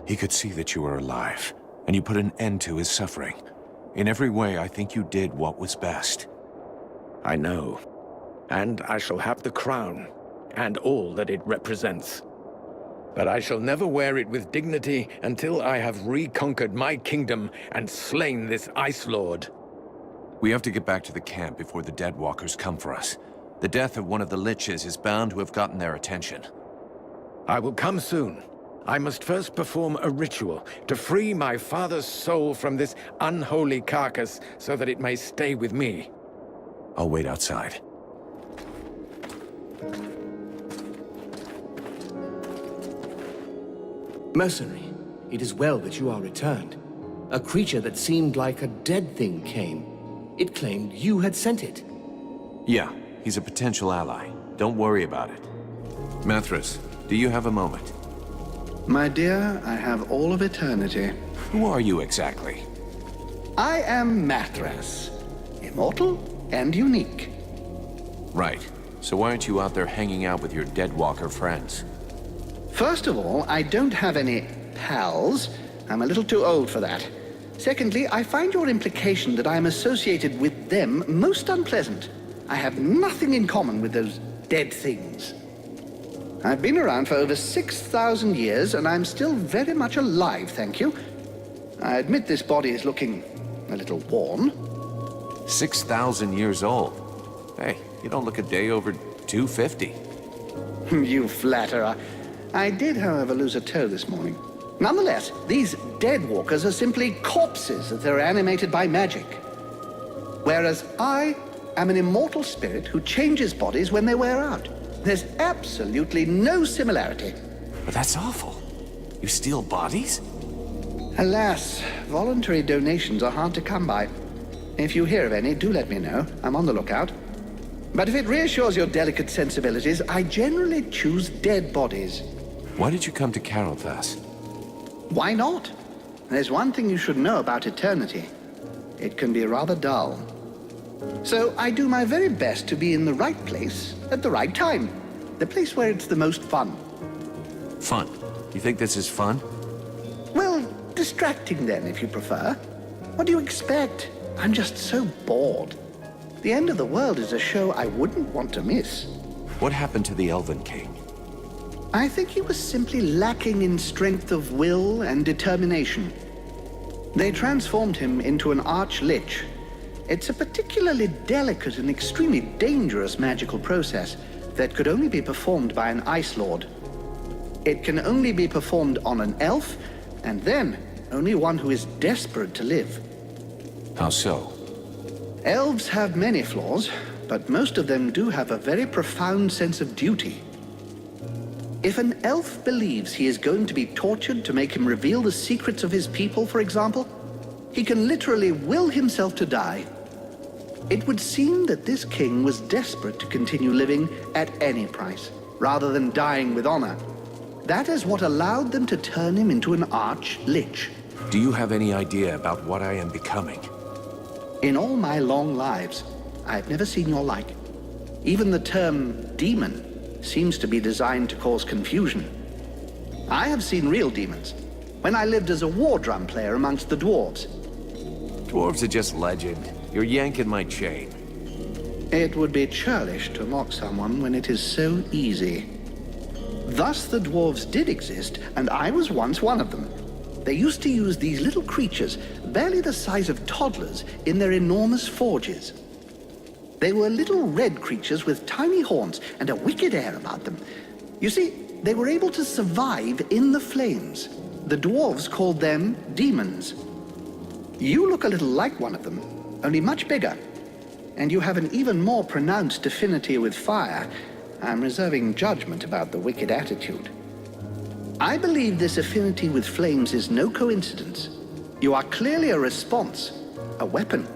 He could see that you were alive, and you put an end to his suffering. In every way, I think you did what was best. I know. And I shall have the crown, and all that it represents. But I shall never wear it with dignity until I have reconquered my kingdom and slain this Ice Lord. We have to get back to the camp before the Deadwalkers come for us. The death of one of the Liches is bound to have gotten their attention. I will come soon. I must first perform a ritual to free my father's soul from this unholy carcass so that it may stay with me. I'll wait outside. Mercenary, it is well that you are returned. A creature that seemed like a dead thing came. It claimed you had sent it. Yeah, he's a potential ally. Don't worry about it. Mithras, do you have a moment? My dear, I have all of eternity. Who are you exactly? I am Mithras. Immortal and unique. Right. So why aren't you out there hanging out with your Deadwalker friends? First of all, I don't have any pals. I'm a little too old for that. Secondly, I find your implication that I am associated with them most unpleasant. I have nothing in common with those dead things. I've been around for over 6,000 years, and I'm still very much alive, thank you. I admit this body is looking a little worn. 6,000 years old. Hey, you don't look a day over 250. You flatterer. I did, however, lose a toe this morning. Nonetheless, these Deadwalkers are simply corpses that are animated by magic. Whereas I am an immortal spirit who changes bodies when they wear out. There's absolutely no similarity. But that's awful. You steal bodies? Alas, voluntary donations are hard to come by. If you hear of any, do let me know. I'm on the lookout. But if it reassures your delicate sensibilities, I generally choose dead bodies. Why did you come to Carolthas? Why not? There's one thing you should know about eternity. It can be rather dull. So I do my very best to be in the right place at the right time. The place where it's the most fun. Fun? You think this is fun? Well, distracting then, if you prefer. What do you expect? I'm just so bored. The End of the World is a show I wouldn't want to miss. What happened to the Elven King? I think he was simply lacking in strength of will and determination. They transformed him into an arch-lich. It's a particularly delicate and extremely dangerous magical process that could only be performed by an Ice Lord. It can only be performed on an elf, and then only one who is desperate to live. How so? Elves have many flaws, but most of them do have a very profound sense of duty. If an elf believes he is going to be tortured to make him reveal the secrets of his people, for example, he can literally will himself to die. It would seem that this king was desperate to continue living at any price, rather than dying with honor. That is what allowed them to turn him into an arch-lich. Do you have any idea about what I am becoming? In all my long lives, I've never seen your like. Even the term demon seems to be designed to cause confusion. I have seen real demons, when I lived as a war drum player amongst the dwarves. Dwarves are just legend. You're yanking my chain. It would be churlish to mock someone when it is so easy. Thus the dwarves did exist, and I was once one of them. They used to use these little creatures, barely the size of toddlers, in their enormous forges. They were little red creatures with tiny horns and a wicked air about them. You see, they were able to survive in the flames. The dwarves called them demons. You look a little like one of them, only much bigger. And you have an even more pronounced affinity with fire. I'm reserving judgment about the wicked attitude. I believe this affinity with flames is no coincidence. You are clearly a response, a weapon,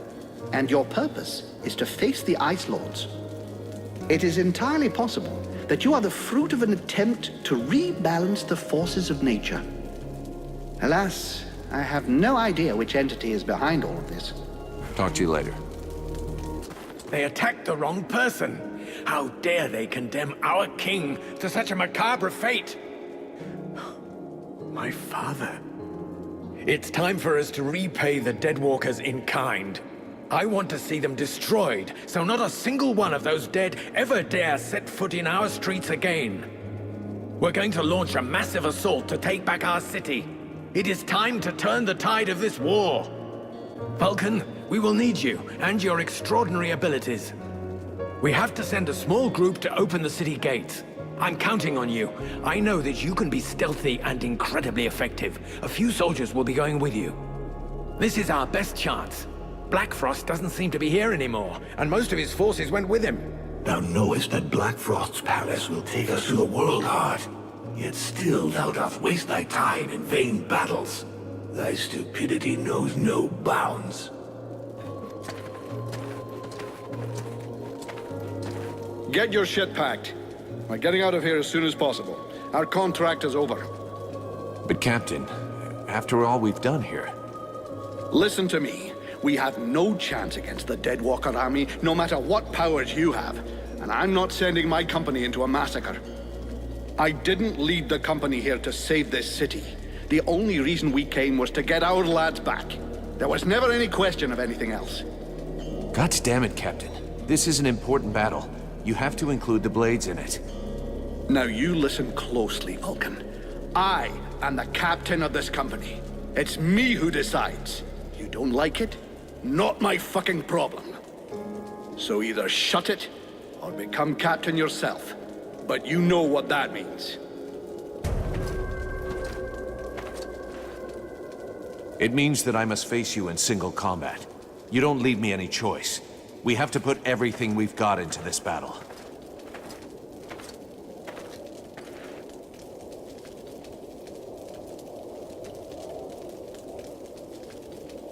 and your purpose is to face the Ice Lords. It is entirely possible that you are the fruit of an attempt to rebalance the forces of nature. Alas, I have no idea which entity is behind all of this. Talk to you later. They attacked the wrong person. How dare they condemn our king to such a macabre fate? My father. It's time for us to repay the Deadwalkers in kind. I want to see them destroyed, so not a single one of those dead ever dare set foot in our streets again. We're going to launch a massive assault to take back our city. It is time to turn the tide of this war. Vulcan, we will need you and your extraordinary abilities. We have to send a small group to open the city gates. I'm counting on you. I know that you can be stealthy and incredibly effective. A few soldiers will be going with you. This is our best chance. Blackfrost doesn't seem to be here anymore, and most of his forces went with him. Thou knowest that Blackfrost's palace will take us to the world heart, yet still thou dost waste thy time in vain battles. Thy stupidity knows no bounds. Get your shit packed. We're getting out of here as soon as possible. Our contract is over. But Captain, after all we've done here... Listen to me. We have no chance against the Deadwalker army, no matter what powers you have. And I'm not sending my company into a massacre. I didn't lead the company here to save this city. The only reason we came was to get our lads back. There was never any question of anything else. God damn it, Captain. This is an important battle. You have to include the blades in it. Now you listen closely, Vulcan. I am the captain of this company. It's me who decides. You don't like it? Not my fucking problem. So either shut it, or become captain yourself. But you know what that means. It means that I must face you in single combat. You don't leave me any choice. We have to put everything we've got into this battle.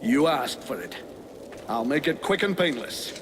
You asked for it. I'll make it quick and painless.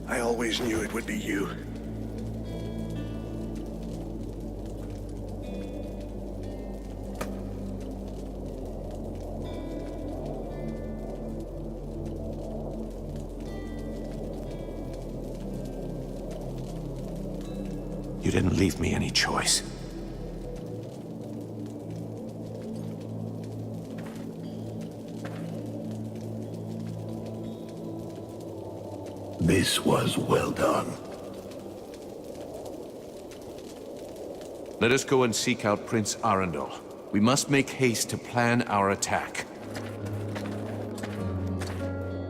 I always knew it would be you. You didn't leave me any choice. This was well done. Let us go and seek out Prince Arundel. We must make haste to plan our attack.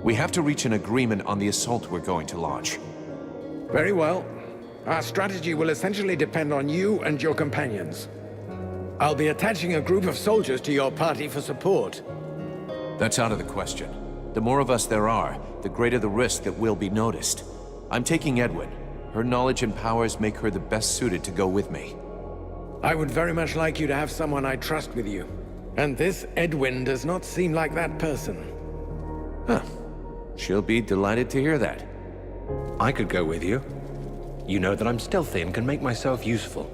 We have to reach an agreement on the assault we're going to launch. Very well. Our strategy will essentially depend on you and your companions. I'll be attaching a group of soldiers to your party for support. That's out of the question. The more of us there are, the greater the risk that we'll be noticed. I'm taking Edwin. Her knowledge and powers make her the best suited to go with me. I would very much like you to have someone I trust with you. And this Edwin does not seem like that person. Huh. She'll be delighted to hear that. I could go with you. You know that I'm stealthy and can make myself useful.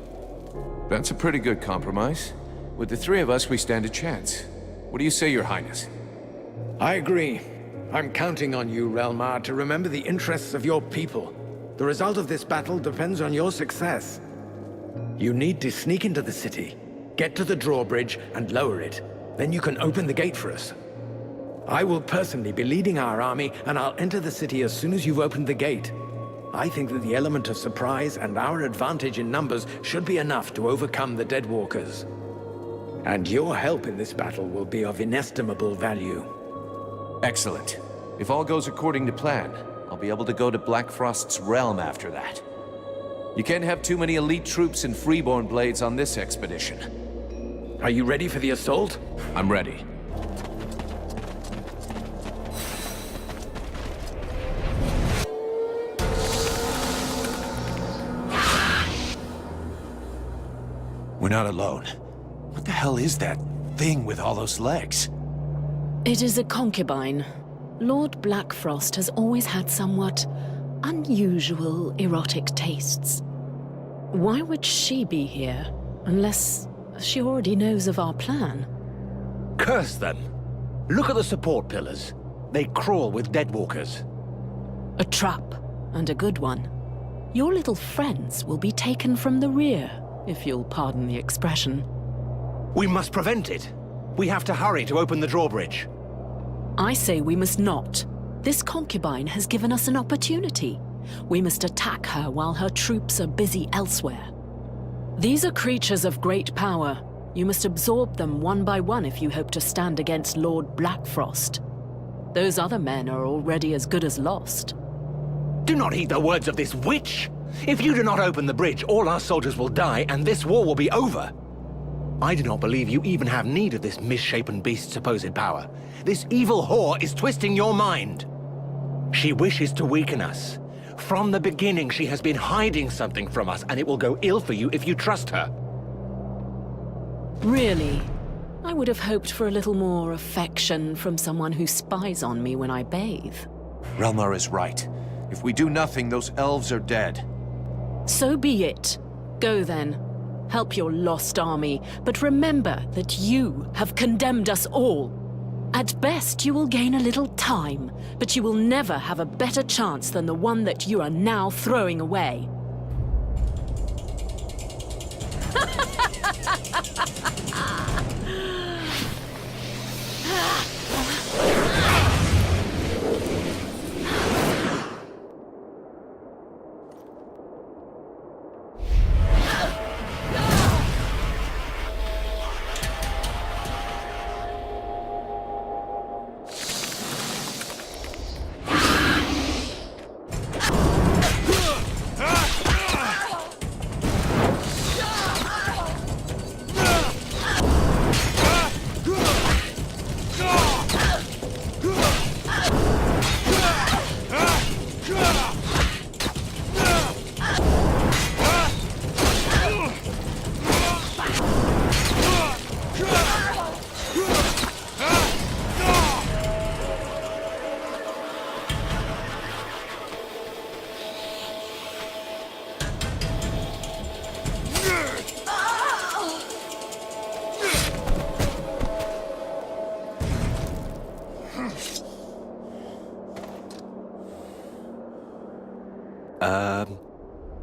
That's a pretty good compromise. With the three of us, we stand a chance. What do you say, Your Highness? I agree. I'm counting on you, Relmar, to remember the interests of your people. The result of this battle depends on your success. You need to sneak into the city, get to the drawbridge, and lower it. Then you can open the gate for us. I will personally be leading our army, and I'll enter the city as soon as you've opened the gate. I think that the element of surprise and our advantage in numbers should be enough to overcome the Deadwalkers. And your help in this battle will be of inestimable value. Excellent. If all goes according to plan, I'll be able to go to Blackfrost's realm after that. You can't have too many elite troops and freeborn blades on this expedition. Are you ready for the assault? I'm ready. We're not alone. What the hell is that thing with all those legs? It is a concubine. Lord Blackfrost has always had somewhat unusual erotic tastes. Why would she be here, unless she already knows of our plan? Curse them! Look at the support pillars. They crawl with deadwalkers. A trap, and a good one. Your little friends will be taken from the rear, if you'll pardon the expression. We must prevent it. We have to hurry to open the drawbridge. I say we must not. This concubine has given us an opportunity. We must attack her while her troops are busy elsewhere. These are creatures of great power. You must absorb them one by one if you hope to stand against Lord Blackfrost. Those other men are already as good as lost. Do not heed the words of this witch! If you do not open the bridge, all our soldiers will die, and this war will be over. I do not believe you even have need of this misshapen beast's supposed power. This evil whore is twisting your mind. She wishes to weaken us. From the beginning, she has been hiding something from us, and it will go ill for you if you trust her. Really? I would have hoped for a little more affection from someone who spies on me when I bathe. Relmar is right. If we do nothing, those elves are dead. So be it. Go then. Help your lost army, but remember that you have condemned us all. At best, you will gain a little time, but you will never have a better chance than the one that you are now throwing away.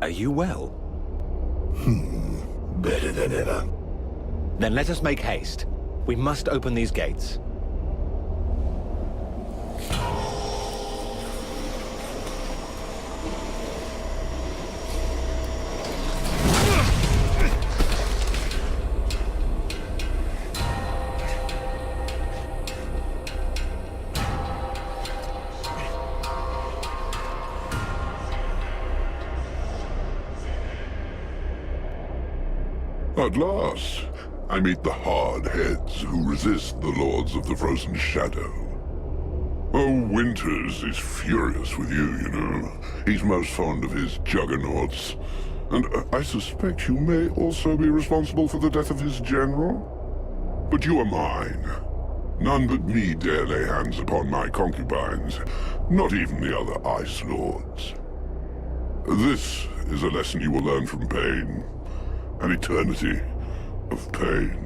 Are you well? Better than ever. Then let us make haste. We must open these gates. At last, I meet the hard heads who resist the Lords of the Frozen Shadow. Oh, Winters is furious with you, you know. He's most fond of his juggernauts. And I suspect you may also be responsible for the death of his general. But you are mine. None but me dare lay hands upon my concubines, not even the other Ice Lords. This is a lesson you will learn from pain. An eternity of pain.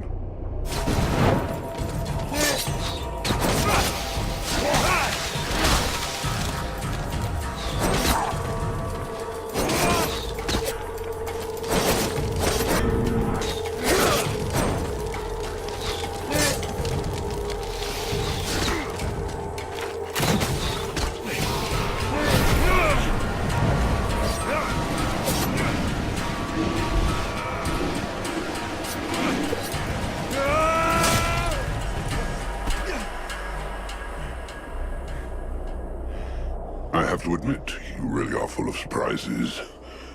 I have to admit, you really are full of surprises.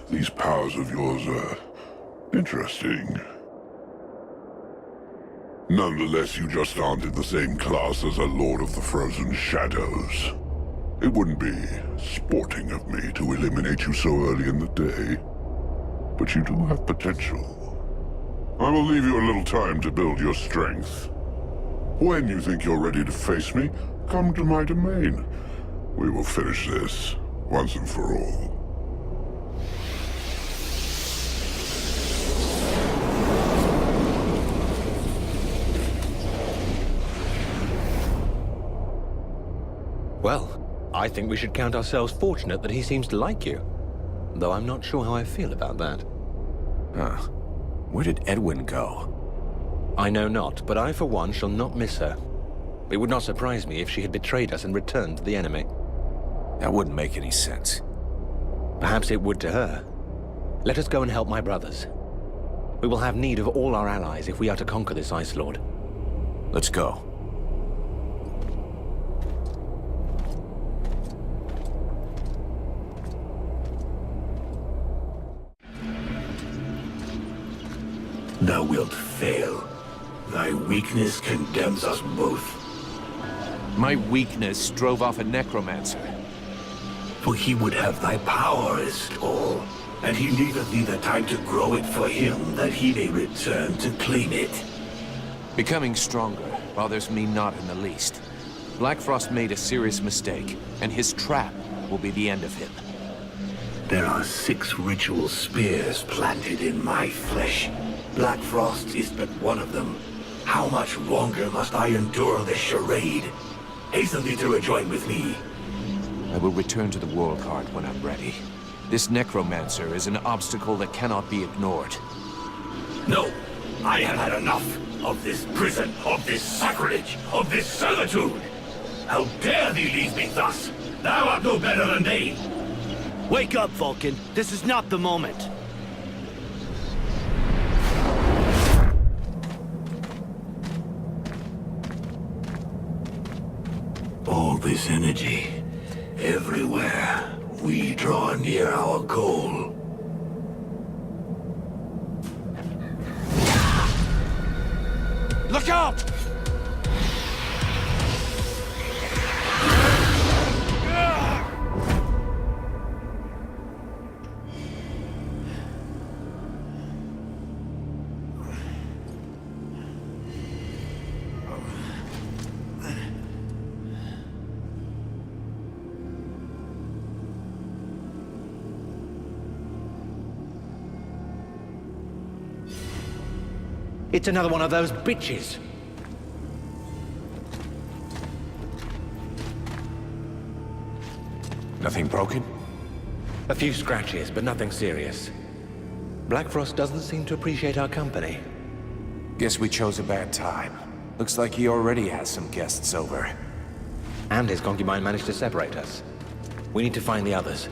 These powers of yours are interesting. Nonetheless, you just aren't in the same class as a Lord of the Frozen Shadows. It wouldn't be sporting of me to eliminate you so early in the day, but you do have potential. I will leave you a little time to build your strength. When you think you're ready to face me, come to my domain. We will finish this once and for all. Well, I think we should count ourselves fortunate that he seems to like you. Though I'm not sure how I feel about that. Huh. Where did Edwin go? I know not, but I for one shall not miss her. It would not surprise me if she had betrayed us and returned to the enemy. That wouldn't make any sense. Perhaps it would to her. Let us go and help my brothers. We will have need of all our allies if we are to conquer this Ice Lord. Let's go. Thou wilt fail. Thy weakness condemns us both. My weakness drove off a necromancer. For he would have thy power as all, and he leaveth thee the time to grow it for him, that he may return to claim it. Becoming stronger bothers me not in the least. Blackfrost made a serious mistake, and his trap will be the end of him. There are 6 ritual spears planted in my flesh. Blackfrost is but one of them. How much longer must I endure this charade? Hasten thee to rejoin with me. I will return to the World Heart when I'm ready. This necromancer is an obstacle that cannot be ignored. No, I have had enough of this prison, of this sacrilege, of this servitude. How dare thee leave me thus? Thou art no better than they. Wake up, Vulcan. This is not the moment. All this energy, everywhere, we draw near our goal. Look out! It's another one of those bitches. Nothing broken? A few scratches, but nothing serious. Blackfrost doesn't seem to appreciate our company. Guess we chose a bad time. Looks like he already has some guests over. And his concubine managed to separate us. We need to find the others.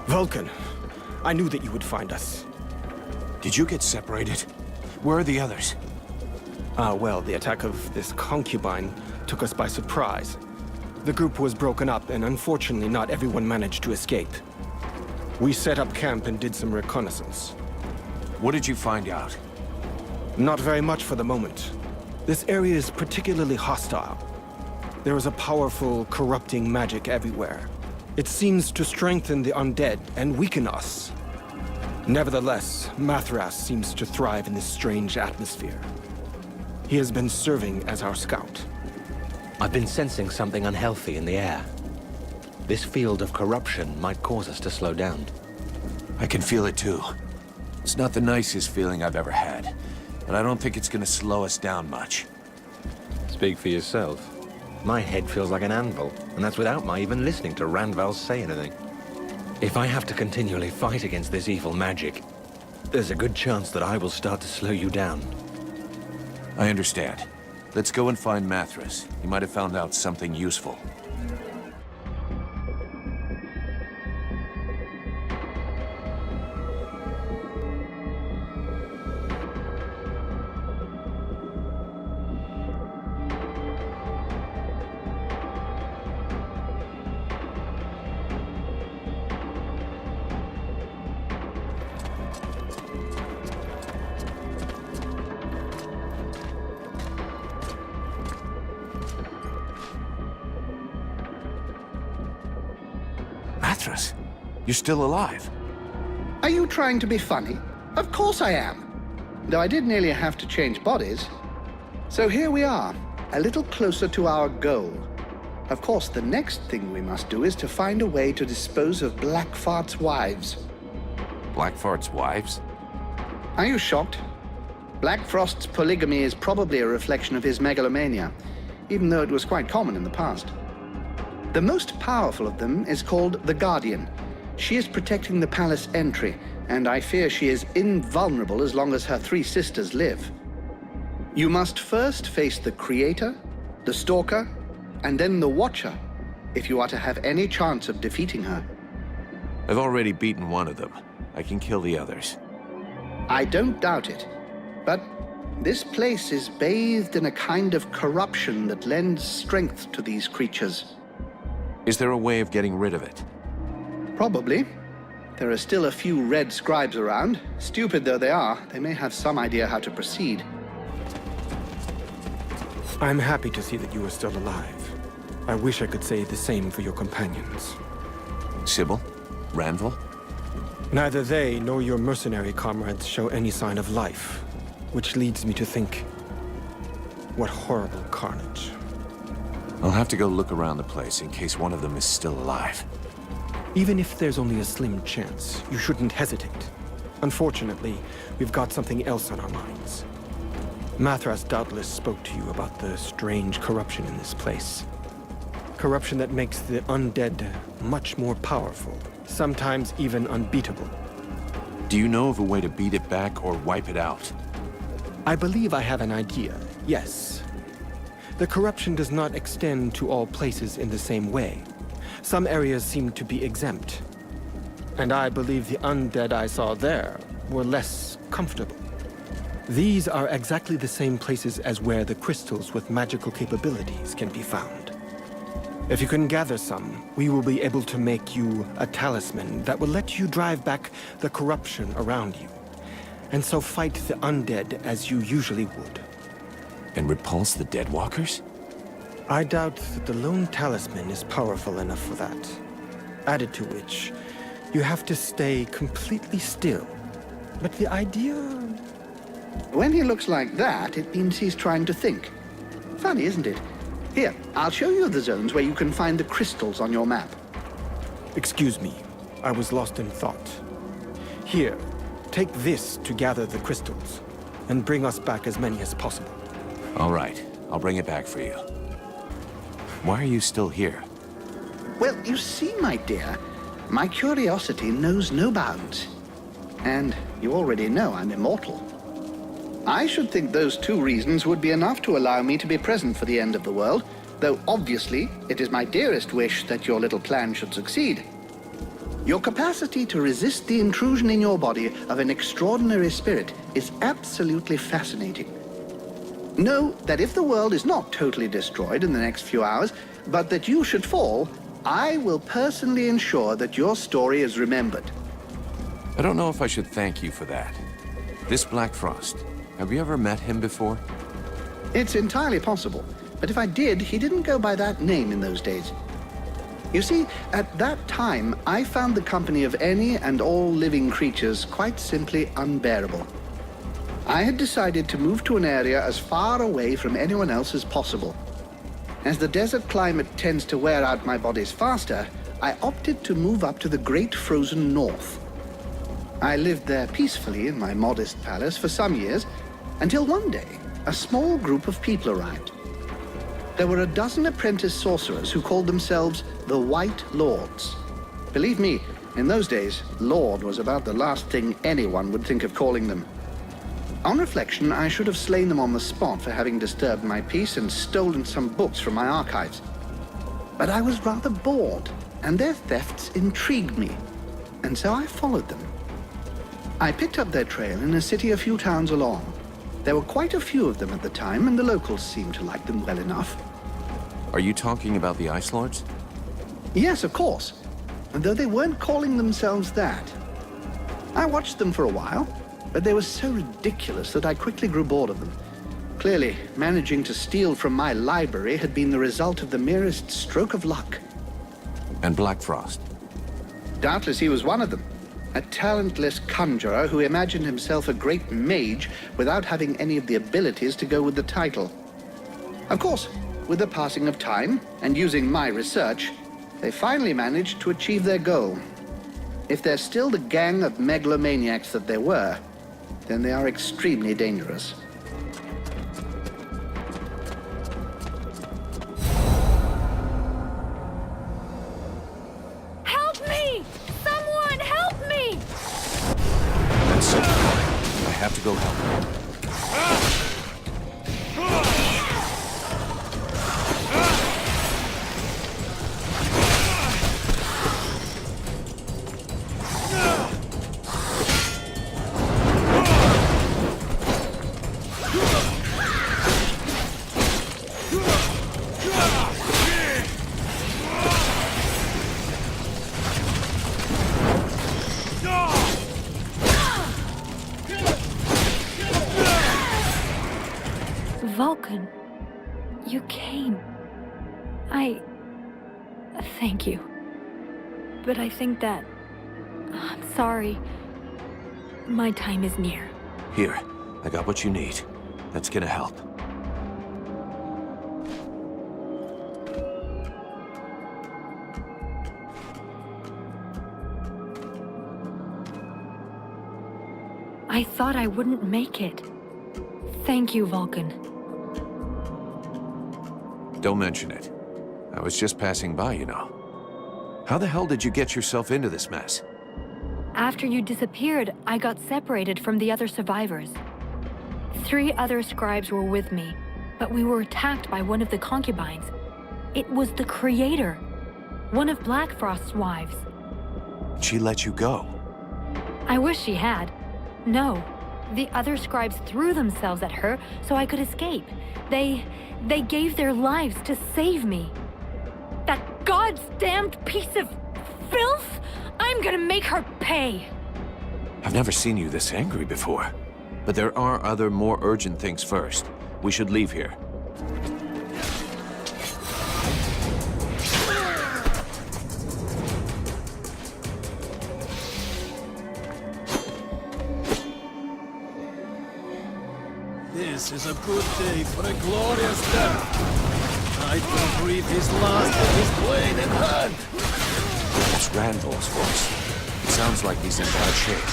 Vulcan, I knew that you would find us. Did you get separated? Where are the others? Well, the attack of this concubine took us by surprise. The group was broken up, and unfortunately not everyone managed to escape. We set up camp and did some reconnaissance. What did you find out? Not very much for the moment. This area is particularly hostile. There is a powerful, corrupting magic everywhere. It seems to strengthen the undead and weaken us. Nevertheless, Mathras seems to thrive in this strange atmosphere. He has been serving as our scout. I've been sensing something unhealthy in the air. This field of corruption might cause us to slow down. I can feel it too. It's not the nicest feeling I've ever had, but I don't think it's gonna slow us down much. Speak for yourself. My head feels like an anvil, and that's without my even listening to Randval say anything. If I have to continually fight against this evil magic, there's a good chance that I will start to slow you down. I understand. Let's go and find Mathras. He might have found out something useful. Mathras, you're still alive. Are you trying to be funny? Of course I am. Though I did nearly have to change bodies. So here we are, a little closer to our goal. Of course, the next thing we must do is to find a way to dispose of Blackfart's wives. Blackfart's wives? Are you shocked? Blackfrost's polygamy is probably a reflection of his megalomania, even though it was quite common in the past. The most powerful of them is called the Guardian. She is protecting the palace entry, and I fear she is invulnerable as long as her 3 sisters live. You must first face the Creator, the Stalker, and then the Watcher, if you are to have any chance of defeating her. I've already beaten one of them. I can kill the others. I don't doubt it, but this place is bathed in a kind of corruption that lends strength to these creatures. Is there a way of getting rid of it? Probably. There are still a few red scribes around. Stupid though they are, they may have some idea how to proceed. I'm happy to see that you are still alive. I wish I could say the same for your companions. Sybil? Randval? Neither they nor your mercenary comrades show any sign of life, which leads me to think, what horrible carnage. I'll have to go look around the place in case one of them is still alive. Even if there's only a slim chance, you shouldn't hesitate. Unfortunately, we've got something else on our minds. Mathras doubtless spoke to you about the strange corruption in this place. Corruption that makes the undead much more powerful, sometimes even unbeatable. Do you know of a way to beat it back or wipe it out? I believe I have an idea, yes. The corruption does not extend to all places in the same way. Some areas seem to be exempt. And I believe the undead I saw there were less comfortable. These are exactly the same places as where the crystals with magical capabilities can be found. If you can gather some, we will be able to make you a talisman that will let you drive back the corruption around you, and so fight the undead as you usually would. And repulse the Deadwalkers? I doubt that the lone talisman is powerful enough for that. Added to which, you have to stay completely still. But the idea... When he looks like that, it means he's trying to think. Funny, isn't it? Here, I'll show you the zones where you can find the crystals on your map. Excuse me, I was lost in thought. Here, take this to gather the crystals, and bring us back as many as possible. All right, I'll bring it back for you. Why are you still here? Well, you see, my dear, my curiosity knows no bounds. And you already know I'm immortal. I should think those 2 reasons would be enough to allow me to be present for the end of the world, though obviously it is my dearest wish that your little plan should succeed. Your capacity to resist the intrusion in your body of an extraordinary spirit is absolutely fascinating. Know that if the world is not totally destroyed in the next few hours, but that you should fall, I will personally ensure that your story is remembered. I don't know if I should thank you for that. This Black Frost, have you ever met him before? It's entirely possible, but if I did, he didn't go by that name in those days. You see, at that time, I found the company of any and all living creatures quite simply unbearable. I had decided to move to an area as far away from anyone else as possible. As the desert climate tends to wear out my bodies faster, I opted to move up to the great frozen north. I lived there peacefully in my modest palace for some years, until one day, a small group of people arrived. There were a dozen apprentice sorcerers who called themselves the White Lords. Believe me, in those days, Lord was about the last thing anyone would think of calling them. On reflection, I should have slain them on the spot for having disturbed my peace and stolen some books from my archives. But I was rather bored, and their thefts intrigued me, and so I followed them. I picked up their trail in a city a few towns along. There were quite a few of them at the time, and the locals seemed to like them well enough. Are you talking about the Ice Lords? Yes, of course, though they weren't calling themselves that. I watched them for a while, but they were so ridiculous that I quickly grew bored of them. Clearly, managing to steal from my library had been the result of the merest stroke of luck. And Black Frost? Doubtless he was one of them. A talentless conjurer who imagined himself a great mage without having any of the abilities to go with the title. Of course, with the passing of time and using my research, they finally managed to achieve their goal. If they're still the gang of megalomaniacs that they were, then they are extremely dangerous. Help me! Someone help me! That's it. I have to go help. Vulcan, you came. Thank you. But I think that... I'm sorry. My time is near. Here, I got what you need. That's gonna help. I thought I wouldn't make it. Thank you, Vulcan. Don't mention it. I was just passing by, you know. How the hell did you get yourself into this mess? After you disappeared, I got separated from the other survivors. 3 other scribes were with me, but we were attacked by one of the concubines. It was the Creator, one of Black Frost's wives. She let you go? I wish she had. No. The other scribes threw themselves at her so I could escape. They gave their lives to save me. That goddamned piece of filth! I'm gonna make her pay! I've never seen you this angry before. But there are other, more urgent things first. We should leave here. This is a good day for a glorious death. I can breathe his last with his blade in hand. That's Randall's voice. It sounds like he's in bad shape.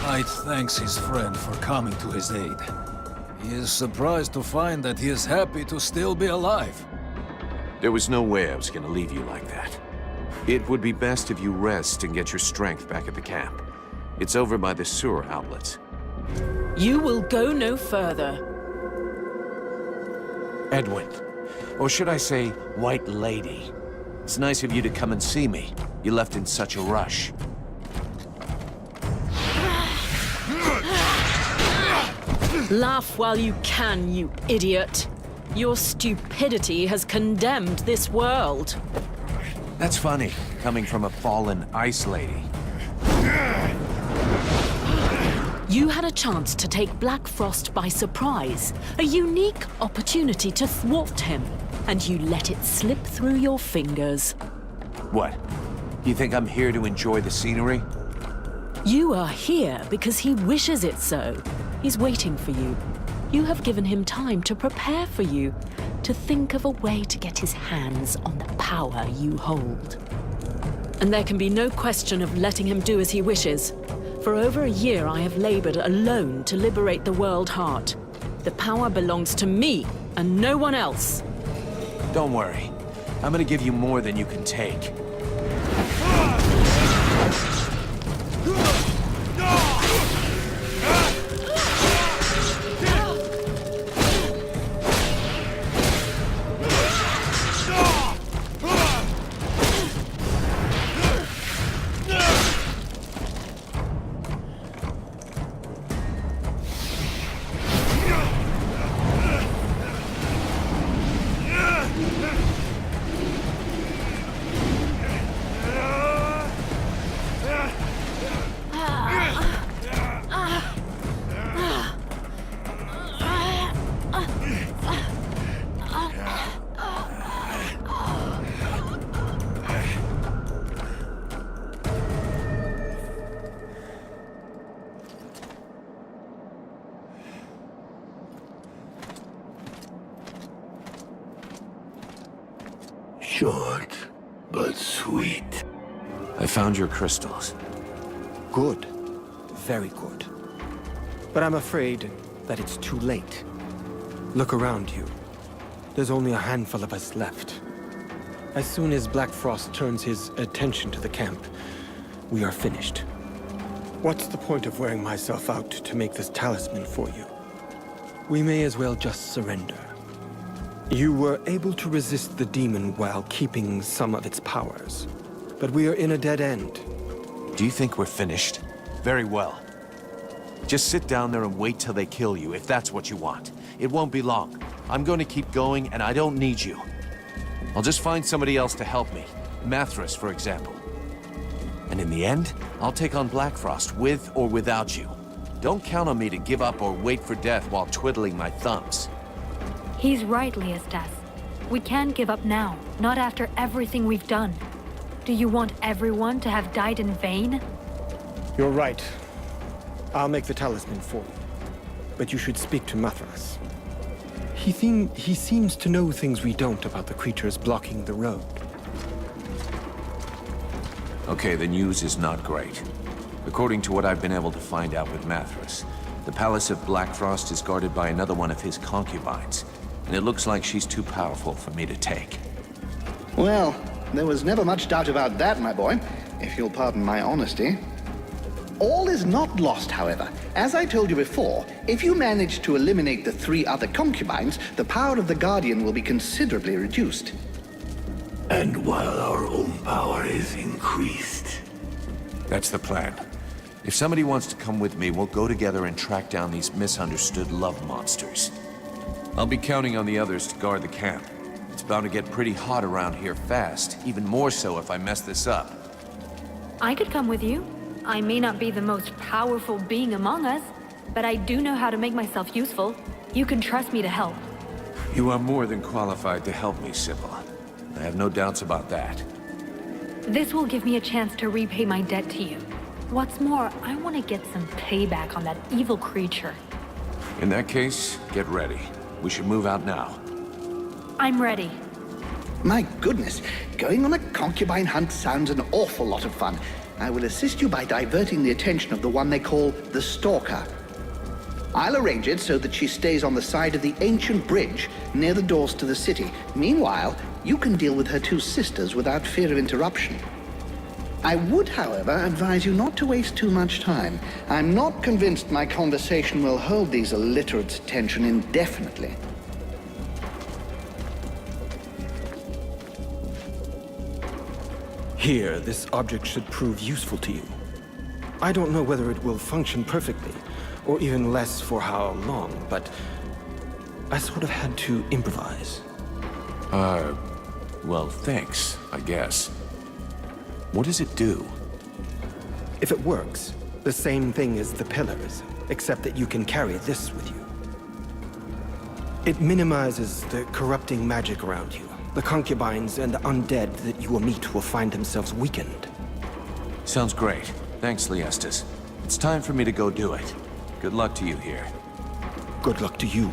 Hyde thanks his friend for coming to his aid. He is surprised to find that he is happy to still be alive. There was no way I was gonna leave you like that. It would be best if you rest and get your strength back at the camp. It's over by the sewer outlets. You will go no further. Edwin. Or should I say, White Lady. It's nice of you to come and see me. You left in such a rush. Laugh while you can, you idiot. Your stupidity has condemned this world. That's funny, coming from a fallen ice lady. You had a chance to take Black Frost by surprise, a unique opportunity to thwart him, and you let it slip through your fingers. What? You think I'm here to enjoy the scenery? You are here because he wishes it so. He's waiting for you. You have given him time to prepare for you, to think of a way to get his hands on the power you hold. And there can be no question of letting him do as he wishes. For over a year I have labored alone to liberate the world heart. The power belongs to me and no one else. Don't worry. I'm gonna give you more than you can take. Short, but sweet. I found your crystals. Good. Very good. But I'm afraid that it's too late. Look around you. There's only a handful of us left. As soon as Black Frost turns his attention to the camp, we are finished. What's the point of wearing myself out to make this talisman for you? We may as well just surrender. You were able to resist the demon while keeping some of its powers. But we are in a dead end. Do you think we're finished? Very well. Just sit down there and wait till they kill you, if that's what you want. It won't be long. I'm going to keep going, and I don't need you. I'll just find somebody else to help me. Mathras, for example. And in the end, I'll take on Black Frost, with or without you. Don't count on me to give up or wait for death while twiddling my thumbs. He's right, Leostas. We can't give up now, not after everything we've done. Do you want everyone to have died in vain? You're right. I'll make the talisman for you. But you should speak to Mathras. He seems to know things we don't about the creatures blocking the road. Okay, the news is not great. According to what I've been able to find out with Mathras, the Palace of Black Frost is guarded by another one of his concubines, and it looks like she's too powerful for me to take. Well, there was never much doubt about that, my boy, if you'll pardon my honesty. All is not lost, however. As I told you before, if you manage to eliminate the 3 other concubines, the power of the Guardian will be considerably reduced. And while our own power is increased. That's the plan. If somebody wants to come with me, we'll go together and track down these misunderstood love monsters. I'll be counting on the others to guard the camp. It's bound to get pretty hot around here fast, even more so if I mess this up. I could come with you. I may not be the most powerful being among us, but I do know how to make myself useful. You can trust me to help. You are more than qualified to help me, Sybil. I have no doubts about that. This will give me a chance to repay my debt to you. What's more, I want to get some payback on that evil creature. In that case, get ready. We should move out now. I'm ready. My goodness, going on a concubine hunt sounds an awful lot of fun. I will assist you by diverting the attention of the one they call the Stalker. I'll arrange it so that she stays on the side of the ancient bridge near the doors to the city. Meanwhile, you can deal with her 2 sisters without fear of interruption. I would, however, advise you not to waste too much time. I'm not convinced my conversation will hold these illiterates' attention indefinitely. Here, this object should prove useful to you. I don't know whether it will function perfectly, or even less for how long, but I sort of had to improvise. Well, thanks, I guess. What does it do? If it works, the same thing as the pillars, except that you can carry this with you. It minimizes the corrupting magic around you. The concubines and the undead that you will meet will find themselves weakened. Sounds great. Thanks, Leostas. It's time for me to go do it. Good luck to you here. Good luck to you.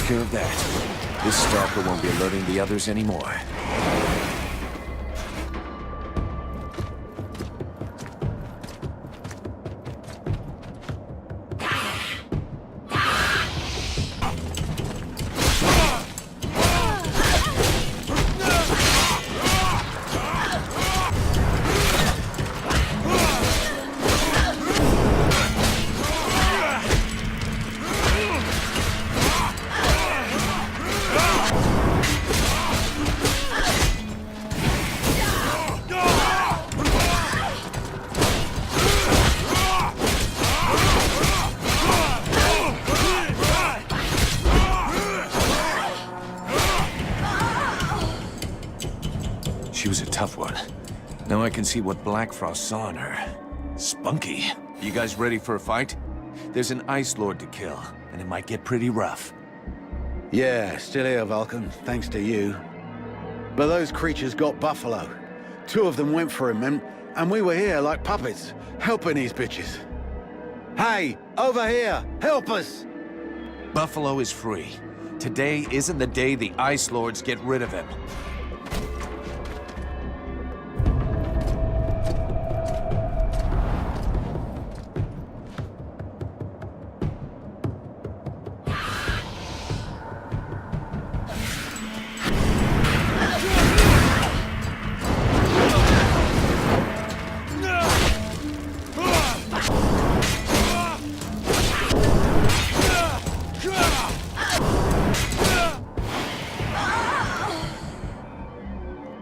Care of that. This stalker won't be alerting the others anymore. She was a tough one. Now I can see what Black Frost saw in her. Spunky. You guys ready for a fight? There's an Ice Lord to kill, and it might get pretty rough. Yeah, still here, Vulcan, thanks to you. But those creatures got Buffalo. 2 of them went for him, and we were here like puppets, helping these bitches. Hey, over here, help us! Buffalo is free. Today isn't the day the Ice Lords get rid of him.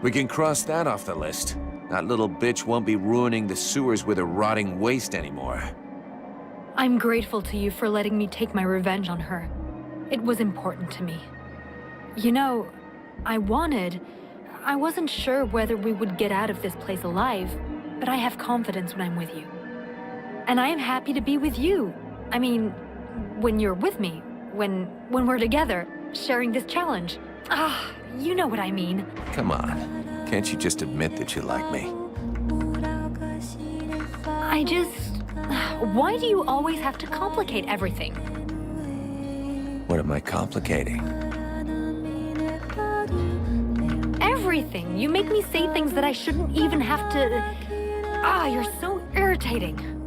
We can cross that off the list. That little bitch won't be ruining the sewers with her rotting waste anymore. I'm grateful to you for letting me take my revenge on her. It was important to me. You know, I wasn't sure whether we would get out of this place alive, but I have confidence when I'm with you. And I am happy to be with you. I mean, when you're with me, when we're together, sharing this challenge. Ah, you know what I mean. Come on. Can't you just admit that you like me? Why do you always have to complicate everything? What am I complicating? Everything. You make me say things that I shouldn't even have to... Ah, you're so irritating.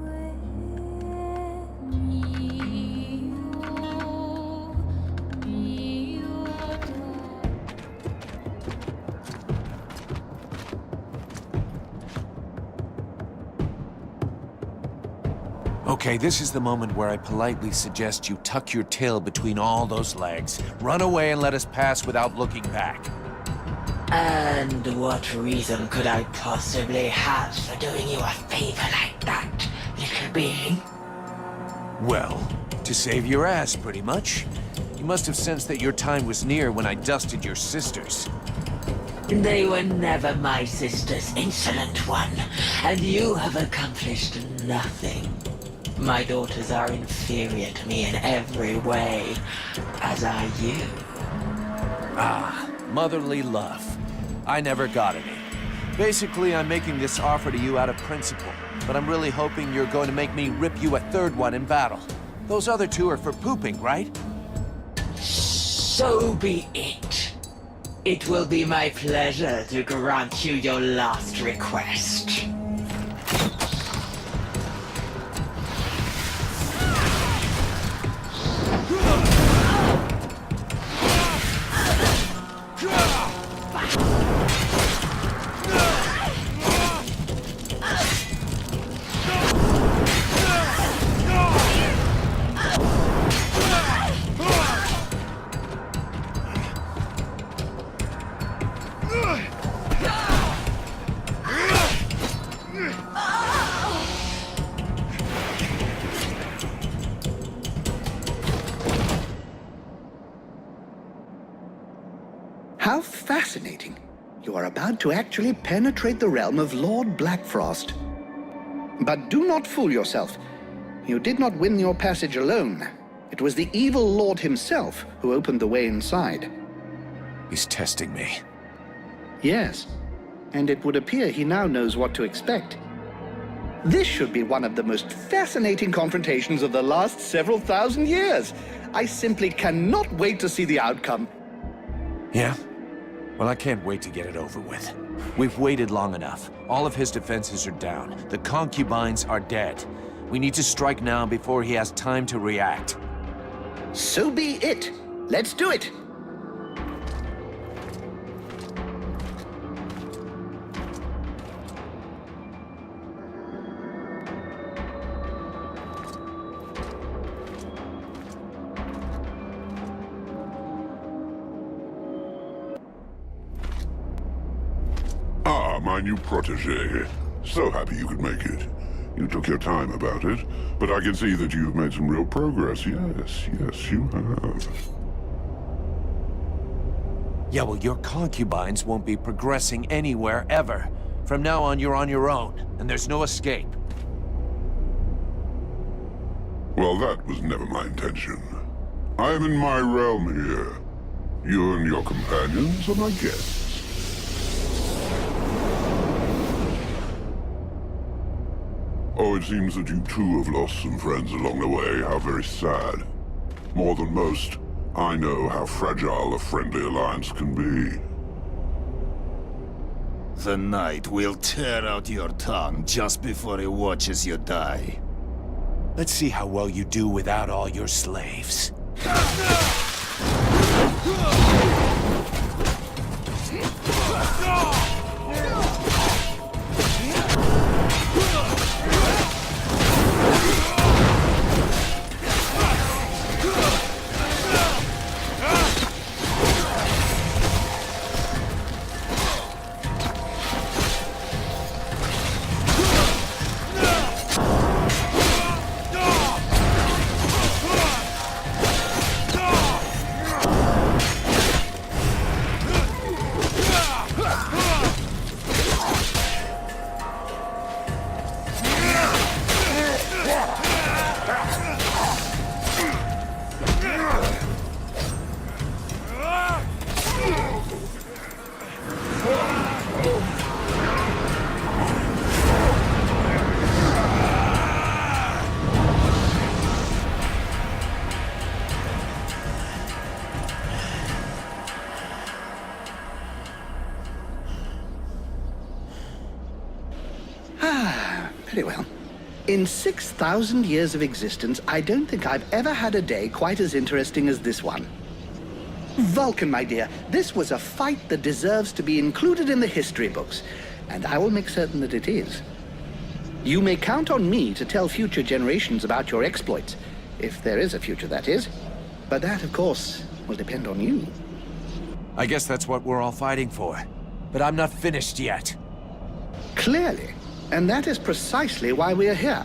Okay, this is the moment where I politely suggest you tuck your tail between all those legs. Run away and let us pass without looking back. And what reason could I possibly have for doing you a favor like that, little being? Well, to save your ass, pretty much. You must have sensed that your time was near when I dusted your sisters. They were never my sisters, insolent one, and you have accomplished nothing. My daughters are inferior to me in every way, as are you. Ah, motherly love. I never got any. Basically, I'm making this offer to you out of principle, but I'm really hoping you're going to make me rip you a third one in battle. Those other 2 are for pooping, right? So be it. It will be my pleasure to grant you your last request. fascinating. You are about to actually penetrate the realm of Lord Blackfrost. But do not fool yourself. You did not win your passage alone. It was the evil Lord himself who opened the way inside. He's testing me. Yes, and it would appear he now knows what to expect. This should be one of the most fascinating confrontations of the last several thousand years. I simply cannot wait to see the outcome. Yeah? Well, I can't wait to get it over with. We've waited long enough. All of his defenses are down. The concubines are dead. We need to strike now before he has time to react. So be it. Let's do it. Ah, my new protege. So happy you could make it. You took your time about it, but I can see that you've made some real progress. Yes, you have. Yeah, well, your concubines won't be progressing anywhere ever. From now on, you're on your own, and there's no escape. Well, that was never my intention. I am in my realm here. You and your companions are my guests. Oh, it seems that you too have lost some friends along the way. How very sad. More than most, I know how fragile a friendly alliance can be. The Knight will tear out your tongue just before he watches you die. Let's see how well you do without all your slaves. Very well. In 6,000 years of existence, I don't think I've ever had a day quite as interesting as this one. Vulcan, my dear, this was a fight that deserves to be included in the history books, and I will make certain that it is. You may count on me to tell future generations about your exploits, if there is a future, that is. But that, of course, will depend on you. I guess that's what we're all fighting for. But I'm not finished yet. Clearly. And that is precisely why we are here.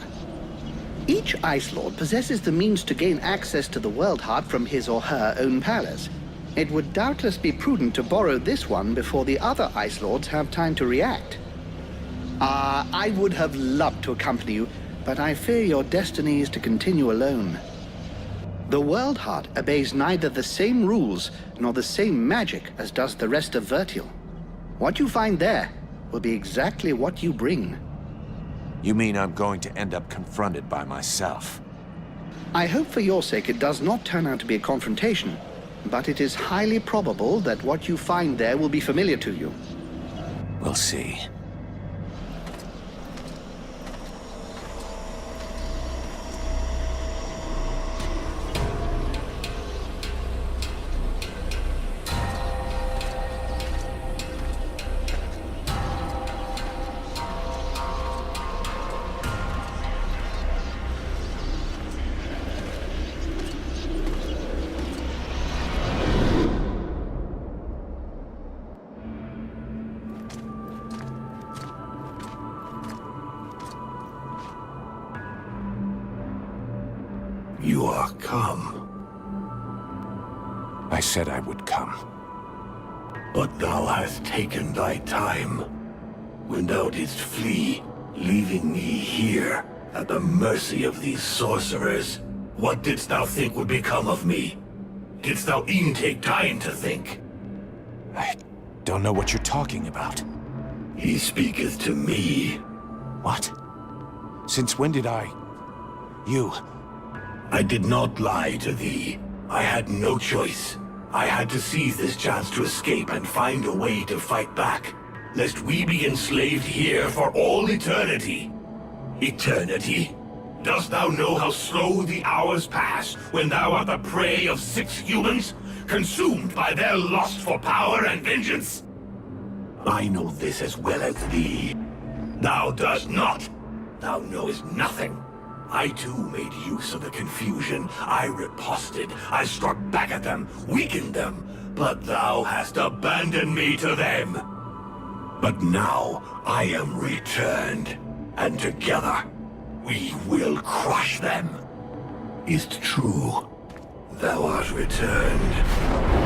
Each Ice Lord possesses the means to gain access to the World Heart from his or her own palace. It would doubtless be prudent to borrow this one before the other Ice Lords have time to react. I would have loved to accompany you, but I fear your destiny is to continue alone. The World Heart obeys neither the same rules nor the same magic as does the rest of Vертьел. What you find there will be exactly what you bring. You mean I'm going to end up confronted by myself? I hope for your sake it does not turn out to be a confrontation, but it is highly probable that what you find there will be familiar to you. We'll see. You are come. I said I would come. But thou hast taken thy time. When thou didst flee, leaving me here, at the mercy of these sorcerers, what didst thou think would become of me? Didst thou e'en take time to think? I don't know what you're talking about. He speaketh to me. What? Since when did I... You... I did not lie to thee. I had no choice. I had to seize this chance to escape and find a way to fight back, lest we be enslaved here for all eternity. Eternity? Dost thou know how slow the hours pass when thou art the prey of 6 humans, consumed by their lust for power and vengeance? I know this as well as thee. Thou dost not. Thou knowest nothing. I too made use of the confusion. I riposted. I struck back at them, weakened them. But thou hast abandoned me to them. But now I am returned, and together we will crush them. Is't true? Thou art returned.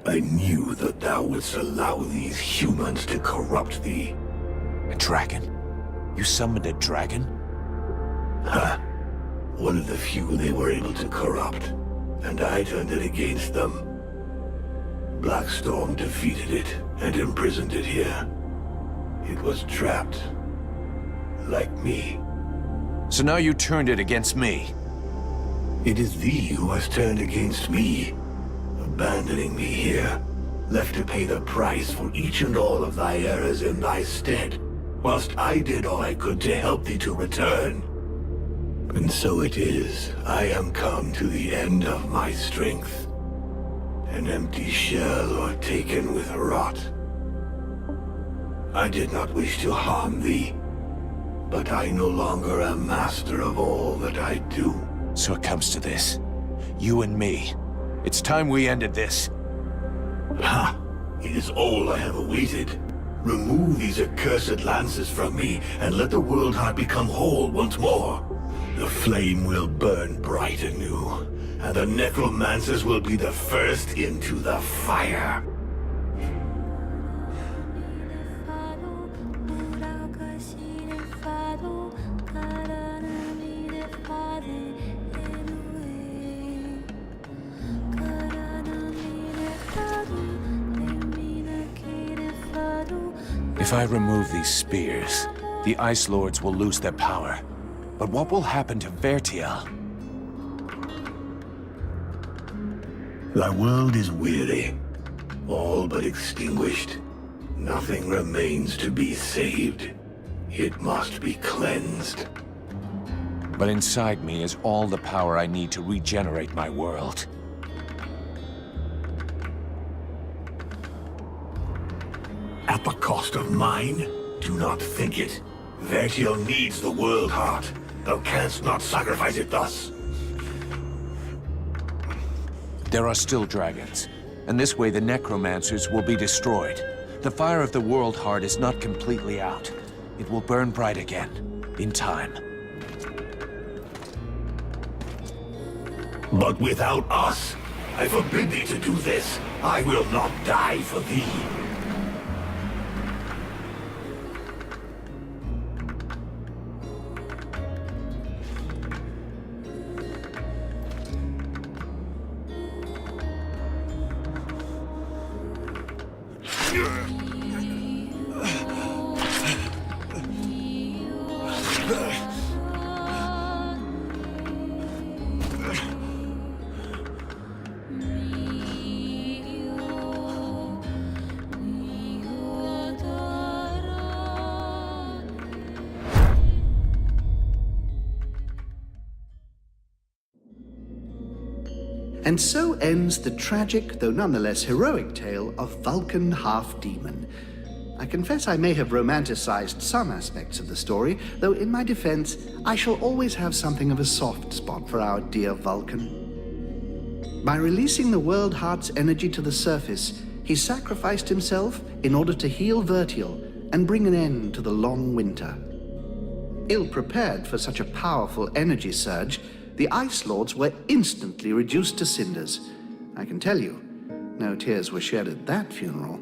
I knew that thou wouldst allow these humans to corrupt thee. A dragon? You summoned a dragon? Huh. One of the few they were able to corrupt, and I turned it against them. Blackstorm defeated it and imprisoned it here. It was trapped, like me. So now you turned it against me? It is thee who has turned against me, abandoning me here, left to pay the price for each and all of thy errors in thy stead, whilst I did all I could to help thee to return. And so it is, I am come to the end of my strength, an empty shell or taken with rot. I did not wish to harm thee, but I no longer am master of all that I do. So it comes to this. You and me. It's time we ended this. Ha! It is all I have awaited. Remove these accursed lances from me, and let the world heart become whole once more. The flame will burn bright anew, and the necromancers will be the first into the fire. If I remove these spears, the Ice Lords will lose their power. But what will happen to Vертьел? Thy world is weary, all but extinguished. Nothing remains to be saved. It must be cleansed. But inside me is all the power I need to regenerate my world. At the cost of mine? Do not think it. Vертьел needs the world heart. Thou canst not sacrifice it thus. There are still dragons, and this way the necromancers will be destroyed. The fire of the world heart is not completely out. It will burn bright again, in time. But without us, I forbid thee to do this. I will not die for thee. And so ends the tragic, though nonetheless heroic tale of Vulcan half-demon. I confess I may have romanticized some aspects of the story, though in my defense, I shall always have something of a soft spot for our dear Vulcan. By releasing the world heart's energy to the surface, he sacrificed himself in order to heal Vертьел and bring an end to the long winter. Ill-prepared for such a powerful energy surge, the Ice Lords were instantly reduced to cinders. I can tell you, no tears were shed at that funeral.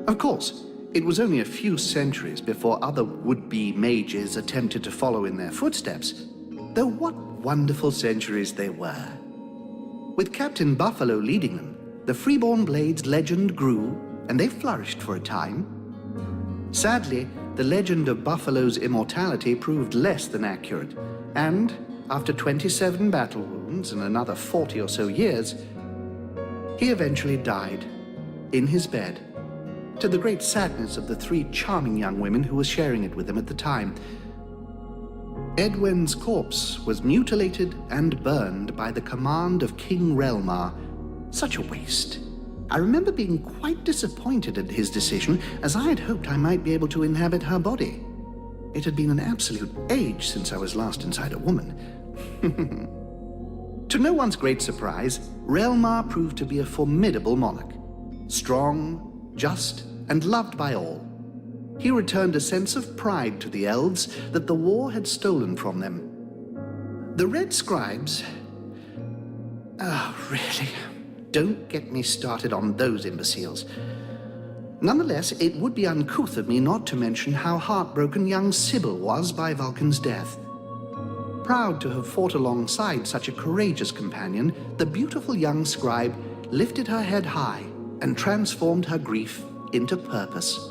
Of course, it was only a few centuries before other would-be mages attempted to follow in their footsteps, though what wonderful centuries they were. With Captain Buffalo leading them, the Freeborn Blades legend grew, and they flourished for a time. Sadly, the legend of Buffalo's immortality proved less than accurate, and after 27 battle wounds and another 40 or so years, he eventually died in his bed, to the great sadness of the 3 charming young women who were sharing it with him at the time. Edwin's corpse was mutilated and burned by the command of King Relmar. Such a waste. I remember being quite disappointed at his decision, as I had hoped I might be able to inhabit her body. It had been an absolute age since I was last inside a woman. To no one's great surprise, Relmar proved to be a formidable monarch. Strong, just, and loved by all. He returned a sense of pride to the elves that the war had stolen from them. The Red Scribes... Oh, really? Don't get me started on those imbeciles. Nonetheless, it would be uncouth of me not to mention how heartbroken young Sybil was by Vulcan's death. Proud to have fought alongside such a courageous companion, the beautiful young scribe lifted her head high and transformed her grief into purpose.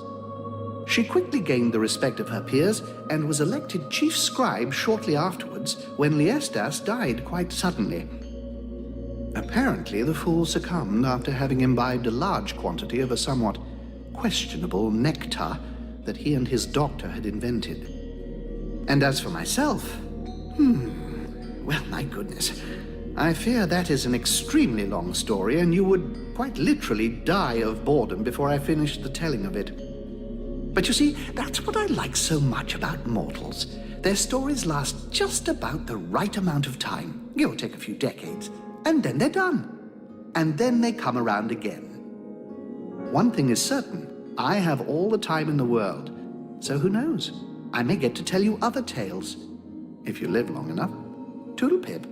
She quickly gained the respect of her peers and was elected chief scribe shortly afterwards when Liestas died quite suddenly. Apparently, the fool succumbed after having imbibed a large quantity of a somewhat questionable nectar that he and his doctor had invented. And as for myself, well, my goodness. I fear that is an extremely long story, and you would quite literally die of boredom before I finished the telling of it. But you see, that's what I like so much about mortals. Their stories last just about the right amount of time, give or take a few decades, and then they're done. And then they come around again. One thing is certain, I have all the time in the world, so who knows? I may get to tell you other tales, if you live long enough. Toodle-pip.